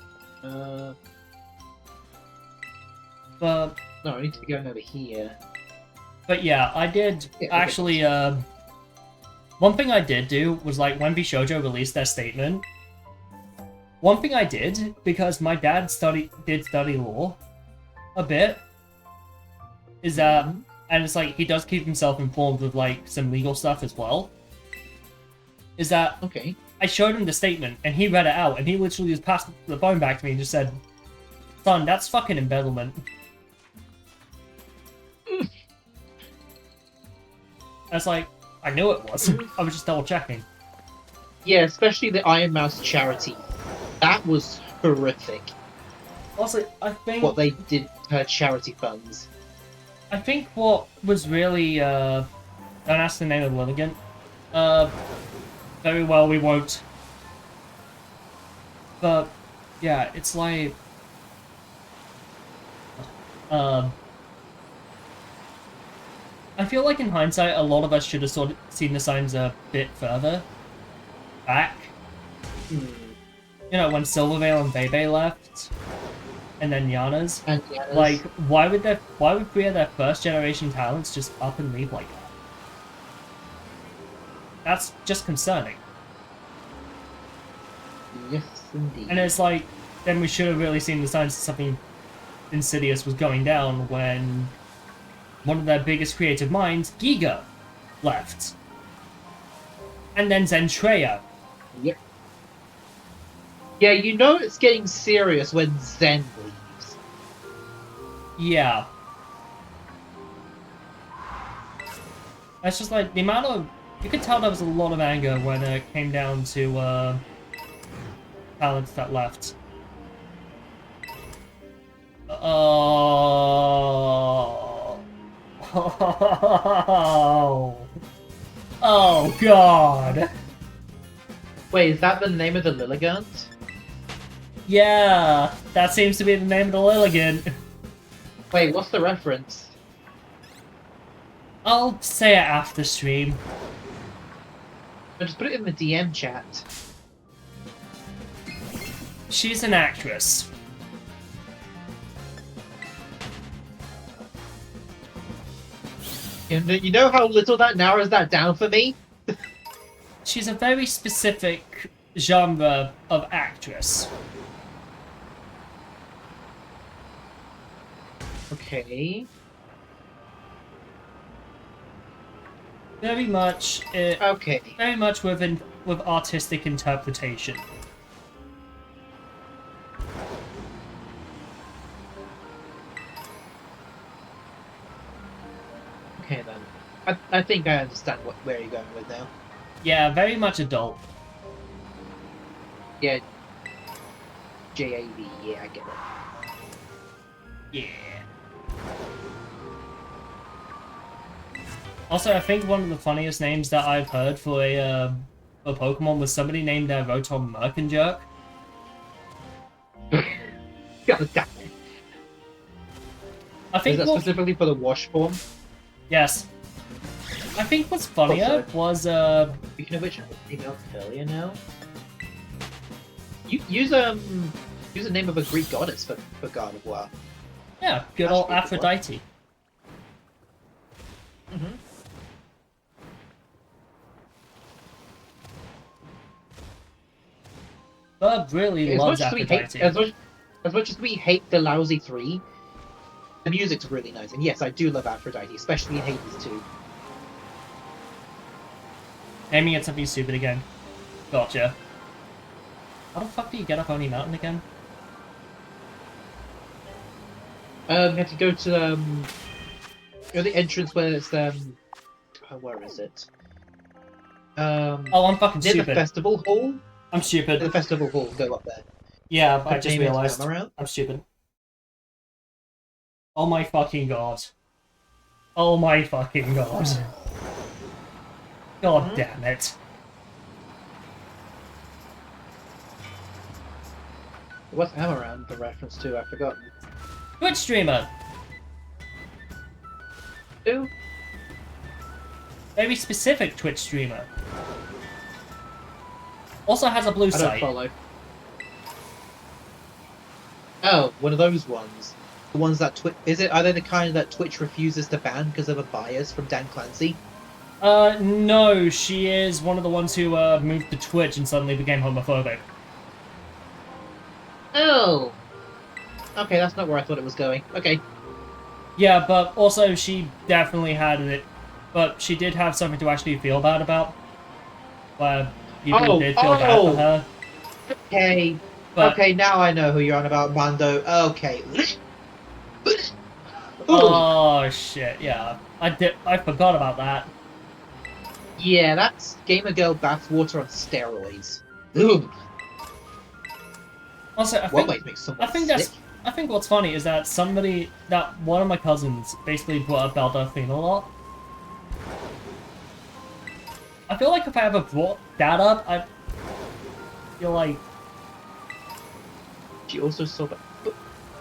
But... No, I need to be going over here. But yeah, I did actually, one thing I did do was, like, when Bishojo released their statement, one thing I did, because my dad did study law a bit, is that, and it's like, he does keep himself informed with, like, some legal stuff as well, is that Okay. I showed him the statement, and he read it out, and he literally just passed the phone back to me and just said, "Son, that's fucking embezzlement." I was like, I knew it was. I was just double checking. Yeah, especially the Iron Mouse charity. That was horrific. Also, I think What they did to her charity funds. I think what was really don't ask the name of the litigant. Very well, we won't. But yeah, it's like I feel like in hindsight, a lot of us should have sort of seen the signs a bit further back. You know, when Silverveil and Bebe left, and then Yana's. And Yana's. Like, why would 3 of their first generation talents just up and leave like that? That's just concerning. Yes, indeed. And it's like, then we should have really seen the signs that something insidious was going down when one of their biggest creative minds, Giga, left. And then Zentreya. Yep. Yeah, you know it's getting serious when Zen leaves. Yeah. That's just like, the amount of... You could tell there was a lot of anger when it came down to, talents that left. Oh... Oh, God! Wait, is that the name of the Lilligant? Yeah, that seems to be the name of the Lilligant. Wait, what's the reference? I'll say it after stream. I'll just put it in the DM chat. She's an actress. And you know how little that narrows that down for me? She's a very specific genre of actress. Okay. Very much, Okay. very much with artistic interpretation. Okay then. I think I understand where you're going with now. Yeah, very much adult. Yeah. JAV, yeah, I get it. Yeah. Also, I think one of the funniest names that I've heard for a Pokemon was somebody named Rotom Merkenjerk. God damn it. I Is think that specifically for the wash form? yes. I think what's funnier was Speaking of which, I'm a female earlier now. Use the name of a Greek goddess for God of War. yeah, good That old should be a good one. Aphrodite. Mm-hmm. Bub really loves Aphrodite. As much as we hate the lousy 3, the music's really nice. And yes, I do love Aphrodite, especially in Hades 2. Aiming at something stupid again. Gotcha. How the fuck do you get up Oni Mountain again? You have to go to the entrance where it's where is it? Oh, I'm fucking Near the stupid. festival hall. I'm Near stupid. the festival hall, go up there. Yeah, I Put just name into realized. Amaranth. I'm stupid. Oh my fucking god. Oh my fucking god. God damn it. What's Amaranth the reference to? I've forgotten. Twitch streamer. Who? Very specific Twitch streamer. Also has a blue I don't site. follow. Oh, one of those ones. The ones that Twitch... Are they the kind that Twitch refuses to ban because of a bias from Dan Clancy? No, she is one of the ones who moved to Twitch and suddenly became homophobic. Oh! Okay, that's not where I thought it was going. Okay. Yeah, but also she definitely had it. But she did have something to actually feel bad about. Where people did feel bad for her. Okay. But, Okay, now I know who you're on about, Mando. Okay. Ooh. oh shit, yeah. I forgot about that. Yeah, that's Gamer Girl bathwater on steroids. Ooh. Also, I What think, might make someone that's sick? I think what's funny is that one of my cousins basically brought up Baldelphine a lot. I feel like if I ever brought that up, I feel like She also sold it. But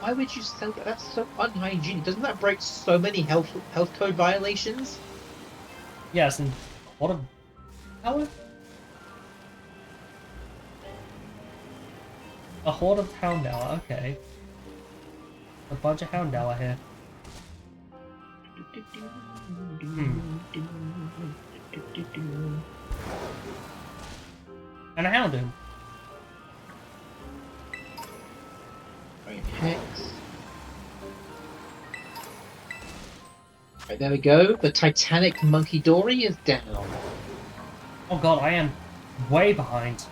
why would you sell that? That's so unhygienic. Doesn't that break so many health code violations? yes, and what a how a horde of Houndour, okay. A bunch of Houndour here. And a Houndoom. Right, Hex. Right, there we go. The Titanic Monkey Dory is down. Oh god, I am way behind.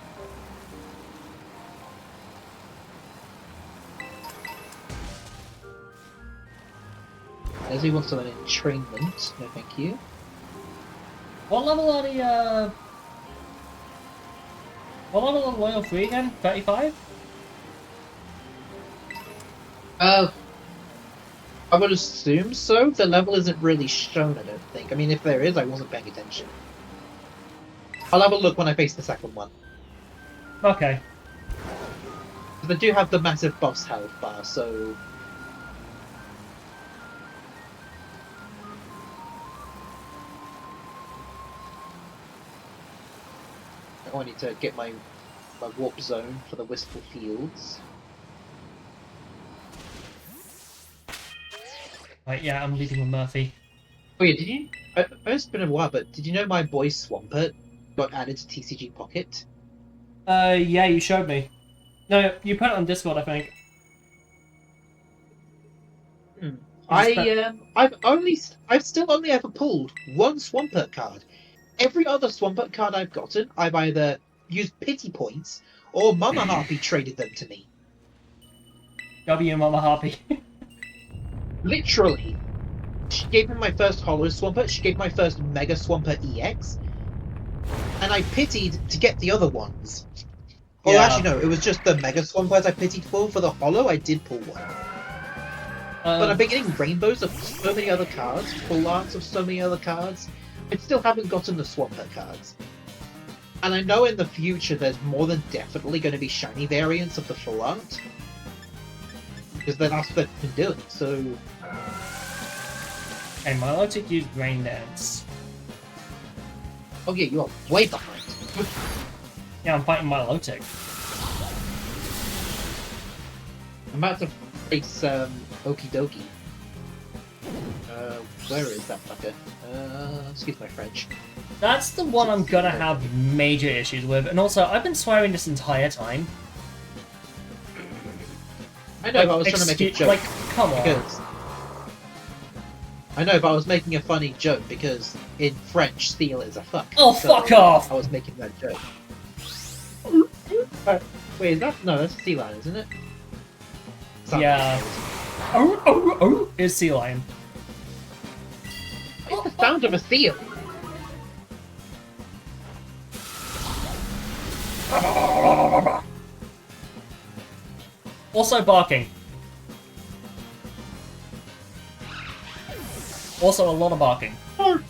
Leslie wants some entrainment. No, thank you. What level are the what level are Loyal 3 again? 35? I would assume so. The level isn't really shown, I don't think. I mean, if there is, I wasn't paying attention. I'll have a look when I face the second one. Okay. They do have the massive boss health bar, so... I need to get my my warp zone for the Wistful Fields. Right, yeah, I'm leaving with Murphy. Oh yeah, did you? I know it's been a while, but did you know my boy Swampert got added to TCG Pocket? Yeah, you showed me. No, you put it on Discord, I think. I've still only ever pulled one Swampert card. Every other Swampert card I've gotten, I've either used pity points or Mama Harpy traded them to me. W Mama Harpy. Literally. She gave me my first Holo Swampert, she gave my first Mega Swampert EX, and I pitied to get the other ones. Oh, Yeah. actually, no, it was just the Mega Swampert I pitied for. For the Holo, I did pull one. But I've been getting rainbows of so many other cards, full arts of so many other cards. I still haven't gotten the Swampert cards. And I know in the future there's more than definitely going to be shiny variants of the full art. Because then that's what they've been doing, so... And Milotic used Rain Dance. Oh yeah, you are way behind. Yeah, I'm fighting Milotic. I'm about to face, Okie Dokie. Where is that fucker? Excuse my French. That's the one I'm gonna have major issues with, and also, I've been swearing this entire time. I know, but I was trying to make a joke. Like, come on. Because... I know, but I was making a funny joke because in French, steel is a fuck. Oh, So fuck off! I was making that joke. Wait, is that... No, that's a sea lion, isn't it? Sounds Yeah. like it is. Oh, is Sea Lion. It's the sound of a seal. Also barking. Also a lot of barking. Or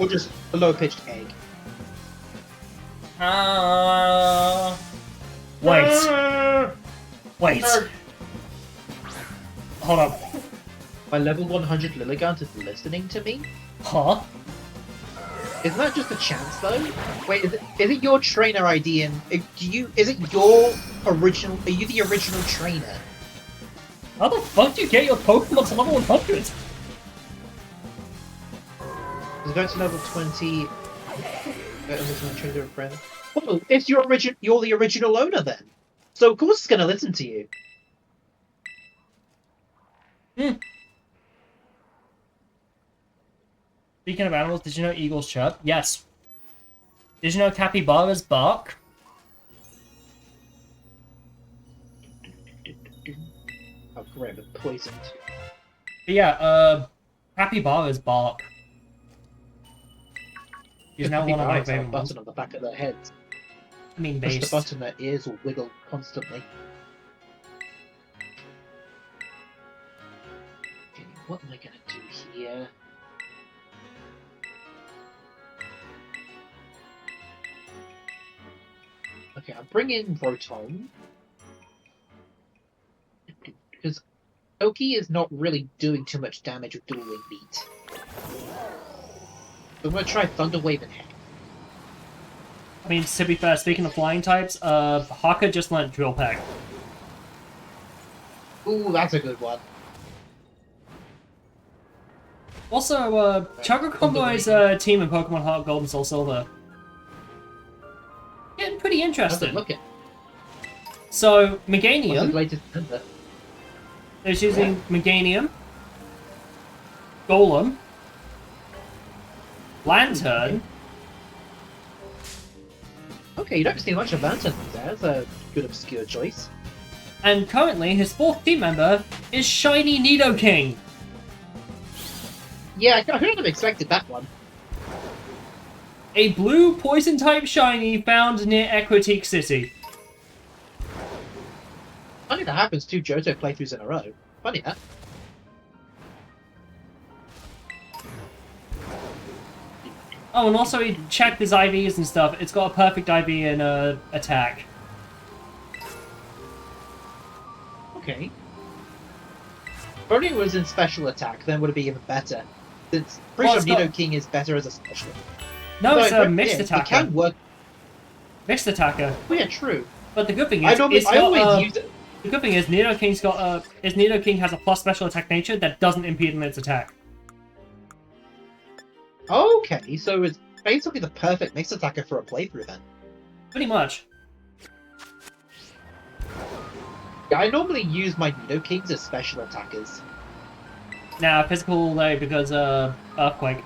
just a low-pitched egg. Wait. Wait. Hold up. My level 100 Lilligant is listening to me? Huh? Isn't that just a chance, though? Wait, is it your trainer ID and... Is it your original... Are you the original trainer? How the fuck do you get your Pokemon to level 100? Is it going to level 20... Oh, it's your you're the original owner, then. So of course it's going to listen to you. Speaking of animals, did you know eagles chirp? Yes. Did you know capybaras bark? Oh, forever poisoned. But yeah, capybaras bark. He's now one of my Capybaras have a favorite ones. button on the back of their heads. I mean, Push the based. button, their ears will wiggle constantly. Okay, what am I gonna do here? Okay, I'll bring in Rotom. Because Oki is not really doing too much damage with Dual Wing Beat. I'm gonna try Thunder Wave and Heck. I mean, to be fair, speaking of flying types, Haka just learnt Drill Peck. Ooh, that's a good one. Also, Chakra Combo's team in Pokemon Heart Gold and Soul Silver. Getting pretty How's it interesting. looking? So, What's his Meganium latest member? is using Meganium, Golem, Lantern, Okay, you don't see much of Lantern there. That's a good obscure choice. and currently his fourth team member is Shiny Nidoking. Yeah, I couldn't have expected that one. A blue poison type shiny found near Equitique City. Funny that happens 2 Johto playthroughs in a row. Funny that. Oh, and also he checked his IVs and stuff. It's got a perfect IV in attack. Okay. If only it was in special attack, then would it be even better. Since pretty Well, sure it's Nidoking is better as a special. No, it's a but, mixed yeah, attacker. It can work. Mixed attacker. Oh yeah, true. But the good thing I is, always use it. the good thing is Nidoking's got is Nidoking has a plus special attack nature that doesn't impede its attack. Okay, so it's basically the perfect mixed attacker for a playthrough then. Pretty much. Yeah, I normally use my Nidokings as special attackers. Now physical though because earthquake.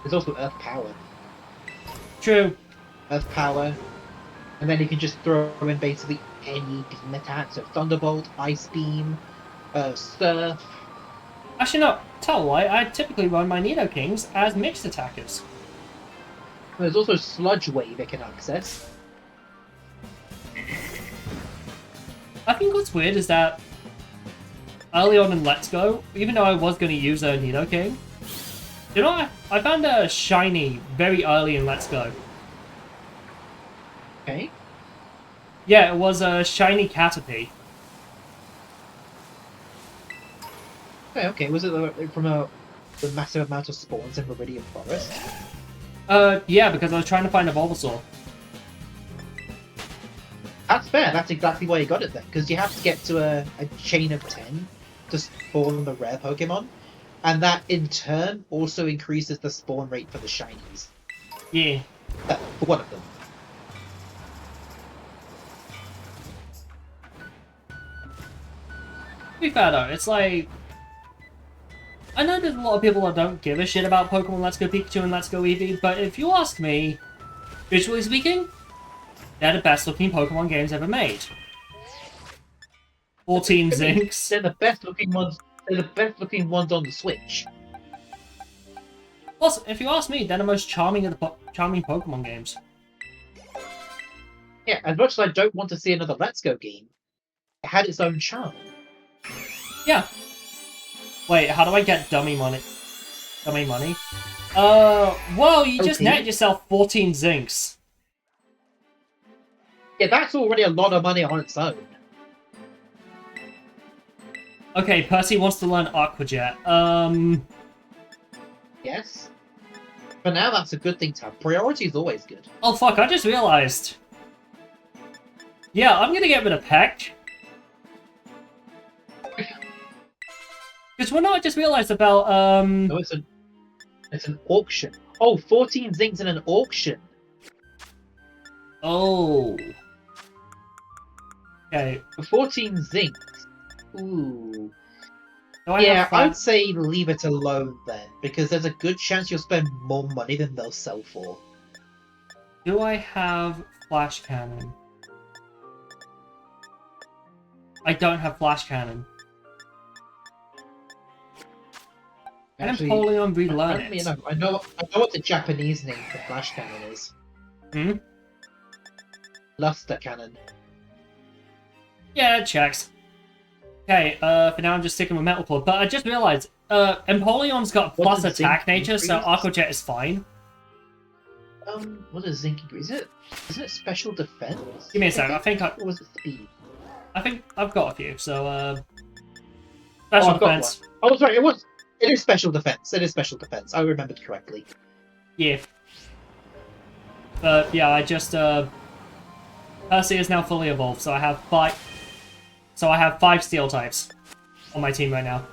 There's also Earth Power. True. Earth Power. And then you can just throw in basically any beam attack. So Thunderbolt, Ice Beam, Surf. Actually, no. Tell a lie. I typically run my Nidokings as mixed attackers. There's also Sludge Wave it can access. I think what's weird is that early on in Let's Go, even though I was going to use a Nidoking, you know, I found a shiny very early in Let's Go. Okay. Yeah, it was a shiny Caterpie. Okay. Was it from the massive amount of spawns in Viridian Forest? Yeah, because I was trying to find a Bulbasaur. That's fair. That's exactly why you got it then. Because you have to get to a chain of 10 to spawn the rare Pokemon. And that, in turn, also increases the spawn rate for the shinies. Yeah. For one of them. To be fair though, it's like... I know there's a lot of people that don't give a shit about Pokemon Let's Go Pikachu and Let's Go Eevee, but if you ask me, visually speaking, they're the best looking Pokemon games ever made. 14 Zinks. They're the best looking ones. They're the best looking ones on the Switch. Plus, if you ask me, they're the most charming of the charming Pokemon games. Yeah, as much as I don't want to see another Let's Go game, it had its own charm. Yeah. Wait, how do I get dummy money? Dummy money? Whoa, you just Okay. netted yourself 14 Zinks. Yeah, that's already a lot of money on its own. Okay, Percy wants to learn Aqua Jet. Yes. For now, that's a good thing to have. Priority is always good. Oh fuck, I just realized. Yeah, I'm gonna get rid of Peck. Because what I just realized about, No, it's an auction. Oh, 14 Zinks in an auction. Oh. Okay. For 14 Zinks. Ooh. Do I Yeah, have five? I'd say leave it alone then, because there's a good chance you'll spend more money than they'll sell for. Do I have Flash Cannon? I don't have Flash Cannon. And Actually, Empoleon relearn I it. I know what the Japanese name for Flash Cannon is. Hmm? Luster Cannon. Yeah, it checks. Okay, for now I'm just sticking with Metal Claw, but I just realized, Empoleon's got What plus does attack Zinc nature, so increase? Aqua Jet is fine. What is Zinc increase? Is it special defense? Give me a second, Or was it speed? I think I've got a few, so, Oh, special I've got defense. one. Oh, sorry, it is special defense. It is special defense. I remembered correctly. Yeah. But yeah, I just Percy is now fully evolved, so I have five steel types on my team right now.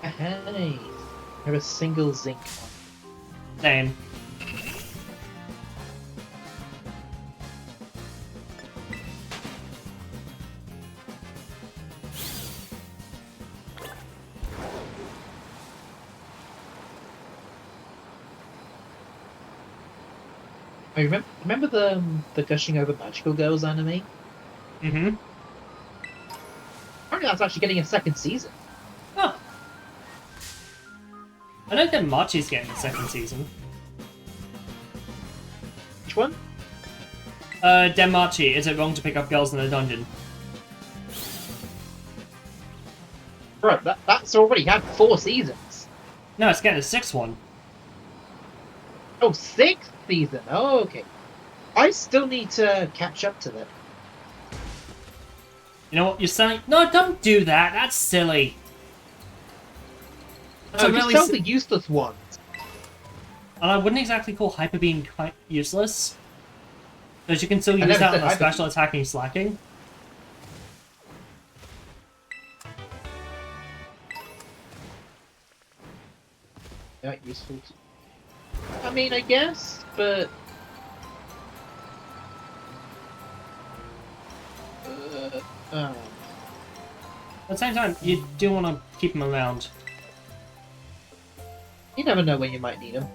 Hey, I have a single Zinc one. Same. I remember the Gushing Over Magical Girls anime. Mm-hmm. Apparently, that's actually getting a second season. Huh. I know that Machi's getting a second season. Which one? Denmachi, is it wrong to pick up girls in a dungeon? Bro, that's already had 4 seasons. No, it's getting a sixth one. Oh, 6th season. Oh, okay. I still need to catch up to that. You know what you're saying? No, don't do that. That's silly. That's No, a just really tell the useless ones. and I wouldn't exactly call Hyper Beam quite useless. So you can still use never that said on a I special attacking slacking. Not useful. I mean, I guess, but uh, At the same time, you do want to keep them around. you never know when you might need them.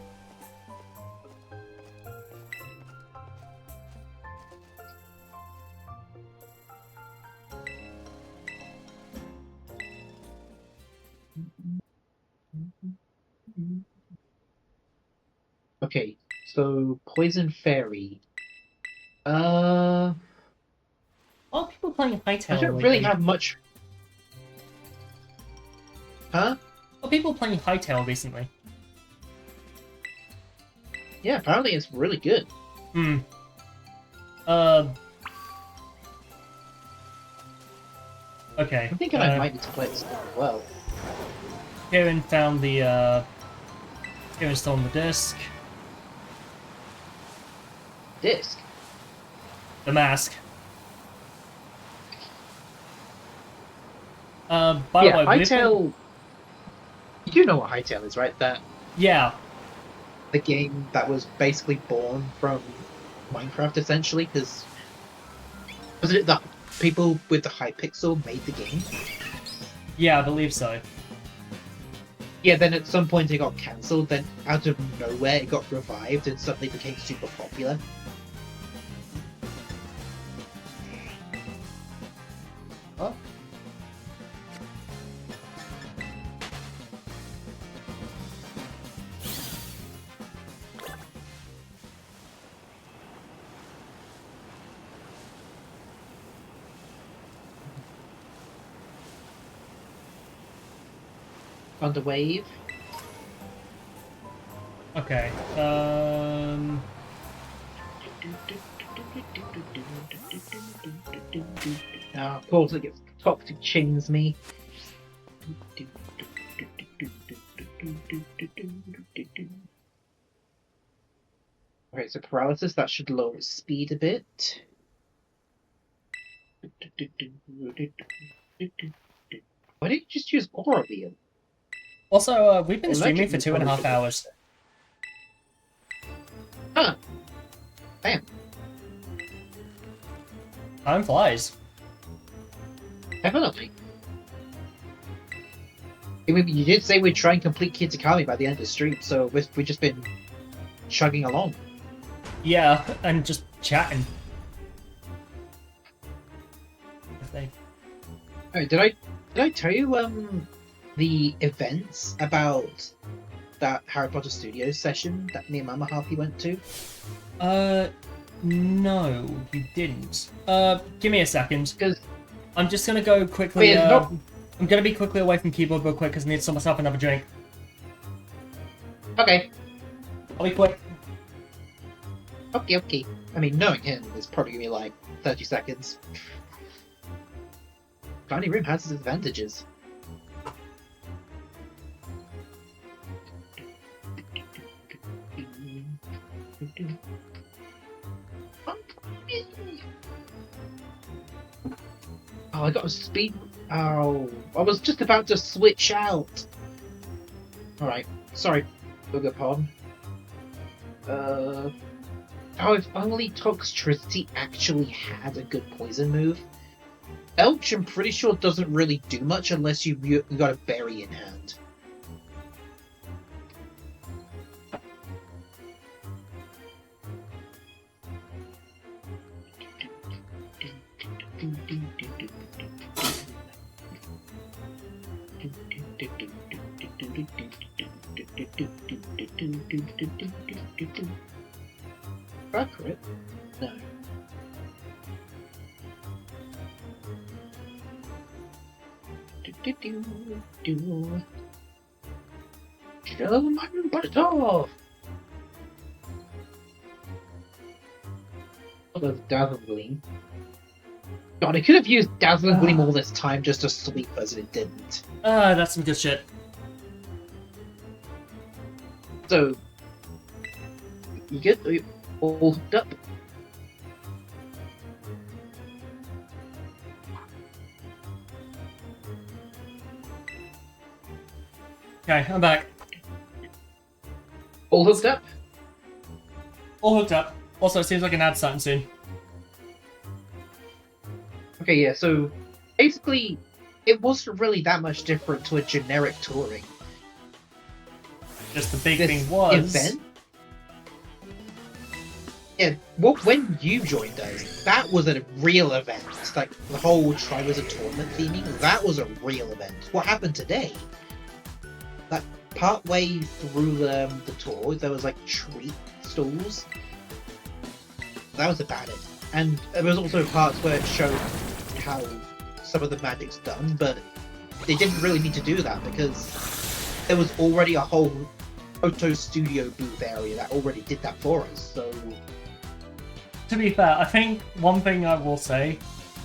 Okay, so Poison Fairy. A lot of people playing I Hightail don't lately. really have much. Huh? A lot of people playing Hightail recently. Yeah, apparently it's really good. Hmm. Okay. I'm thinking I might need to play this as well. Kieran found the, Kieran's still on the disc. Disc. The mask. By the Yeah, way, we've been- Hytale. You do know what Hytale is, right? That Yeah. the game that was basically born from Minecraft, essentially, because was it the people with the Hypixel made the game? Yeah, I believe so. Yeah, then at some point it got cancelled, then out of nowhere it got revived and suddenly became super popular. Oh. On the wave. Okay. Of course it gets toxic chains me. Okay, so paralysis, that should lower its speed a bit. Why didn't you just use Aura Wheel? Also, we've been Well, streaming that for 2.5 probably hours. Huh. Damn. Time flies. Definitely. I mean, you did say we'd try and complete Kitakami by the end of the stream, so we've just been chugging along. Yeah, and just chatting. I think. Oh, did I tell you the events about that Harry Potter Studios session that me and Mama Harpy went to? No, you didn't. Give me a second. Because I'm just gonna go quickly, Wait, not- I'm gonna be quickly away from keyboard real quick because I need to sort myself another drink. okay, I'll be quick. okay. I mean, knowing him is probably gonna be like 30 seconds. Tiny room has its advantages. Oh, I got a speed. Oh, I was just about to switch out. Alright, sorry, beg your pardon. Oh, if only Toxtricity actually had a good poison move. Elch, I'm pretty sure, doesn't really do much unless you got a berry in hand. Accurate? No. Show my butt off! Oh, that's Dazzle Gleam. God, I could have used Dazzling Gleam all this time just to sweep us, and it didn't. That's some good shit. So, you good? Are you all hooked up? Okay, I'm back. All hooked up? All hooked up. Also, it seems like an ad starting soon. Okay, yeah, so basically, it wasn't really that much different to a generic touring. Just the big This thing was... event? Yeah, well, when you joined us, that was a real event. Like, the whole Triwizard Tournament theming, that was a real event. What happened today? Like, partway through the tour, there was, like, treat stalls. That was about it. And there was also parts where it showed how some of the magic's done, but they didn't really need to do that because there was already a whole photo studio booth area that already did that for us, so... To be fair, I think one thing I will say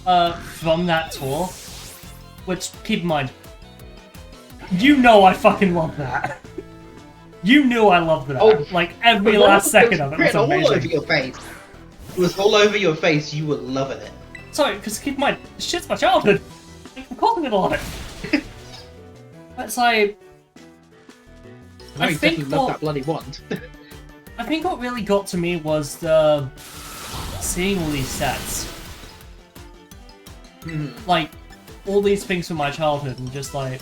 from that tour, which, keep in mind, you know I fucking love that. You knew I loved that. Oh, like, every last second of it was all over amazing. your face. It was all over your face, you were loving it. Sorry, because keep in mind, this shit's my childhood. I'm calling it a lot. It's like... No, you think definitely love that bloody wand. I think what really got to me was the... seeing all these sets. Like, all these things from my childhood and just like...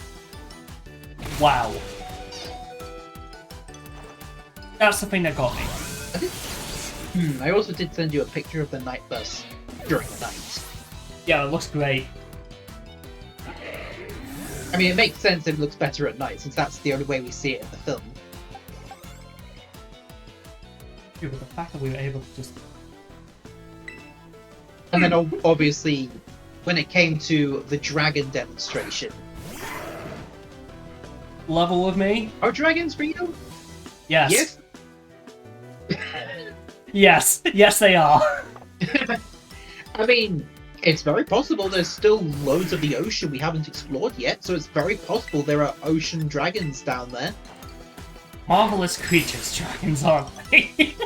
wow. That's the thing that got me. I also did send you a picture of the night bus during the night. Yeah, it looks great. I mean, it makes sense if it looks better at night, since that's the only way we see it in the film. Yeah, but the fact that we were able to just... And then obviously, when it came to the dragon demonstration... Level with me? Are dragons real? Yes. Yes? Yes. Yes, they are. I mean, it's very possible there's still loads of the ocean we haven't explored yet, so it's very possible there are ocean dragons down there. Marvelous creatures, dragons, aren't they?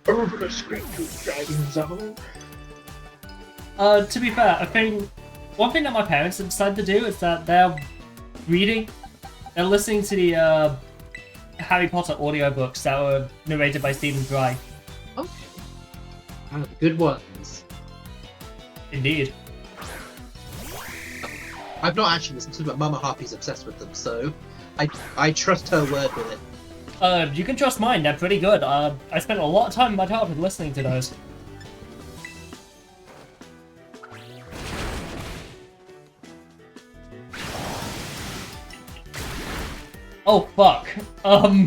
Marvelous creatures, dragons are. To be fair, I think one thing that my parents have decided to do is that they're listening to the Harry Potter audiobooks that were narrated by Stephen Fry. Okay. One of the good ones. Indeed. I've not actually listened to them, but Mama Harpy's obsessed with them, so I trust her word with it. You can trust mine, they're pretty good. I spent a lot of time in my childhood listening to those. Oh, fuck. Huh?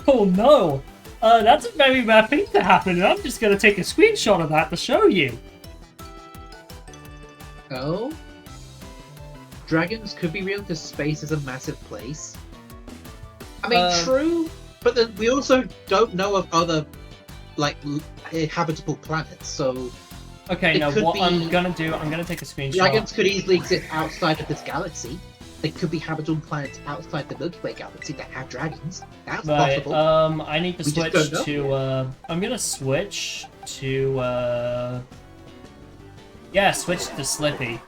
Oh no! That's a very rare thing to happen, and I'm just gonna take a screenshot of that to show you. Oh? Dragons could be real because space is a massive place. I mean, true, but then we also don't know of other, like, habitable planets, so... Okay, It now could what be- I'm gonna do, I'm gonna take a screenshot. Dragons could easily exist outside of this galaxy. There could be habitable planets outside the Milky Way galaxy that have dragons. That's Right, possible. I need to We just switch don't to, I'm gonna switch to, yeah, switch to Slippy.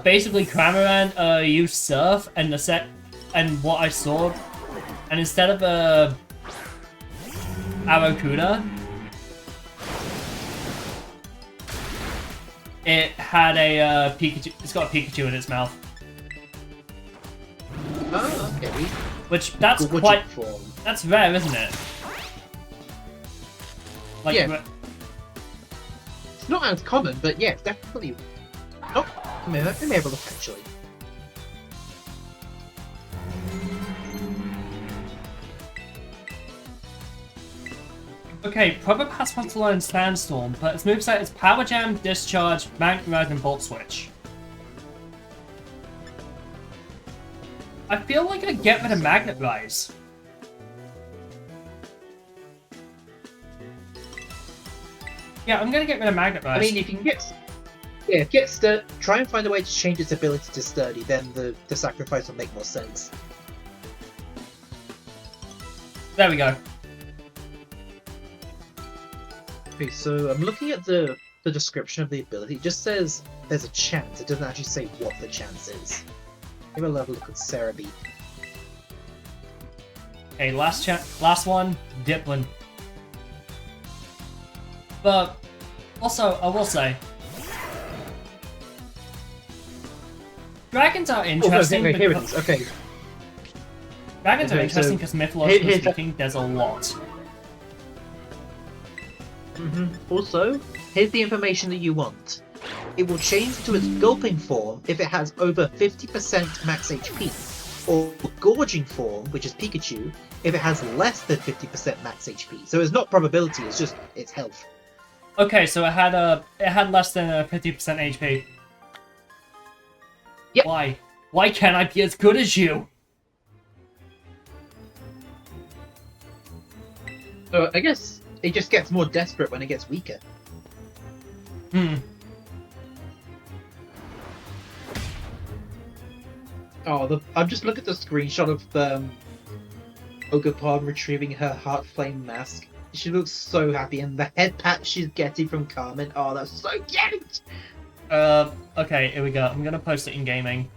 Basically, Cramoran, used Surf, and the set, and what I saw, and instead of, Arrokuda, it had a, Pikachu, it's got a Pikachu in its mouth. Oh, okay. Which, that's Gorgeous quite, form. that's rare, isn't it? Like, Yeah. It's not as common, but yeah, it's definitely... Oh, let me have a look, actually. Okay, Probo has Frontal and Sandstorm, but its moveset is Power Jam, Discharge, Magnet Rise, and Volt Switch. I feel like I'd get rid of Magnet Rise. Yeah, I'm gonna get rid of Magnet Rise. I mean, if you can try and find a way to change its ability to Sturdy, then the sacrifice will make more sense. There we go. Okay, so I'm looking at the the description of the ability. It just says there's a chance. It doesn't actually say what the chance is. Give a level look at Sarah B. Okay, last one, Diplin. But also, I will say, dragons are interesting. Oh, okay, here it is. Okay. Dragons are Okay, interesting so because mythologically here's speaking, there's a lot. Also, here's the information that you want. It will change to its gulping form if it has over 50% max HP, or gorging form, which is Pikachu, if it has less than 50% max HP. So it's not probability; it's just its health. Okay, so it had less than 50% HP. Yep. Why? Why can't I be as good as you? So I guess it just gets more desperate when it gets weaker. Oh, I'm just looking at the screenshot of Ogapon retrieving her Heart Flame mask. She looks so happy, and the head pat she's getting from Carmen. Oh, that's so cute! Okay, here we go. I'm gonna post it in gaming.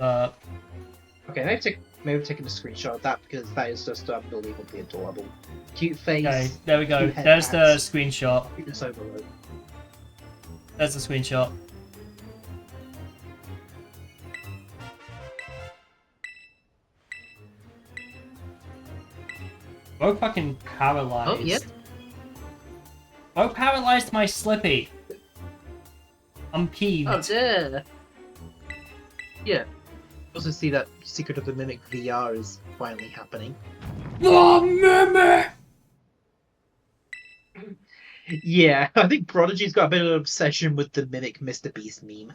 Okay, maybe taking a screenshot of that because that is just unbelievably adorable. Cute face. Okay, there we go. cute head There's the pats, screenshot. cuteness overload. There's the screenshot. Bo fucking paralyzed. Oh, yep. Bo paralyzed my Slippy. I'm peeved. Oh, dear. Yeah. Also see that Secret of the Mimic VR is finally happening. The Mimic! Yeah, I think Prodigy's got a bit of an obsession with the Mimic Mr. Beast meme.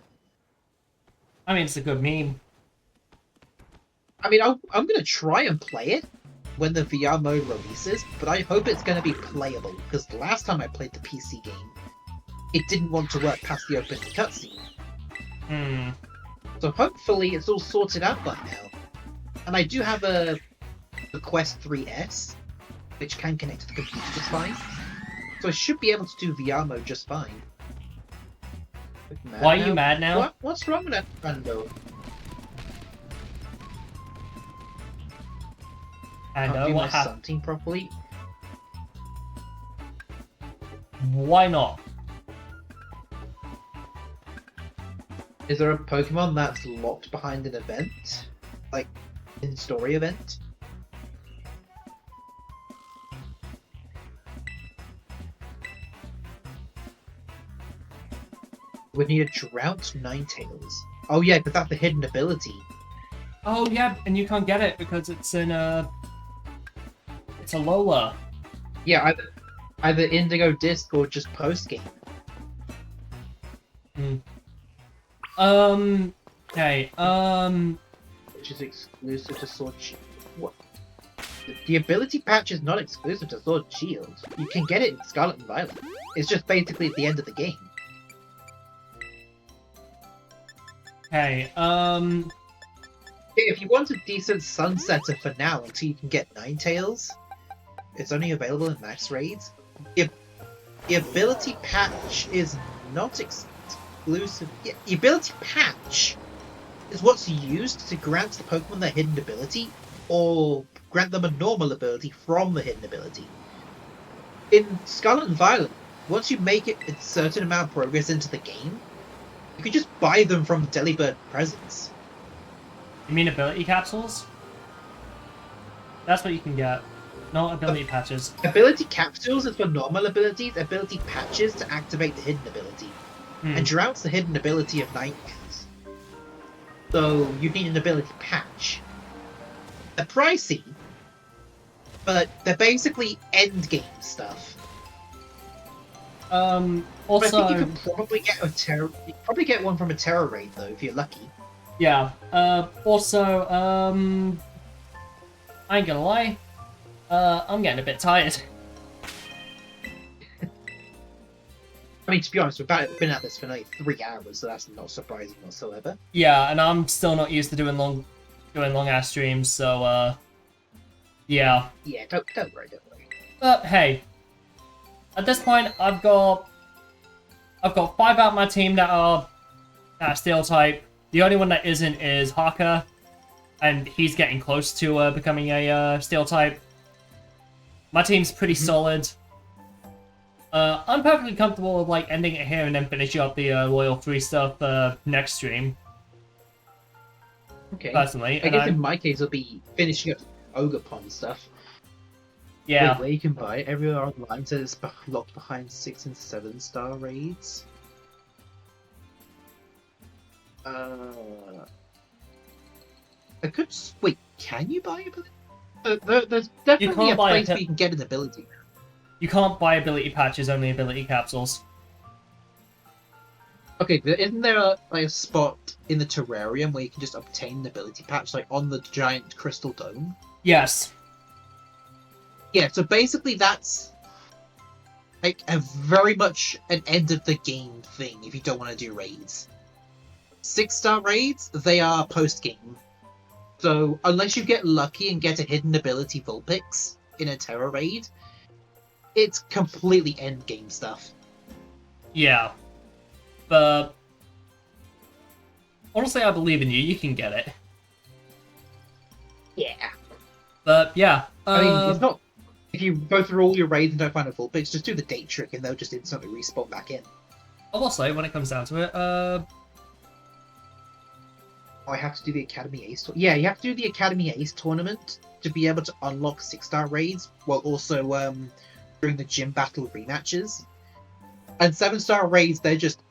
I mean, it's a good meme. I mean, I'm gonna try and play it when the VR mode releases, but I hope it's gonna be playable, because the last time I played the PC game, it didn't want to work past the opening cutscene. So hopefully it's all sorted out by now. And I do have the Quest 3S, which can connect to the computer just fine. So I should be able to do VR mode just fine. Why are you mad now? What's wrong with that Rando? I Can't know do what my happened. Sun team properly. Why not? Is there a Pokemon that's locked behind an event? Like, in-story event? We need a Drought Ninetales. Oh yeah, because that's the hidden ability. Oh yeah, and you can't get it because it's in it's a Lola. Yeah, either Indigo Disc or just post-game. Okay, Which is exclusive to Sword Shield. What? The ability patch is not exclusive to Sword Shield. You can get it in Scarlet and Violet. It's just basically at the end of the game. okay, If you want a decent Sunsetter for now until you can get Ninetales, it's only available in max raids. The ability patch is not exclusive. Yeah, the ability patch is what's used to grant the Pokemon their hidden ability, or grant them a normal ability from the hidden ability. In Scarlet and Violet, once you make it a certain amount of progress into the game, you can just buy them from Delibird Presents. you mean ability capsules? That's what you can get. Not ability patches. Ability capsules is for normal abilities, ability patches to activate the hidden ability. And Drought's the hidden ability of Nightmares. So you need an ability patch. They're pricey, but they're basically endgame stuff. Also, But I think you could probably get you probably get one from a Terror raid though, if you're lucky. yeah. Also, I ain't gonna lie. I'm getting a bit tired. I mean, to be honest, we've been at this for like 3 hours, so that's not surprising whatsoever. Yeah, and I'm still not used to doing long ass streams, so yeah. Yeah, don't worry. But hey, at this point, I've got I've got 5 out of my team that are steel type. The only one that isn't is Haka, and he's getting close to becoming a steel type. My team's pretty solid. I'm perfectly comfortable with like ending it here and then finishing up the Loyal 3 stuff next stream. Okay. Personally, I and guess in my case, I'll be finishing up Ogre Pond stuff. yeah. Wait, where you can buy it. Everywhere online says it's locked behind 6 and 7 star raids. I could. Wait, can you buy it? There's definitely can't a buy place a where you can get an ability. You can't buy ability patches, only ability capsules. Okay, isn't there a spot in the terrarium where you can just obtain an ability patch, like on the giant crystal dome? Yes. Yeah, so basically that's like a very much an end of the game thing if you don't want to do raids. 6-star raids, they are post game. So unless you get lucky and get a hidden ability Vulpix in a Terra raid, it's completely end game stuff. Yeah. But honestly, I believe in you. You can get it. Yeah. But yeah. I mean, it's not. If you go through all your raids and don't find a Vulpix, just do the date trick and they'll just instantly respawn back in. I will say, when it comes down to it, I have to do the Academy Ace. Yeah, you have to do the Academy Ace tournament to be able to unlock 6-star raids, while also during the gym battle rematches. And 7-star raids, they're just.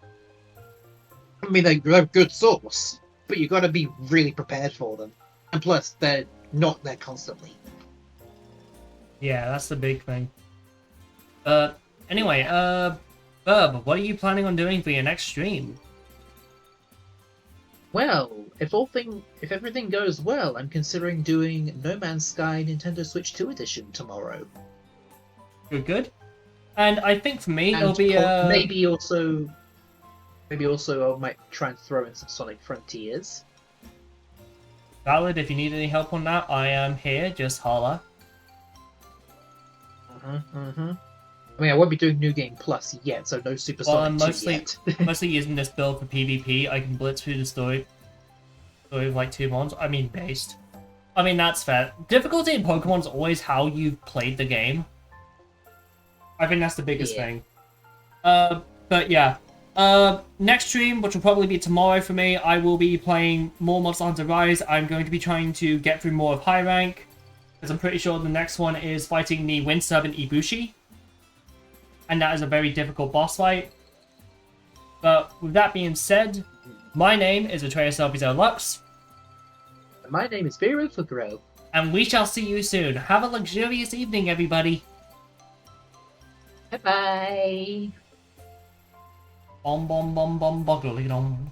I mean, they're a good source, but you got to be really prepared for them. And plus, they're not there constantly. yeah, that's the big thing. Anyway, Burb, what are you planning on doing for your next stream? Well, if everything goes well, I'm considering doing No Man's Sky Nintendo Switch 2 Edition tomorrow. Good. And I think for me, And it'll be maybe also I might try and throw in some Sonic Frontiers. valid. If you need any help on that, I am here. Just holla. I mean, I won't be doing New Game Plus yet, so no Super Well, I'm Sonic 2 yet. mostly using this build for PvP. I can blitz through the story with like 2 mons. I mean, based. I mean, that's fair. Difficulty in Pokemon's always how you've played the game. I think that's the biggest thing. But yeah. Next stream, which will probably be tomorrow for me, I will be playing more Monster Hunter Rise. I'm going to be trying to get through more of high rank, because I'm pretty sure the next one is fighting the Wind Servant Ibushi. And that is a very difficult boss fight. But with that being said, my name is Atreus Selfies Lux. My name is Biribo Fukuro. And we shall see you soon. Have a luxurious evening, everybody. Bye bye. Bom bom bom bom boggly dom.